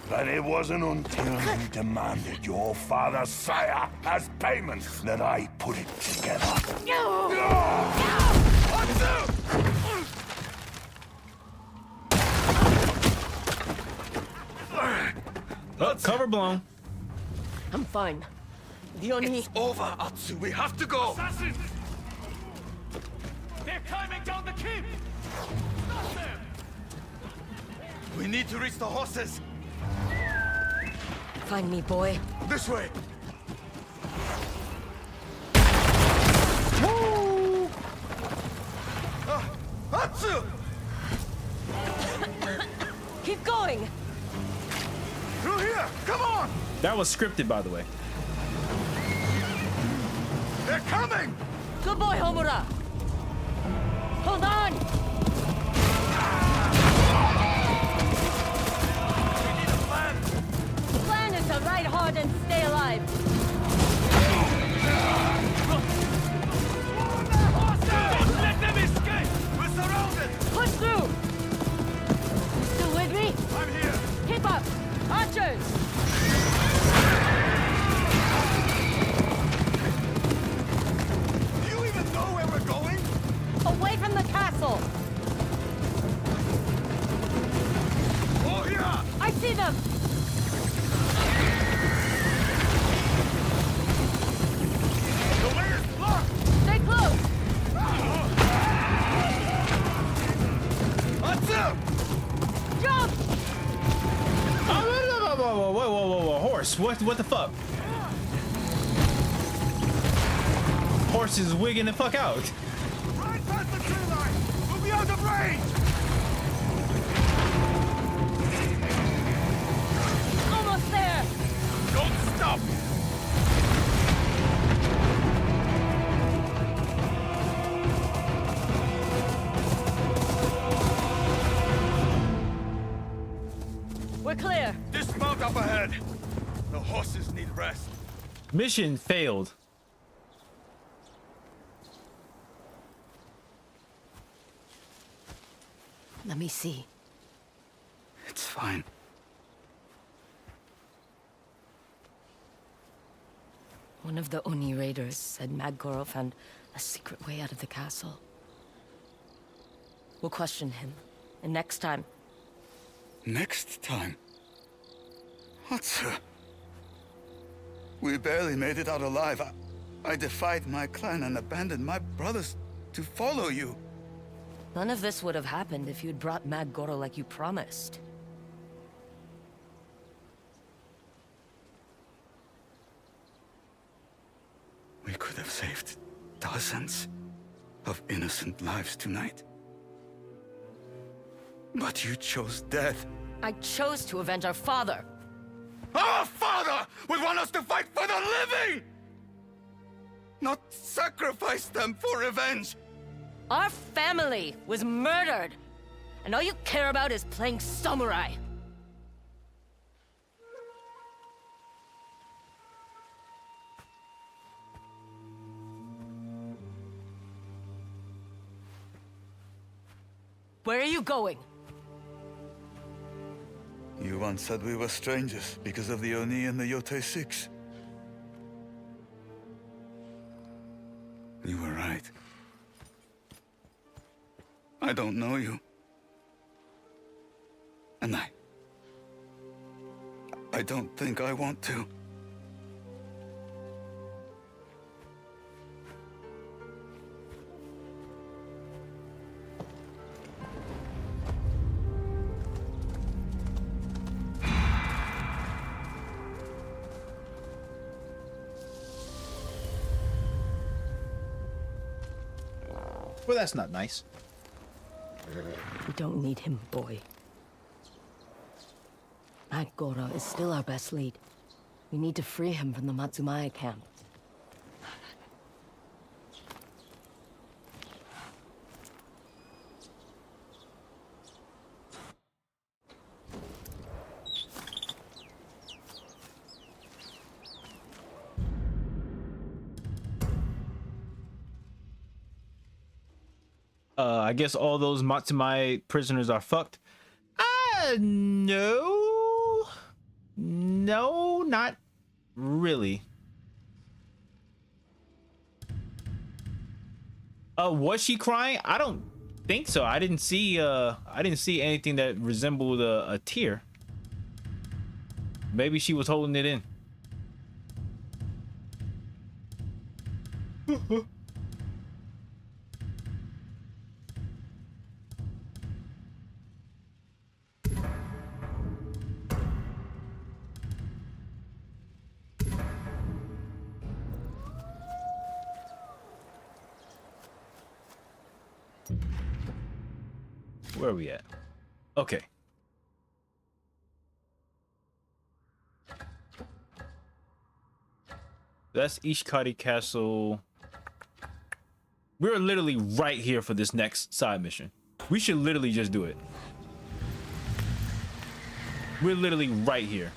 But it wasn't until you demanded your father's sire as payment that I put it together. Cover blown. I'm fine. The only... It's over, Atsu. We have to go. Assassins! They're climbing down the keep! Stop them! We need to reach the horses. Find me, boy. This way. Woo! Atsu! Keep going! Through here! Come on! That was scripted, by the way. They're coming! Good boy, Homura! Hold on! We need a plan! The plan is to ride hard and stay alive. Don't let them escape! We're surrounded! Push through! Still with me? I'm here! Keep up! Archers! Do you even know where we're going? Away from the castle! Oh, here! I see them! The way is blocked! Stay close! Atsu! Jump! Whoa. Horse, what the fuck? Horse is wigging the fuck out. Right past the tree line! We'll be out of range! Almost there! Don't stop! We're clear! Dismount up ahead! The horses need rest. Mission failed. Let me see. It's fine. One of the Oni raiders said Magoro found a secret way out of the castle. We'll question him. And next time... Next time? Atsu. We barely made it out alive. I defied my clan and abandoned my brothers to follow you. None of this would have happened if you'd brought Magoro like you promised. We could have saved dozens of innocent lives tonight. But you chose death. I chose to avenge our father. Our father would want us to fight for the living! Not sacrifice them for revenge! Our family was murdered! And all you care about is playing samurai! Where are you going? You once said we were strangers because of the Oni and the Yotei 6. You were right. I don't know you. And I don't think I want to. Well, that's not nice. We don't need him, boy. Goro is still our best lead. We need to free him from the Matsumaya camp. I guess all those Matsumai prisoners are fucked. No. No, not really. Was she crying? I don't think so. I didn't see anything that resembled a tear. Maybe she was holding it in. Where are we at? Okay. That's Ishikari Castle. We're literally right here for this next side mission. We should literally just do it. We're literally right here.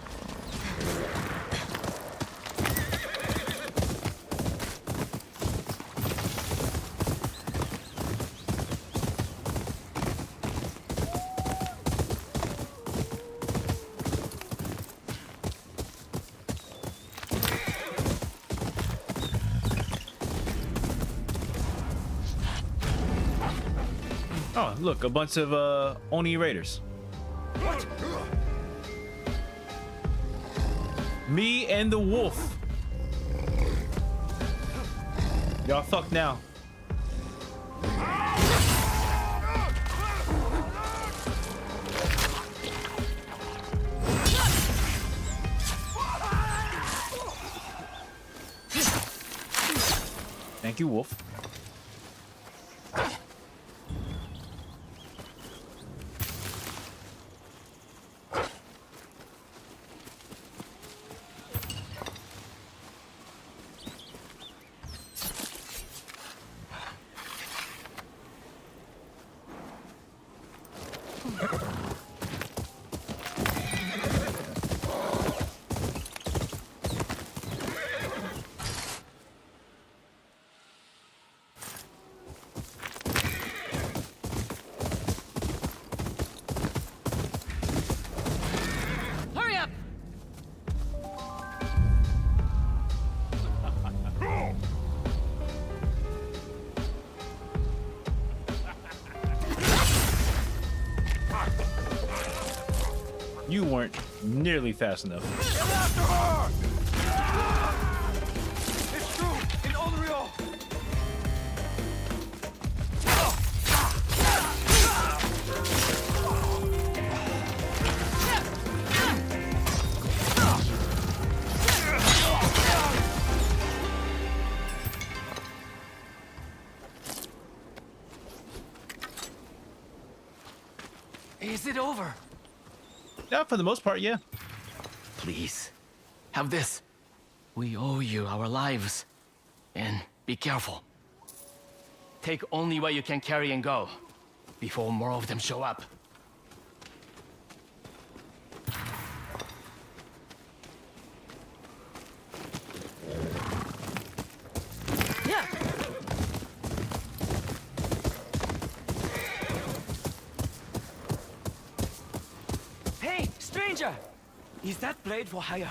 Oh, look, a bunch of Oni Raiders. What? Me and the wolf. Y'all fucked now. Thank you, wolf. Hurry up! You weren't nearly fast enough. Get after her! It's true! In Onryo! Is it over? Yeah, for the most part, yeah. Please, have this. We owe you our lives. And be careful. Take only what you can carry and go, before more of them show up. Yeah. Hey, stranger! Is that blade for hire?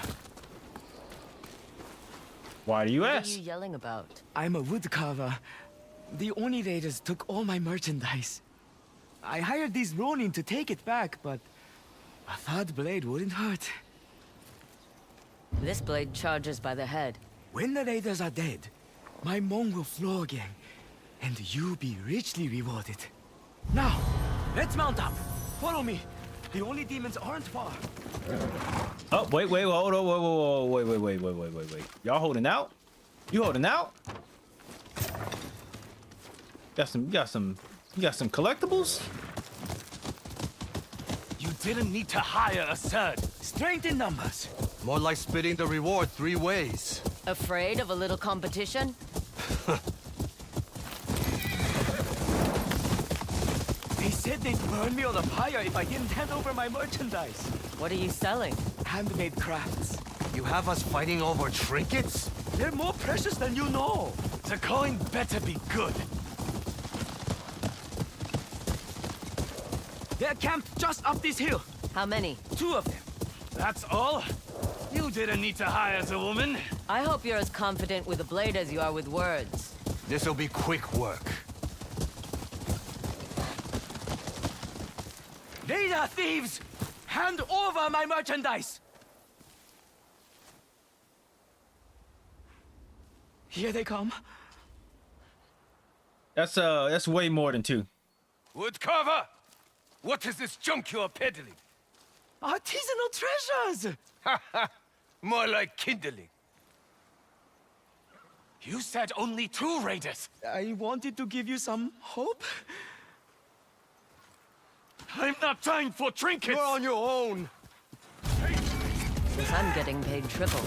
Why do you What are ask? you yelling about? I'm a woodcarver. The Oni Raiders took all my merchandise. I hired these Ronin to take it back, but a third blade wouldn't hurt. This blade charges by the head. When the Raiders are dead, my Mon will flow again, and you be richly rewarded. Now, let's mount up. Follow me. The only demons aren't far. Oh, wait, hold on, wait. Y'all holding out? You holding out? Got some You got some collectibles? You didn't need to hire a third. Strength in numbers. More like splitting the reward 3 ways. Afraid of a little competition? They said they'd burn me on a pyre if I didn't hand over my merchandise. What are you selling? Handmade crafts. You have us fighting over trinkets? They're more precious than you know. The coin better be good. They're camped just up this hill. How many? 2 of them. That's all? You didn't need to hire the woman. I hope you're as confident with a blade as you are with words. This'll be quick work. They are thieves! Hand over my merchandise! Here they come. That's way more than 2. Woodcarver! What is this junk you're peddling? Artisanal treasures! More like kindling. You said only 2 raiders. I wanted to give you some hope. I'm not trying for trinkets! You're on your own! Since I'm getting paid triple.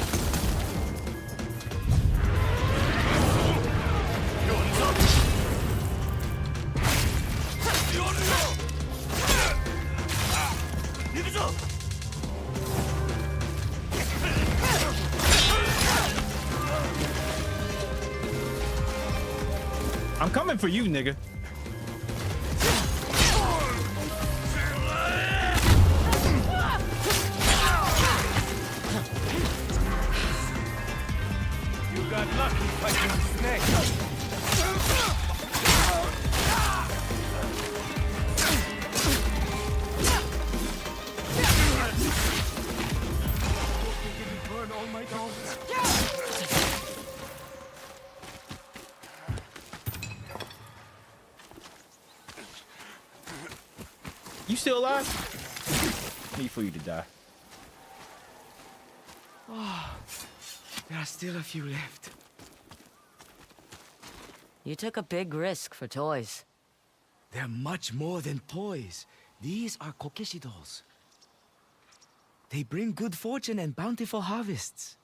I'm coming for you, nigga. You got lucky fighting the snake. Burn all my dogs. You still alive? Need for you to die. Oh, there are still a few left. You took a big risk for toys. They're much more than toys. These are kokeshi dolls. They bring good fortune and bountiful harvests.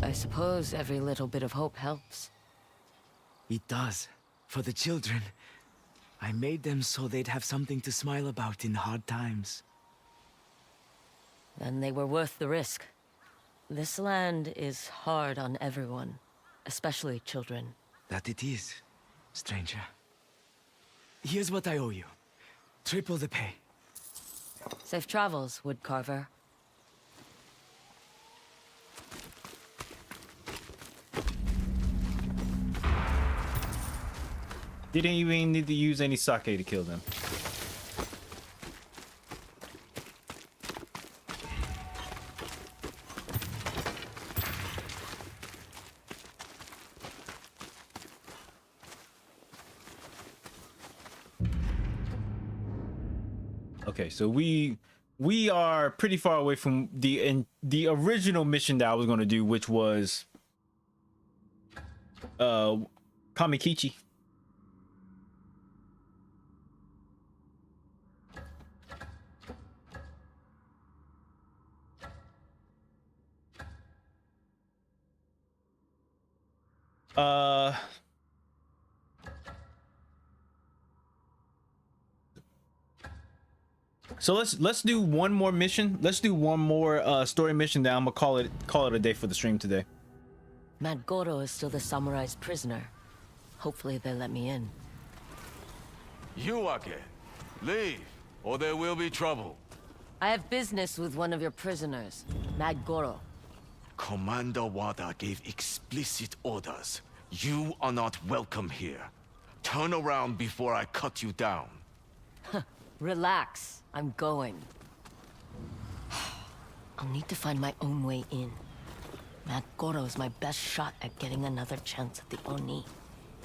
I suppose every little bit of hope helps. It does. For the children. I made them so they'd have something to smile about in hard times. Then they were worth the risk. This land is hard on everyone, especially children. That it is, stranger. Here's what I owe you. Triple the pay. Safe travels, woodcarver. Didn't even need to use any sake to kill them. Okay, so we are pretty far away from the original mission that I was going to do, which was Kamikichi. So let's do one more mission. Let's do one more story mission. Then I'm gonna call it a day for the stream today. Mad Goro is still the samurai's prisoner. Hopefully they let me in. You again. Leave, or there will be trouble. I have business with one of your prisoners, Mad Goro. Commander Wada gave explicit orders. You are not welcome here. Turn around before I cut you down. Relax, I'm going. I'll need to find my own way in. Mad Goro is my best shot at getting another chance at the Oni.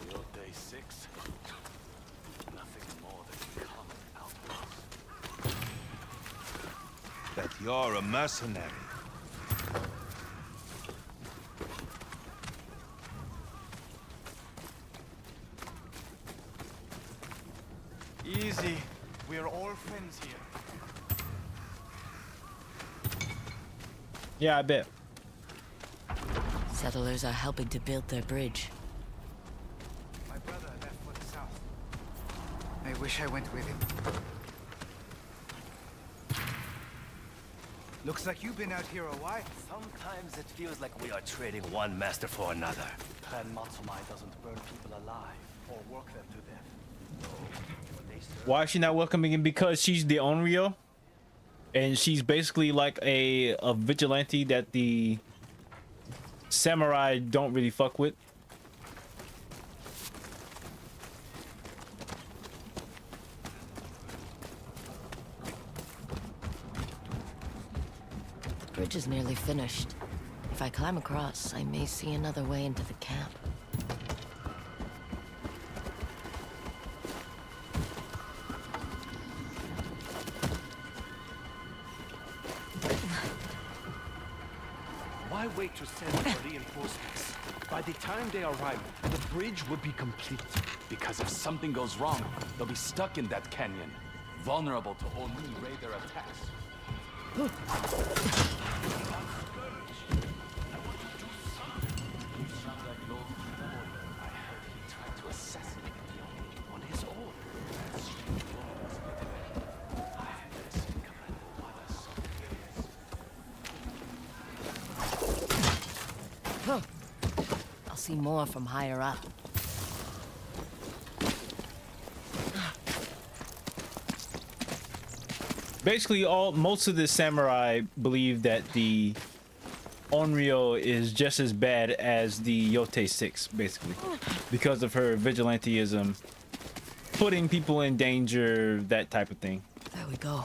Yotei 6. Nothing more than common outpost. That you're a mercenary. easy. We're all friends here. Yeah, I bet. Settlers are helping to build their bridge. My brother left for the south. I wish I went with him. Looks like you've been out here a while. Sometimes it feels like we are trading one master for another. Clan Matsumai doesn't burn people alive or work them to death. Why is she not welcoming him? Because she's the Onryo, and she's basically like a vigilante that the samurai don't really fuck with. The bridge is nearly finished. If I climb across, I may see another way into the camp. Why wait to send for reinforcements? By the time they arrive, the bridge will be complete. Because if something goes wrong, they'll be stuck in that canyon, vulnerable to Oni raider attacks. I'll see more from higher up. Basically, most of the samurai believe that the Onryo is just as bad as the Yotei 6, basically, because of her vigilantism, putting people in danger, that type of thing. There we go.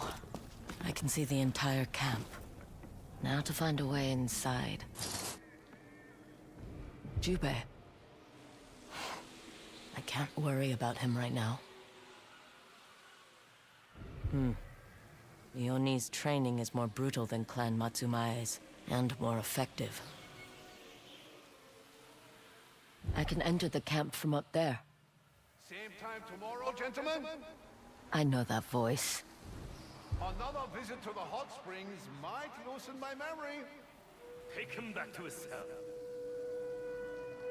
I can see the entire camp. Now to find a way inside. Jubei. I can't worry about him right now. The Oni's training is more brutal than Clan Matsumai's, and more effective. I can enter the camp from up there. Same time tomorrow, gentlemen? I know that voice. Another visit to the hot springs might loosen my memory. Take him back to his cell.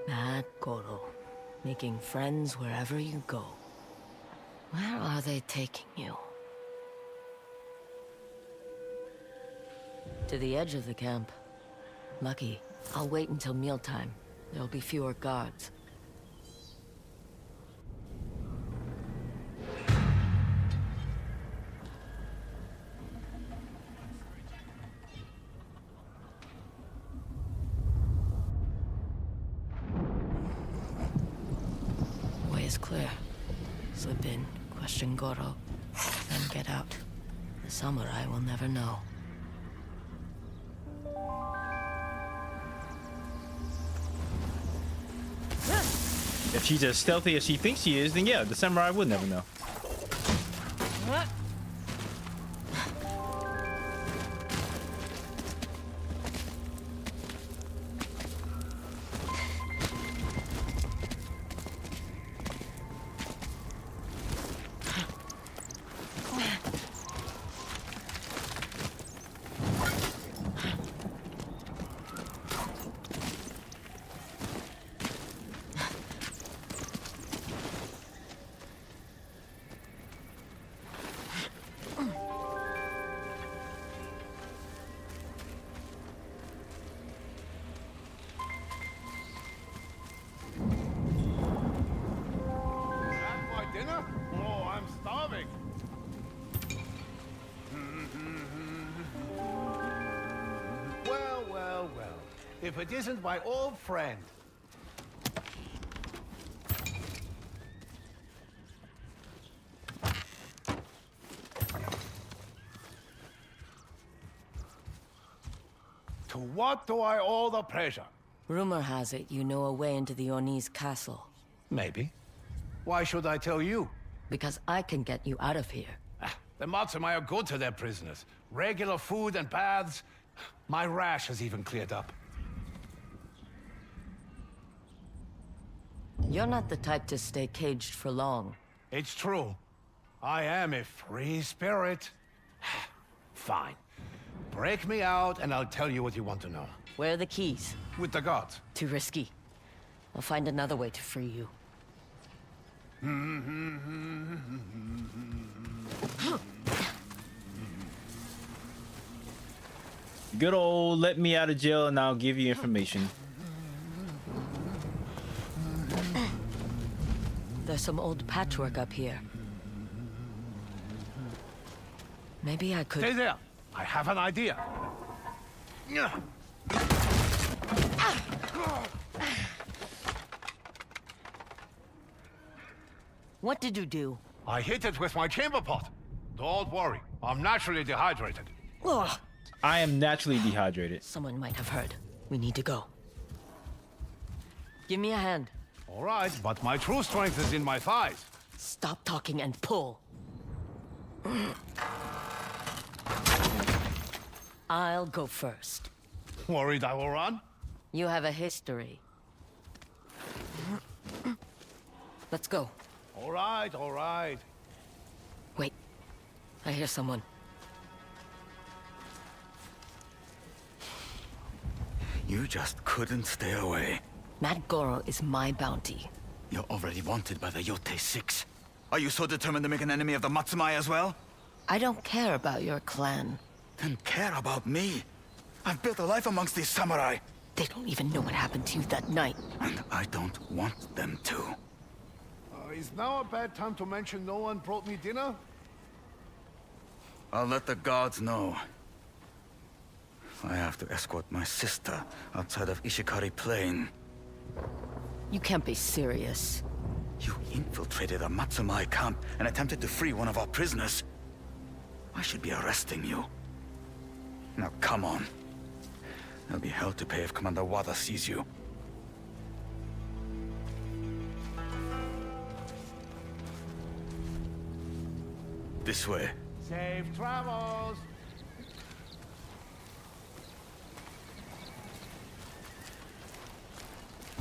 Bad Goro. Making friends wherever you go. Where are they taking you? To the edge of the camp. Lucky. I'll wait until mealtime. There'll be fewer guards. Way is clear. Slip in, question Goro, then get out. The samurai will never know. If she's as stealthy as she thinks she is, then yeah, the samurai would never know. Dinner? Oh, I'm starving. Well, well, well. If it isn't my old friend. To what do I owe the pleasure? Rumor has it you know a way into the Oni's castle. Maybe. Why should I tell you? Because I can get you out of here. The Matsumai are good to their prisoners. Regular food and baths. My rash has even cleared up. You're not the type to stay caged for long. It's true. I am a free spirit. Fine. Break me out and I'll tell you what you want to know. Where are the keys? With the gods. Too risky. I'll find another way to free you. Good old let me out of jail and I'll give you information. There's some old patchwork up here. Maybe I could... Stay there. I have an idea. What did you do? I hit it with my chamber pot. Don't worry. I'm naturally dehydrated. Ugh. I am naturally dehydrated. Someone might have heard. We need to go. Give me a hand. All right, but my true strength is in my thighs. Stop talking and pull. I'll go first. Worried I will run? You have a history. Let's go. All right, all right. Wait. I hear someone. You just couldn't stay away. Mad Goro is my bounty. You're already wanted by the Yotei 6. Are you so determined to make an enemy of the Matsumai as well? I don't care about your clan. Then care about me. I've built a life amongst these samurai. They don't even know what happened to you that night. And I don't want them to. Is now a bad time to mention no one brought me dinner? I'll let the gods know. I have to escort my sister outside of Ishikari Plain. You can't be serious. You infiltrated a Matsumai camp and attempted to free one of our prisoners. I should be arresting you. Now come on. There'll be hell to pay if Commander Wada sees you. This way. Safe travels!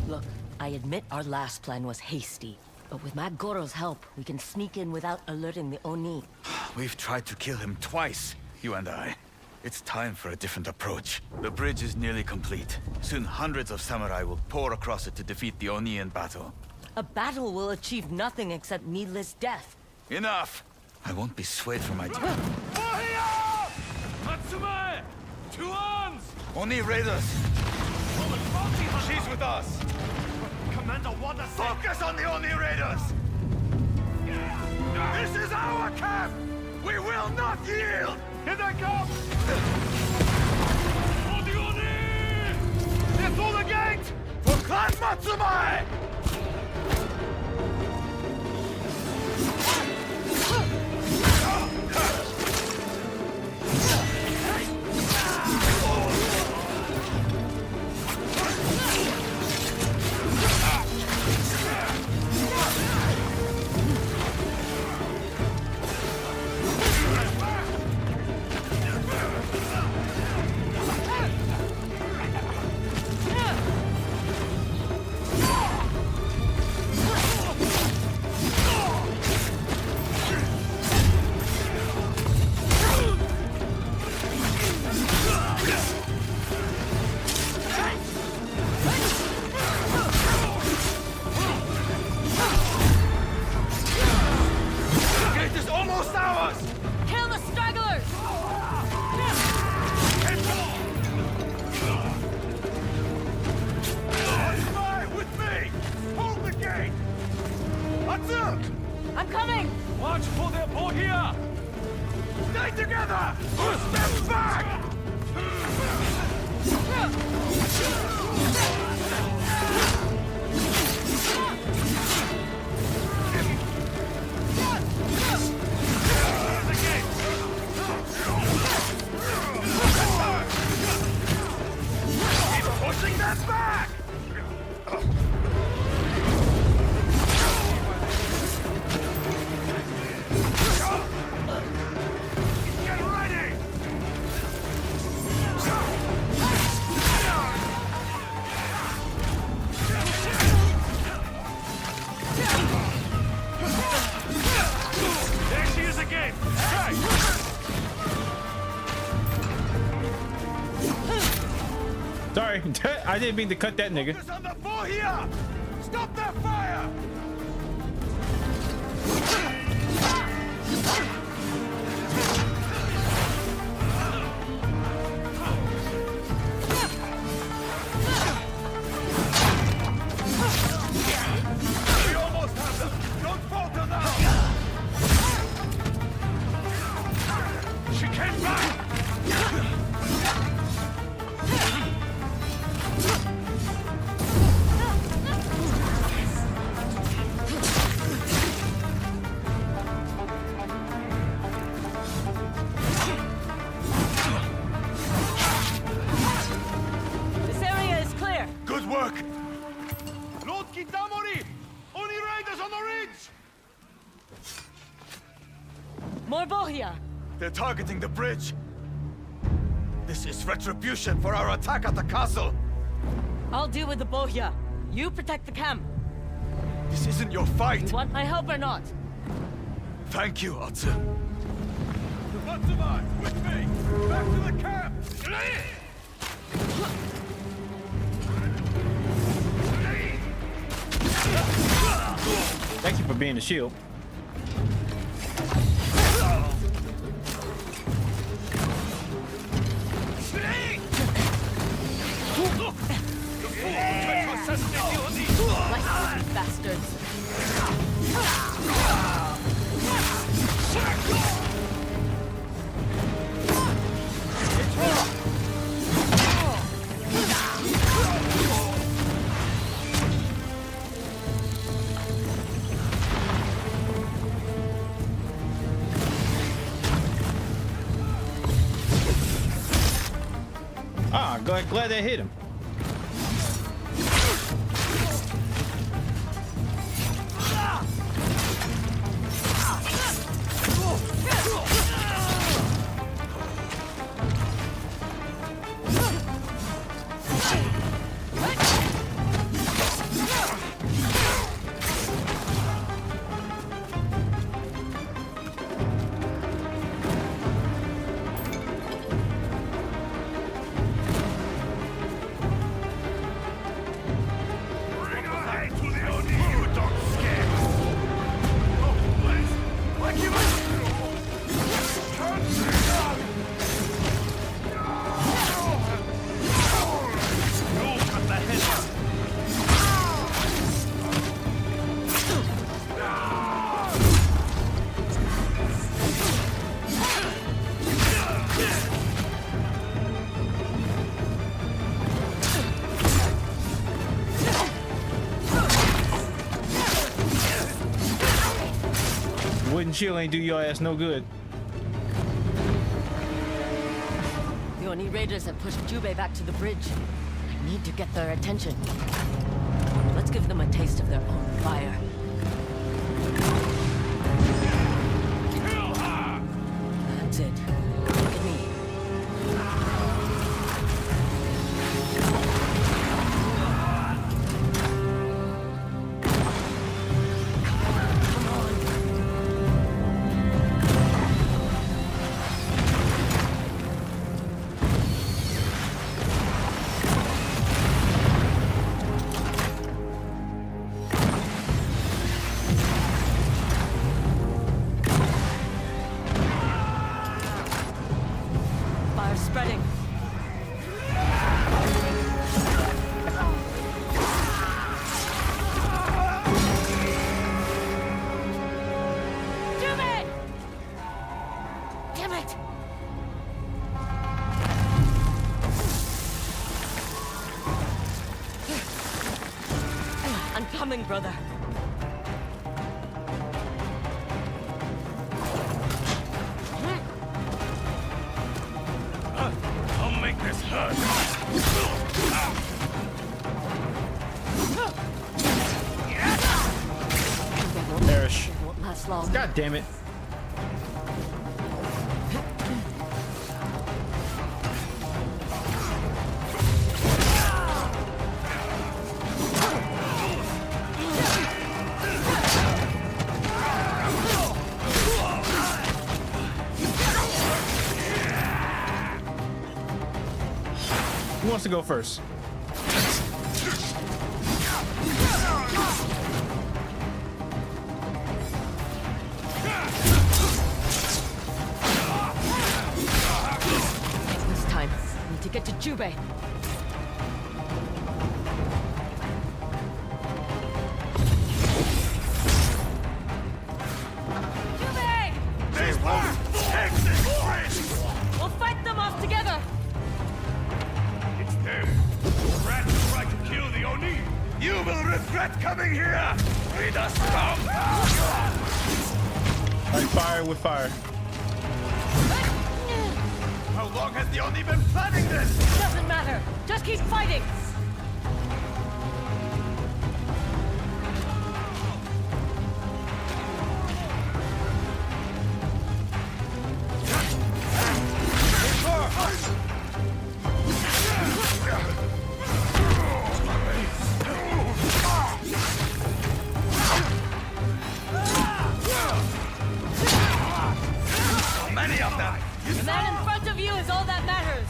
Look, I admit our last plan was hasty. But with Mad Goro's help, we can sneak in without alerting the Oni. We've tried to kill him twice, you and I. It's time for a different approach. The bridge is nearly complete. Soon hundreds of samurai will pour across it to defeat the Oni in battle. A battle will achieve nothing except needless death. Enough! I won't be swayed from my... Matsumai! 2 arms! Oni raiders! She's with us! Commander Wada said... Focus on the Oni raiders! This is our camp! We will not yield! Here they come! For the Oni! They're through the gate! For Clan Matsumai! I'm coming! Watch for their port here! Stay together! Or step back! Keep pushing that back! Get ready! Sorry, I didn't mean to cut that nigga. Focus on the four here! Stop their fire! We almost have them! Don't falter now! She came back! This area is clear. Good work! Lord Kitamori! Oni raiders on the ridge! More Bohia. They're targeting the bridge. This is retribution for our attack at the castle. I'll deal with the Bohia. You protect the camp. This isn't your fight. You want my help or not? Thank you, Otsu. Matsumai, with me! Back to the camp! Thank you for being the shield. Like bastards. Ah, glad that hit him. Wooden shield ain't do your ass no good. The Oni raiders have pushed Jubei back to the bridge. I need to get their attention. Let's give them a taste of their own fire. That's it. Look at me. Fire spreading. Jubei! Damn it! I'm coming, brother. I'll make this hurt! Perish. It won't last long. God damn it. Who wants to go first? Jubei! Jubei! They won't take this place! We'll fight them off together! It's there. The rats tried to kill the Oni. You will regret coming here! Lead us down! Like fire with fire. How long has the Oni been planning this? Doesn't matter. Just keep fighting. Many of them! The man in front of you is all that matters.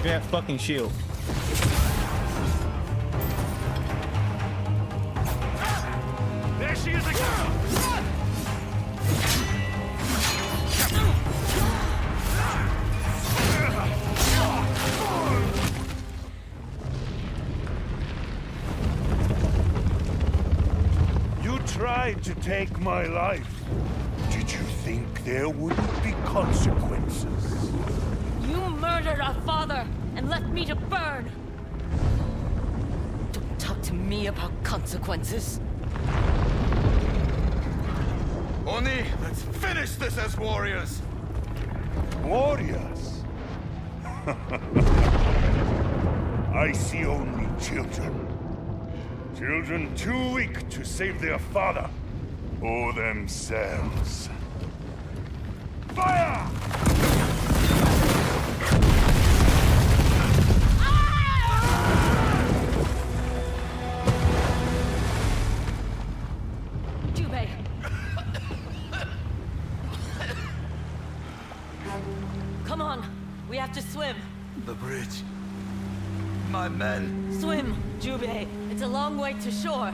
Yeah, fucking shield. There she is again! You tried to take my life. Did you think there wouldn't be consequences? You murdered our father and left me to burn. Don't talk to me about consequences. Oni, let's finish this as warriors! Warriors? I see only children. Children too weak to save their father or themselves. Fire! Jubei. Come on. We have to swim. The bridge. My men. Swim, Jubei. It's a long way to shore.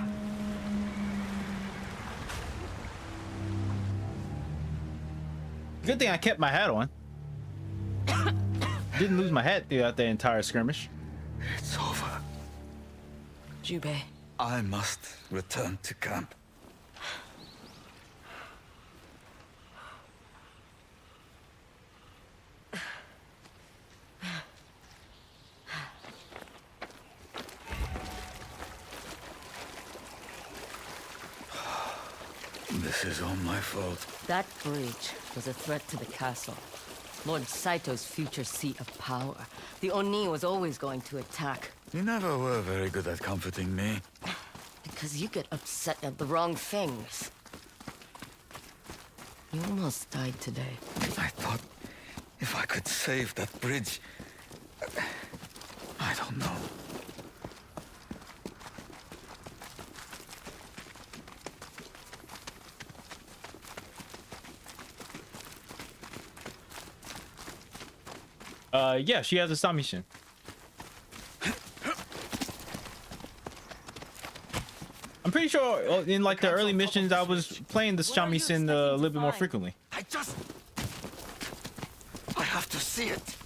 Good thing I kept my hat on. Didn't lose my hat throughout the entire skirmish. It's over. Jubei. I must return to camp. This is all my fault. That bridge was a threat to the castle. Lord Saito's future seat of power. The Oni was always going to attack. You never were very good at comforting me. Because you get upset at the wrong things. You almost died today. I thought if I could save that bridge... I don't know. Yeah, she has a submission. I'm pretty sure in like the early missions I was playing the shamisen a little bit more frequently. I have to see it.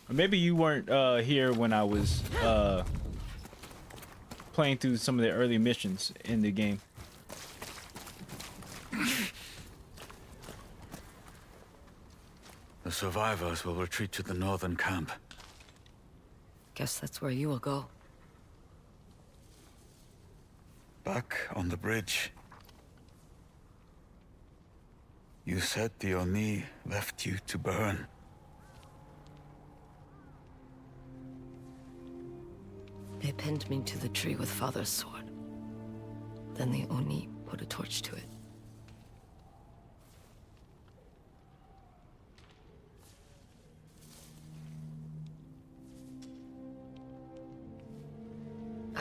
Maybe you weren't here when I was playing through some of the early missions in the game. The survivors will retreat to the northern camp. Guess that's where you will go. Back on the bridge. You said the Oni left you to burn. They pinned me to the tree with Father's sword. Then the Oni put a torch to it.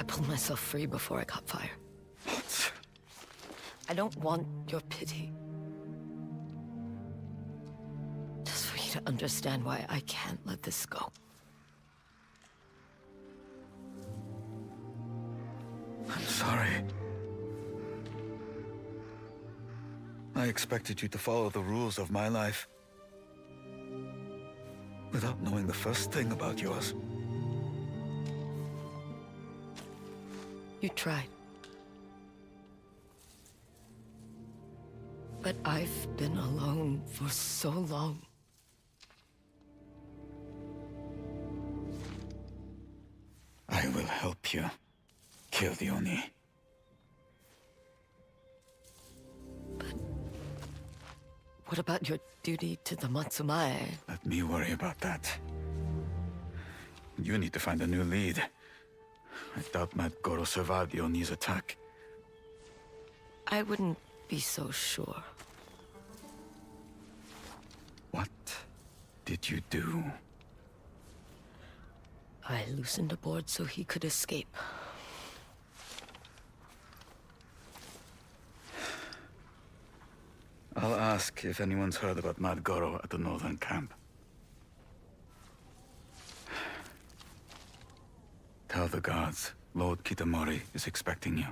pulled myself free before I caught fire. I don't want your pity. Just for you to understand why I can't let this go. I'm sorry. I expected you to follow the rules of my life without knowing the first thing about yours. You tried. But I've been alone for so long. I will help you kill the Oni. What about your duty to the Matsumae? Let me worry about that. You need to find a new lead. I doubt Mad Goro survived the Oni's attack. I wouldn't be so sure. What did you do? I loosened a board so he could escape. I'll ask if anyone's heard about Mad Goro at the northern camp. Tell the guards Lord Kitamori is expecting you.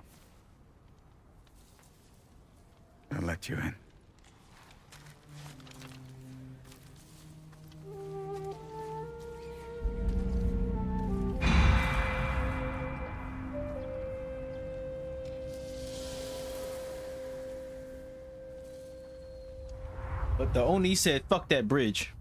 They'll let you in. But the Oni said, fuck that bridge.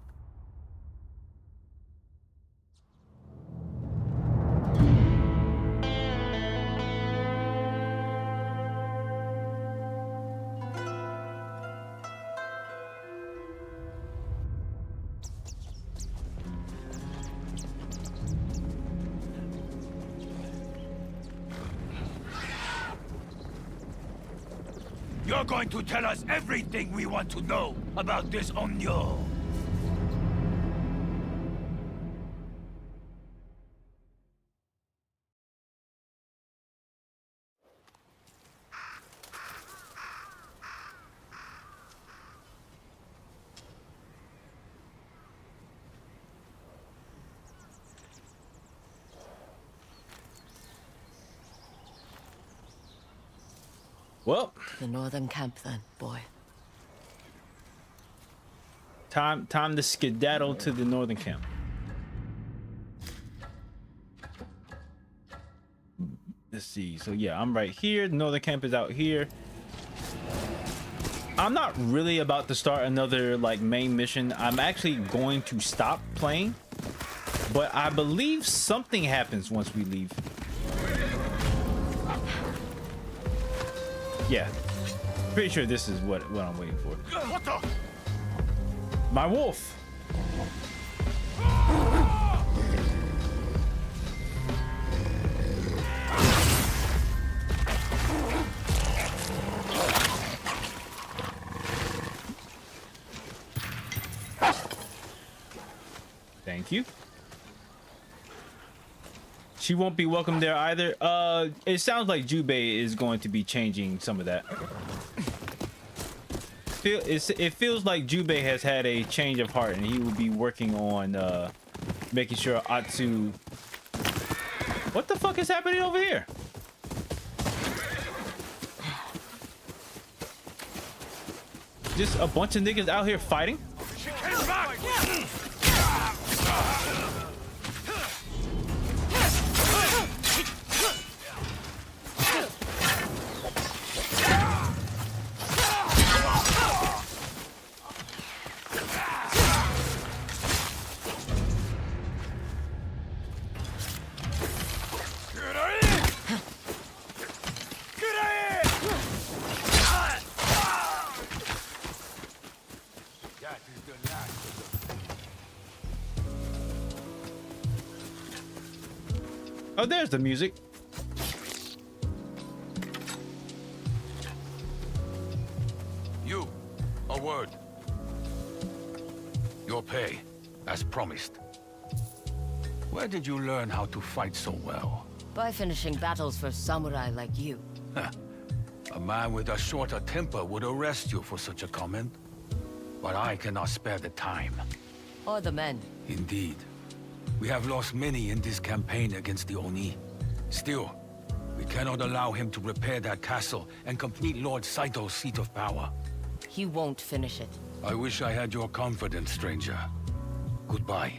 You're going to tell us everything we want to know about this Onyo. Well, the northern camp then, boy. Time to skedaddle to the northern camp. Let's see. So yeah, I'm right here. The northern camp is out here. I'm not really about to start another like main mission. I'm actually going to stop playing, but I believe something happens once we leave. Yeah, pretty sure this is what I'm waiting for. What the? My wolf. Thank you. She won't be welcome there either. It sounds like Jubei is going to be changing some of that. It feels like Jubei has had a change of heart, and he will be working on making sure Atsu. What the fuck is happening over here? Just a bunch of niggas out here fighting? She came back! Oh, there's the music. You, a word. Your pay, as promised. Where did you learn how to fight so well? By finishing battles for samurai like you. A man with a shorter temper would arrest you for such a comment. But I cannot spare the time. Or the men. Indeed. We have lost many in this campaign against the Oni. Still, we cannot allow him to repair that castle and complete Lord Saito's seat of power. He won't finish it. I wish I had your confidence, stranger. Goodbye.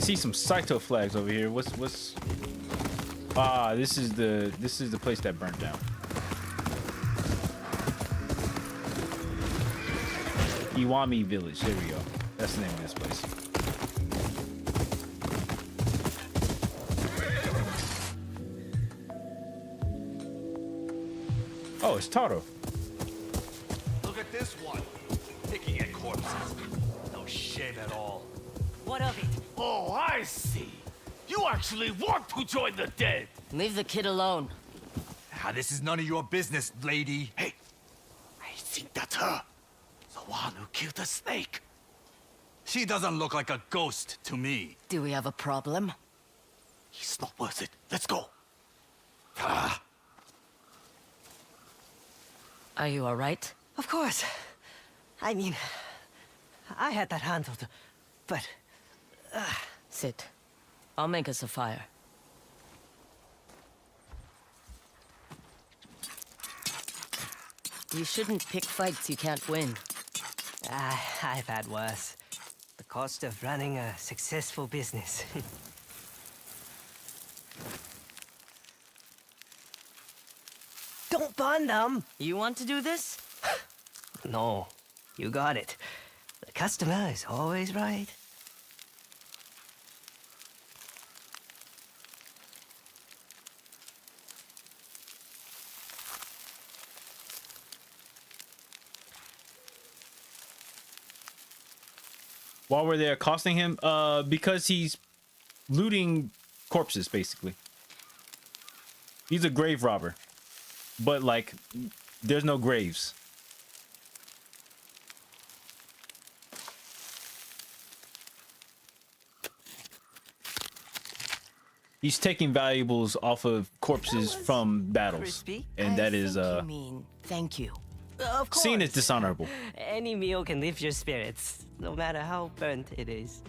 See some Saito flags over here. What's ah, this is the place that burnt down. Iwami Village. There we go. That's the name of this place. Oh, it's Taro. Look at this one. Picking at corpses. No shame at all. What of it? Oh, I see. You actually want to join the dead. Leave the kid alone. Ah, this is none of your business, lady. Hey, I think that's her. The one who killed the snake. She doesn't look like a ghost to me. Do we have a problem? It's not worth it. Let's go. Ah. Are you alright? Of course. I mean, I had that handled, but... Sit. I'll make us a fire. You shouldn't pick fights you can't win. I've had worse. The cost of running a successful business. Don't burn them! You want to do this? No, you got it. The customer is always right. While we're there accosting him, because he's looting corpses, basically. He's a grave robber. But, like, there's no graves. He's taking valuables off of corpses from battles. Crispy? And that is, You mean thank you. Of course. seen as dishonorable. Any meal can lift your spirits, no matter how burnt it is.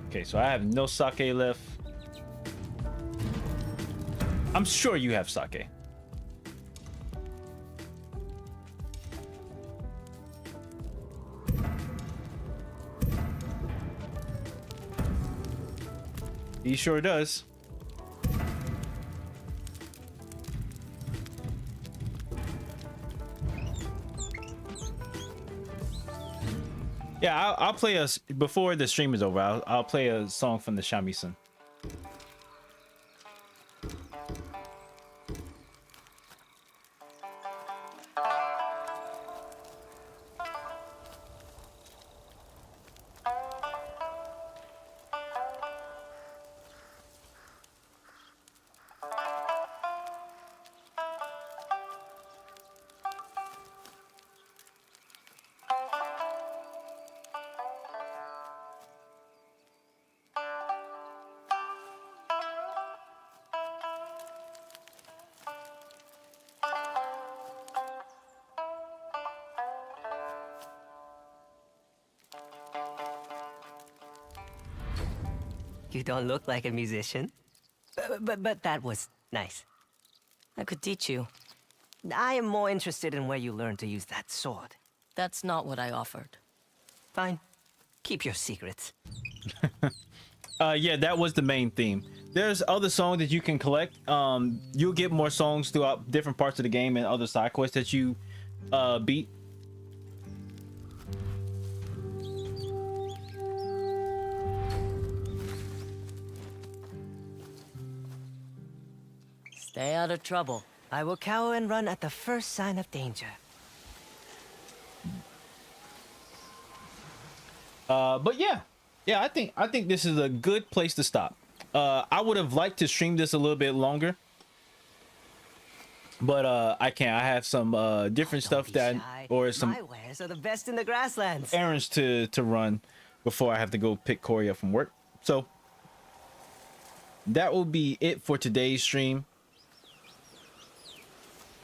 Okay, so I have no sake left. I'm sure you have sake. He sure does. Yeah, I'll play us before the stream is over. I'll play a song from the shamisen. You don't look like a musician. But that was nice. I could teach you. I am more interested in where you learned to use that sword. That's not what I offered. Fine. Keep your secrets. Yeah, that was the main theme. There's other songs that you can collect. You'll get more songs throughout different parts of the game and other side quests that you beat. Stay out of trouble. I will cower and run at the first sign of danger. But yeah, I think this is a good place to stop. I would have liked to stream this a little bit longer, but I can't. I have some different stuff that or some My wares are the best in the grasslands. errands to run before I have to go pick Corey up from work. So that will be it for today's stream.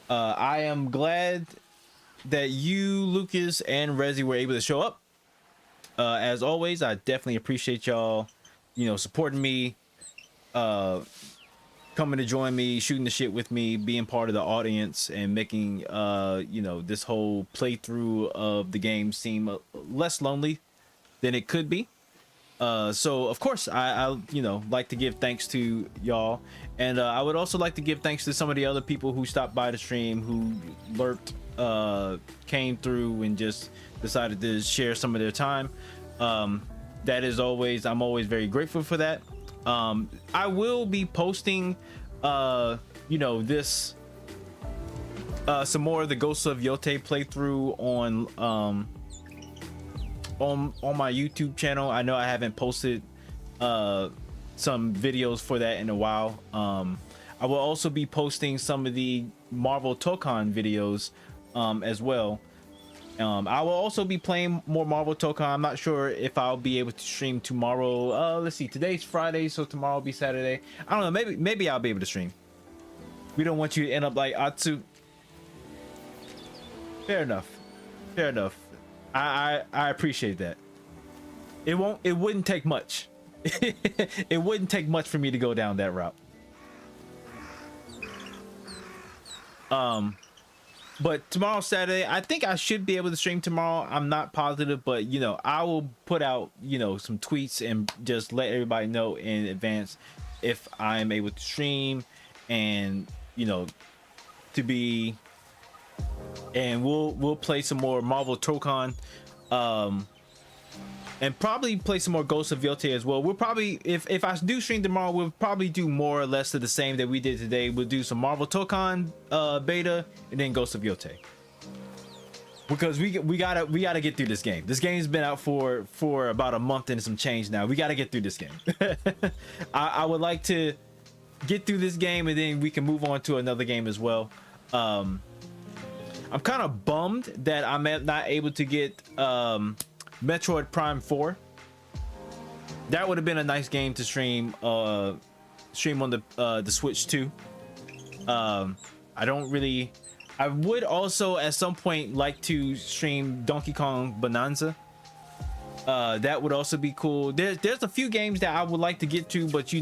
I am glad that you, Lucas, and Rezi were able to show up. As always, I definitely appreciate y'all, supporting me, coming to join me, shooting the shit with me, being part of the audience, and making this whole playthrough of the game seem less lonely than it could be. So of course I like to give thanks to y'all, and I would also like to give thanks to some of the other people who stopped by the stream, who lurked, came through, and just decided to share some of their time. That is always, I'm always very grateful for that. I will be posting this some more of the Ghosts of Yotei playthrough on my YouTube channel. I know I haven't posted some videos for that in a while. I will also be posting some of the Marvel Tokon videos as well. I will also be playing more Marvel Tokon. I'm not sure if I'll be able to stream tomorrow. Let's see, today's Friday, so tomorrow will be Saturday. I don't know, maybe I'll be able to stream. We don't want you to end up like Atsu. Fair enough. I appreciate that. It wouldn't take much. It wouldn't take much for me to go down that route. But tomorrow, Saturday, I think I should be able to stream tomorrow. I'm not positive, but I will put out some tweets and just let everybody know in advance if I'm able to stream, and to be, and we'll play some more Marvel Tokon, and probably play some more Ghosts of Yotei as well. We'll probably, if I do stream tomorrow, we'll probably do more or less of the same that we did today. We'll do some Marvel Tokon beta, and then Ghosts of Yotei, because we gotta get through this game. This game's been out for about a month and some change now. We gotta get through this game. I would like to get through this game, and then we can move on to another game as well. I'm kind of bummed that I'm not able to get Metroid Prime 4. That would have been a nice game to stream on the Switch too. I would also at some point like to stream Donkey Kong Bonanza. That would also be cool. There's a few games that I would like to get to, but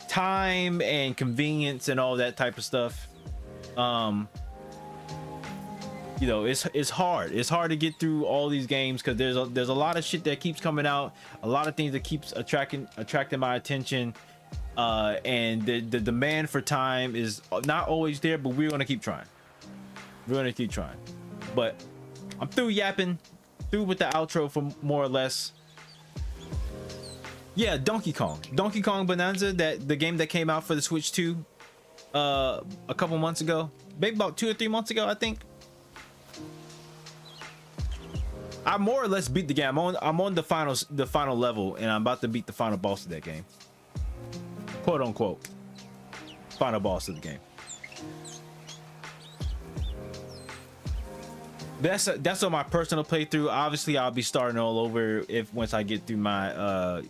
time and convenience and all that type of stuff. It's hard. It's hard to get through all these games because there's a lot of shit that keeps coming out, a lot of things that keeps attracting my attention, and the demand for time is not always there. But we're gonna keep trying. But I'm through yapping, through with the outro for more or less. Yeah, Donkey Kong Bonanza, the game that came out for the Switch 2 a couple months ago, maybe about 2 or 3 months ago, I think. I more or less beat the game. I'm on the final level, and I'm about to beat the final boss of that game. Quote unquote. Final boss of the game. That's on my personal playthrough. Obviously, I'll be starting all over once I get through my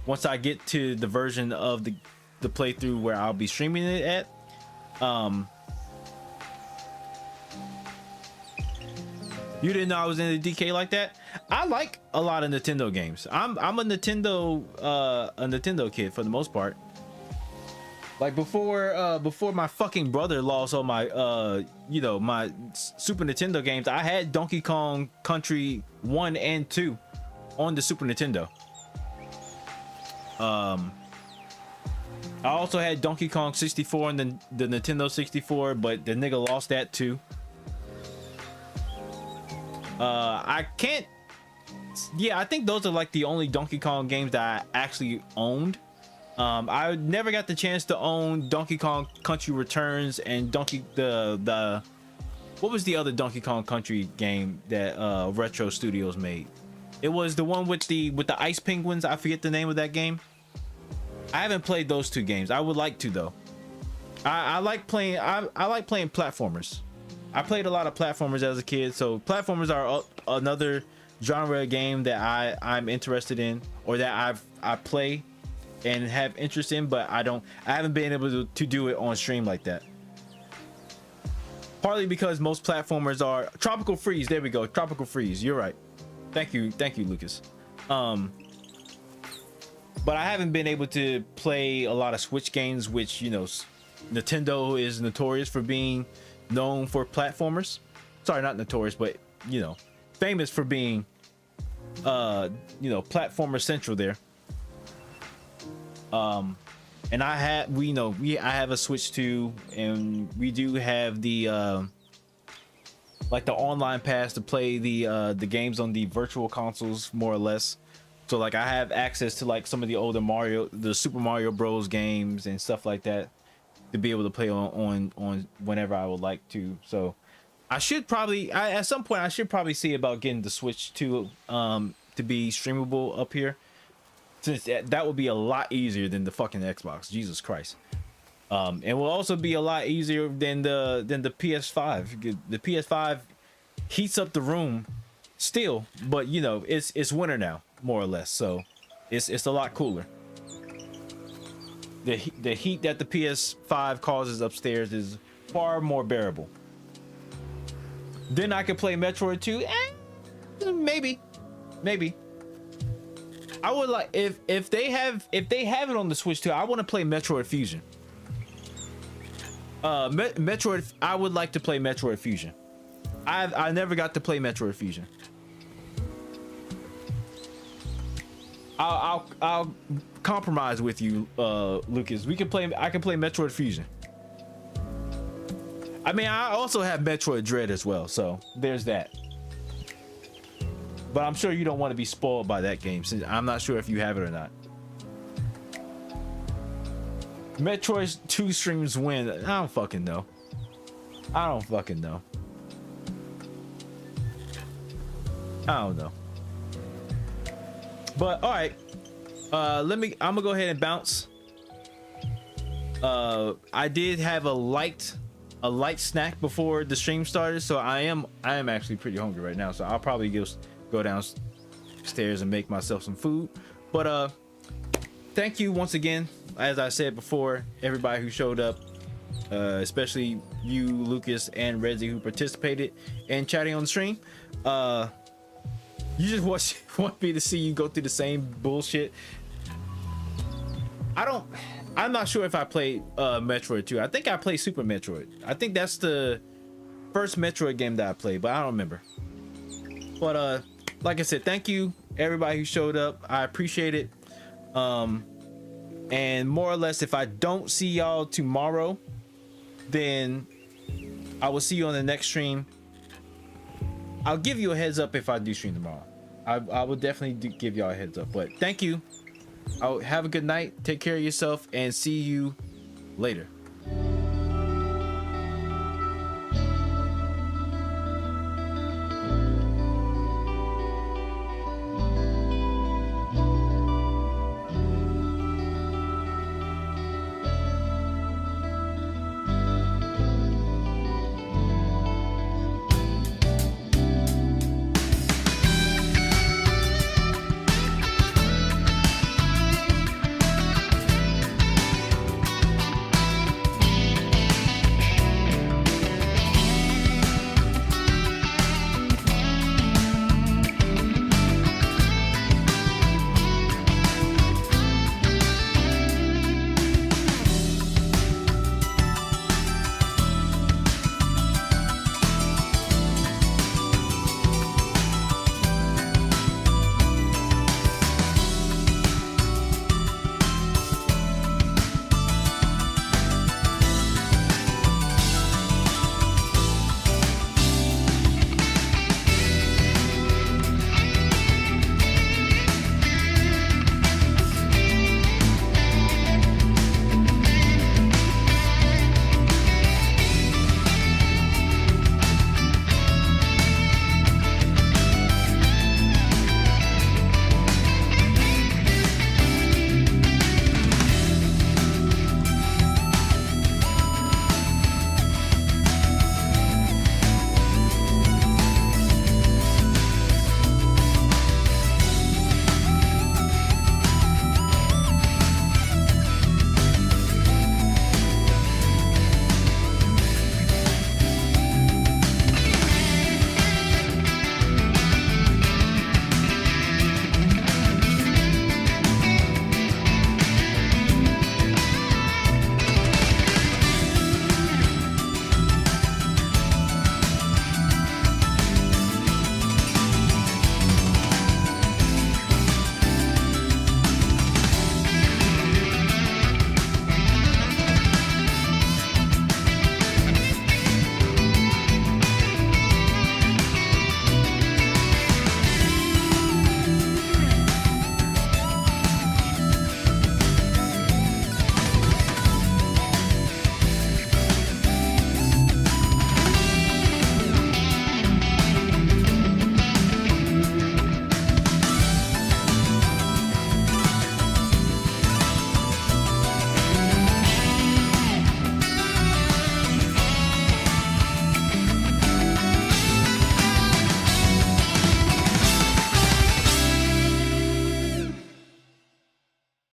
once I get to the version of the playthrough where I'll be streaming it at. You didn't know I was in the DK like that? I like a lot of Nintendo games. I'm a Nintendo kid for the most part. Like before my fucking brother lost all my my Super Nintendo games, I had Donkey Kong Country 1 and 2 on the Super Nintendo. I also had Donkey Kong 64 and the Nintendo 64, but the nigga lost that too. I think those are like the only Donkey Kong games that I actually owned. I never got the chance to own Donkey Kong Country Returns and the what was the other Donkey Kong Country game that Retro Studios made? It was the one with the ice penguins. I forget the name of that game. I haven't played those two games. I would like to though. I like playing platformers. I played a lot of platformers as a kid, so platformers are another genre of game that I'm interested in, or that I play and have interest in, but I haven't been able to do it on stream like that. Partly because most platformers are Tropical Freeze. There we go, Tropical Freeze. You're right. Thank you, Lucas. But I haven't been able to play a lot of Switch games, which, you know, Nintendo is notorious for being known for platformers. Sorry, not notorious, but, you know, famous for being you know, platformer central there. And I have a Switch too, and we do have the like the online pass to play the games on the virtual consoles, more or less. So like I have access to like some of the older the Super Mario Bros games and stuff like that to be able to play on whenever I would like to. So I should probably at some point I should probably see about getting the Switch to be streamable up here, since that would be a lot easier than the fucking Xbox. Jesus Christ. And will also be a lot easier than the PS5. The PS5 heats up the room still, but you know, it's winter now, more or less, so it's a lot cooler. The heat that the PS5 causes upstairs is far more bearable. Then I could play Metroid 2. Maybe. I would like if they have it on the Switch too. I want to play Metroid Fusion. Metroid. I would like to play Metroid Fusion. I never got to play Metroid Fusion. I'll compromise with you, Lucas. I can play Metroid Fusion. I mean, I also have Metroid Dread as well, so there's that. But I'm sure you don't want to be spoiled by that game, since I'm not sure if you have it or not. Metroid 2 streams win. I don't fucking know. I don't know. But all right, I'm gonna go ahead and bounce. I did have a light snack before the stream started, so I am actually pretty hungry right now. So I'll probably just go downstairs and make myself some food. But thank you once again, as I said before, everybody who showed up, especially you, Lucas, and Redzi, who participated in chatting on the stream. You just want me to see you go through the same bullshit. I'm not sure if I played Metroid 2. I think I played Super Metroid. I think that's the first Metroid game that I played, but I don't remember. But like I said, thank you everybody who showed up. I appreciate it. And more or less, if I don't see y'all tomorrow, then I will see you on the next stream. I'll give you a heads up if I do stream tomorrow. I will definitely give y'all a heads up. But thank you. Have a good night. Take care of yourself and see you later.